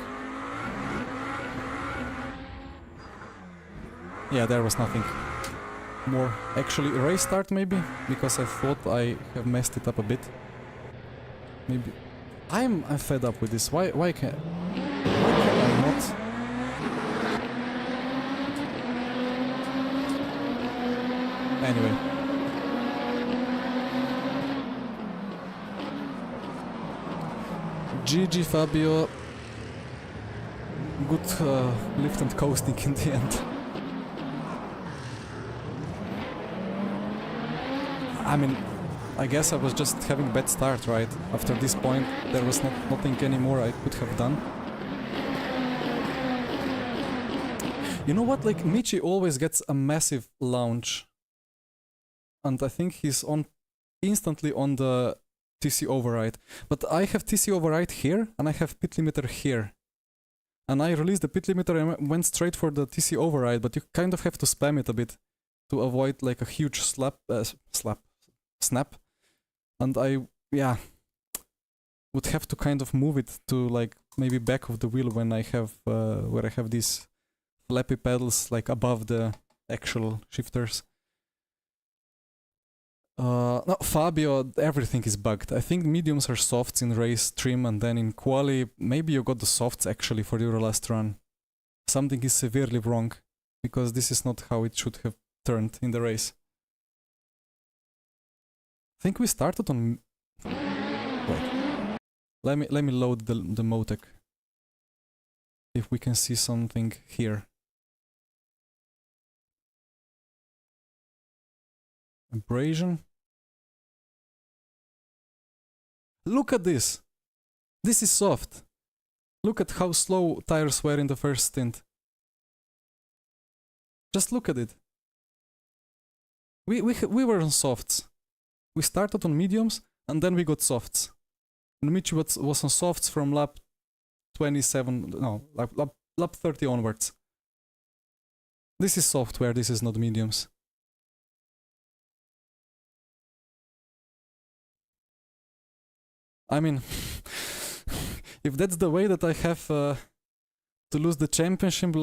Speaker 1: Yeah, there was nothing more. Actually, race start maybe, because I thought I have messed it up a bit. Maybe. I'm fed up with this. Why can I not? Anyway. GG Fabio. Good lift and coasting in the end. I mean, I guess I was just having bad start, right? After this point, there was nothing anymore I could have done. You know what? Like, Michi always gets a massive launch. And I think he's instantly on the TC override. But I have TC override here, and I have pit limiter here. And I released the pit limiter and went straight for the TC override, but you kind of have to spam it a bit to avoid like a huge snap. And yeah, would have to kind of move it to like maybe back of the wheel when I have where I have these flappy pedals like above the actual shifters. No, Fabio, everything is bugged. I think mediums are softs in race trim, and then in quali, maybe you got the softs actually for your last run. Something is severely wrong, because this is not how it should have turned in the race. I think we started on... Wait. Let me load the Motec. If we can see something here. Abrasion. Look at this. This is soft. Look at how slow tires were in the first stint. Just look at it. We were on softs. We started on mediums and then we got softs. And Michi was on softs from lap 27, no, lap 30 onwards. This is software, this is not mediums. I mean, if that's the way that I have to lose the championship,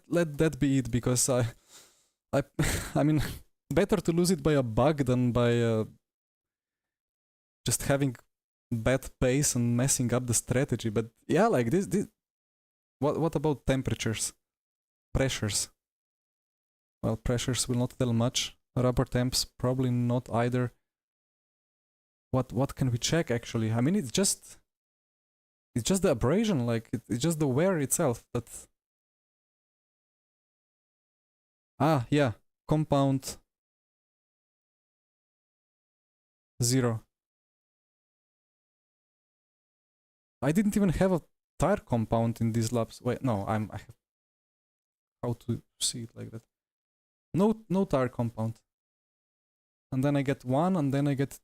Speaker 1: let that be it, because I mean, better to lose it by a bug than by just having bad pace and messing up the strategy. But yeah, like this. What about temperatures, pressures? Well, pressures will not tell much. Rubber temps probably not either. What can we check actually? I mean, it's just the abrasion, like it's just the wear itself. But yeah, compound 0. I didn't even have a tire compound in these laps. Wait, no, I have how to see it like that. No tire compound. And then I get 1, and then I get...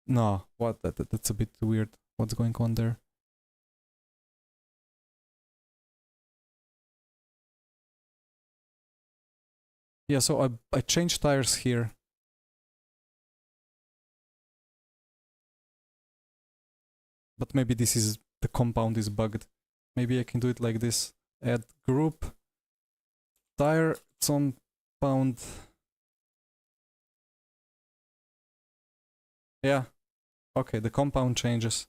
Speaker 1: No, what? That's a bit weird. What's going on there? Yeah, so I changed tires here. But maybe this is... the compound is bugged. Maybe I can do it like this. Add group. Tire compound. Yeah. Okay, the compound changes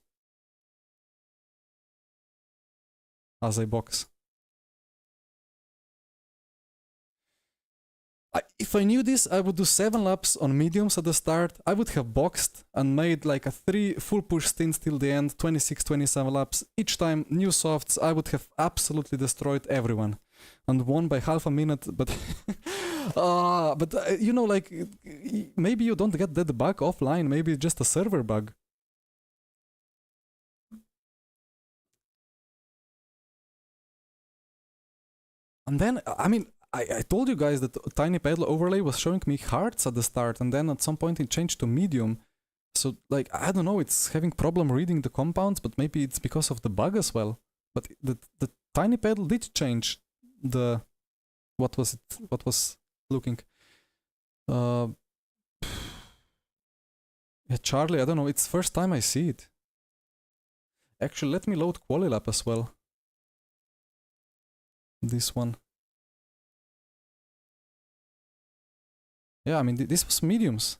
Speaker 1: as I box. If I knew this, I would do 7 laps on mediums at the start. I would have boxed and made like a 3 full push stints till the end, 26, 27 laps. Each time, new softs, I would have absolutely destroyed everyone. And won by half a minute, but... you know, like, maybe you don't get that bug offline, maybe it's just a server bug. And then, I mean, I told you guys that tiny pedal overlay was showing me hearts at the start, and then at some point it changed to medium. So, like, I don't know, it's having problem reading the compounds, but maybe it's because of the bug as well. But the tiny pedal did change the... What was it? What was looking? Yeah, Charlie, I don't know, it's first time I see it. Actually, let me load Qualilab as well. This one. Yeah, I mean, this was mediums.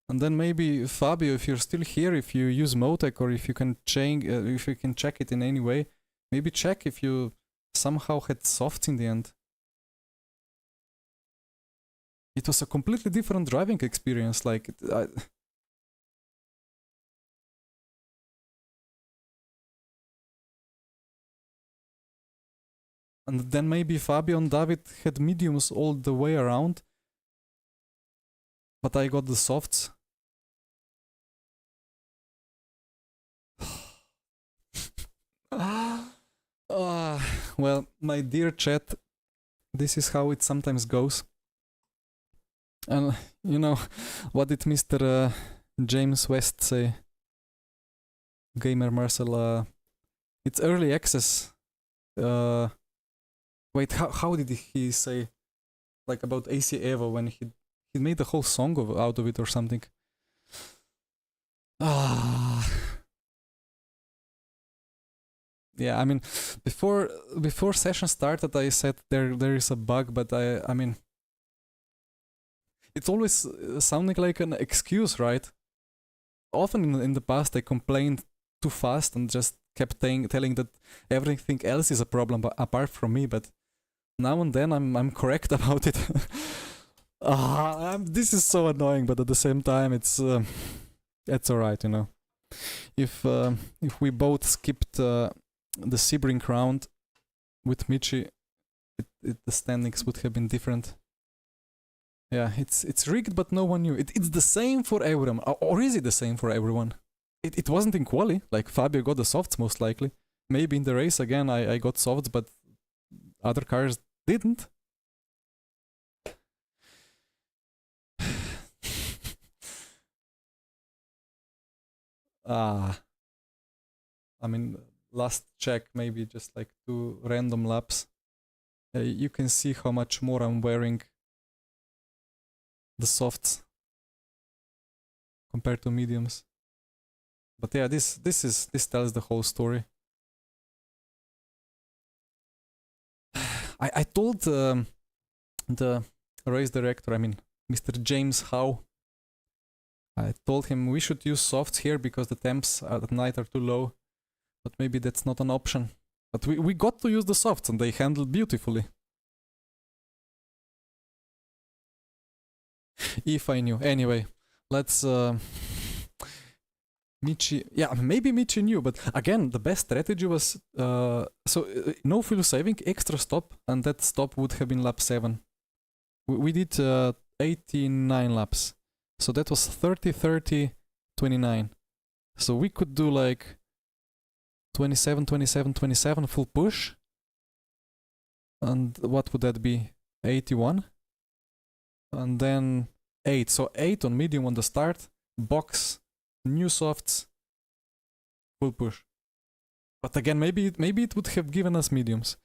Speaker 1: And then maybe, Fabio, if you're still here, if you use Motec, or if you can change, if you can check it in any way, maybe check if you somehow had softs in the end. It was a completely different driving experience, like... And then maybe Fabio and David had mediums all the way around. But I got the softs. Well, my dear chat, this is how it sometimes goes. And you know, what did Mr. James West say? Gamer Marcel, it's early access. Wait, how did he say? Like about AC Evo when he made a whole song out of it or something. Yeah, I mean, before session started, I said there is a bug, but I mean, it's always sounding like an excuse, right? Often in the past, I complained too fast and just kept telling that everything else is a problem apart from me. But now and then, I'm correct about it. This is so annoying, but at the same time, it's alright, you know. If we both skipped the Sebring round with Michi, the standings would have been different. Yeah, it's rigged, but no one knew. It's the same for everyone, or is it the same for everyone? It wasn't in quali. Like Fabio got the softs most likely. Maybe in the race again I got softs, but other cars didn't. I mean, last check, maybe just like 2 random laps. You can see how much more I'm wearing the softs compared to mediums. But yeah, this tells the whole story. I told the race director, I mean Mr. James Howe, I told him we should use softs here because the temps at night are too low. But maybe that's not an option. But we got to use the softs and they handled beautifully. If I knew. Anyway, let's... Michi... Yeah, maybe Michi knew, but again, the best strategy was... no fuel saving, extra stop, and that stop would have been lap 7. We did 89 laps. So that was 30, 30, 29. So we could do like 27, 27, 27 full push. And what would that be? 81. And then 8. So 8 on medium on the start. Box, new softs, full push. But again, maybe it would have given us mediums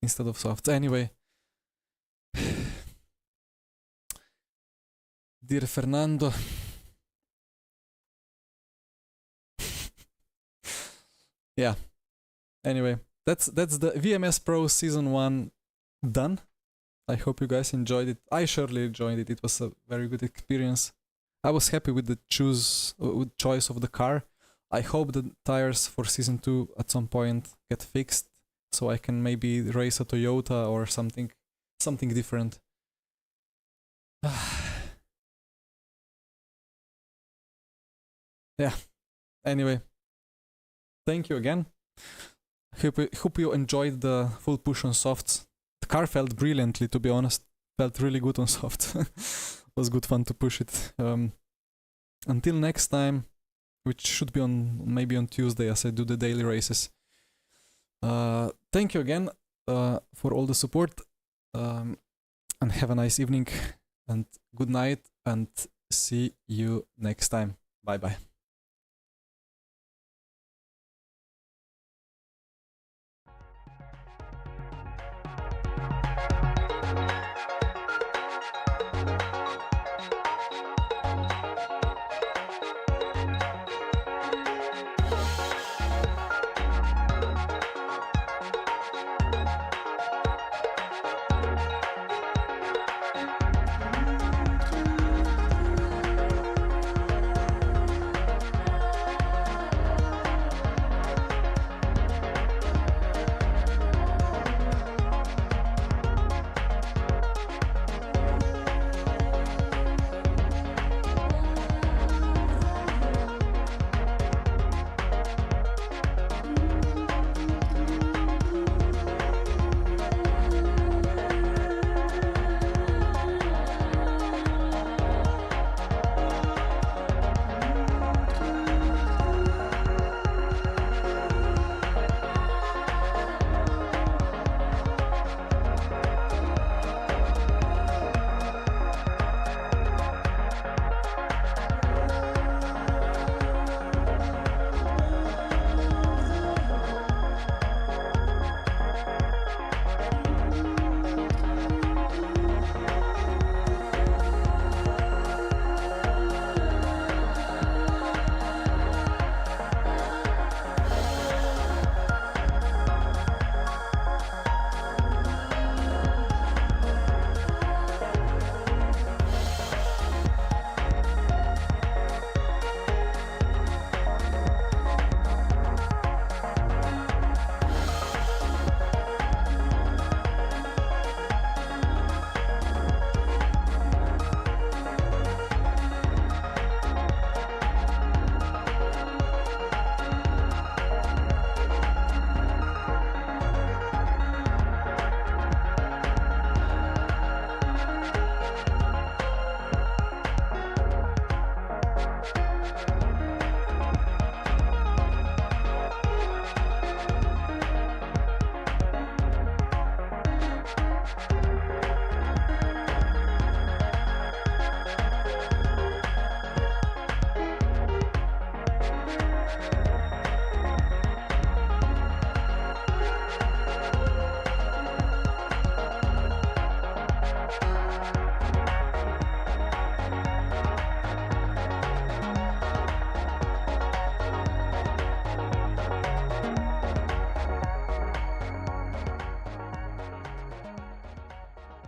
Speaker 1: instead of softs. Anyway. Dear Fernando. Yeah. Anyway, that's the VMS Pro Season 1 done. I hope you guys enjoyed it. I surely enjoyed it. It was a very good experience. I was happy with the choice of the car. I hope the tires for Season 2 at some point get fixed so I can maybe race a Toyota or something different. Yeah. Anyway, thank you again. Hope you enjoyed the full push on softs. The car felt brilliantly, to be honest. Felt really good on softs. Was good fun to push it. Until next time, which should be maybe on Tuesday as I do the daily races. Thank you again for all the support. And have a nice evening and good night and see you next time. Bye bye.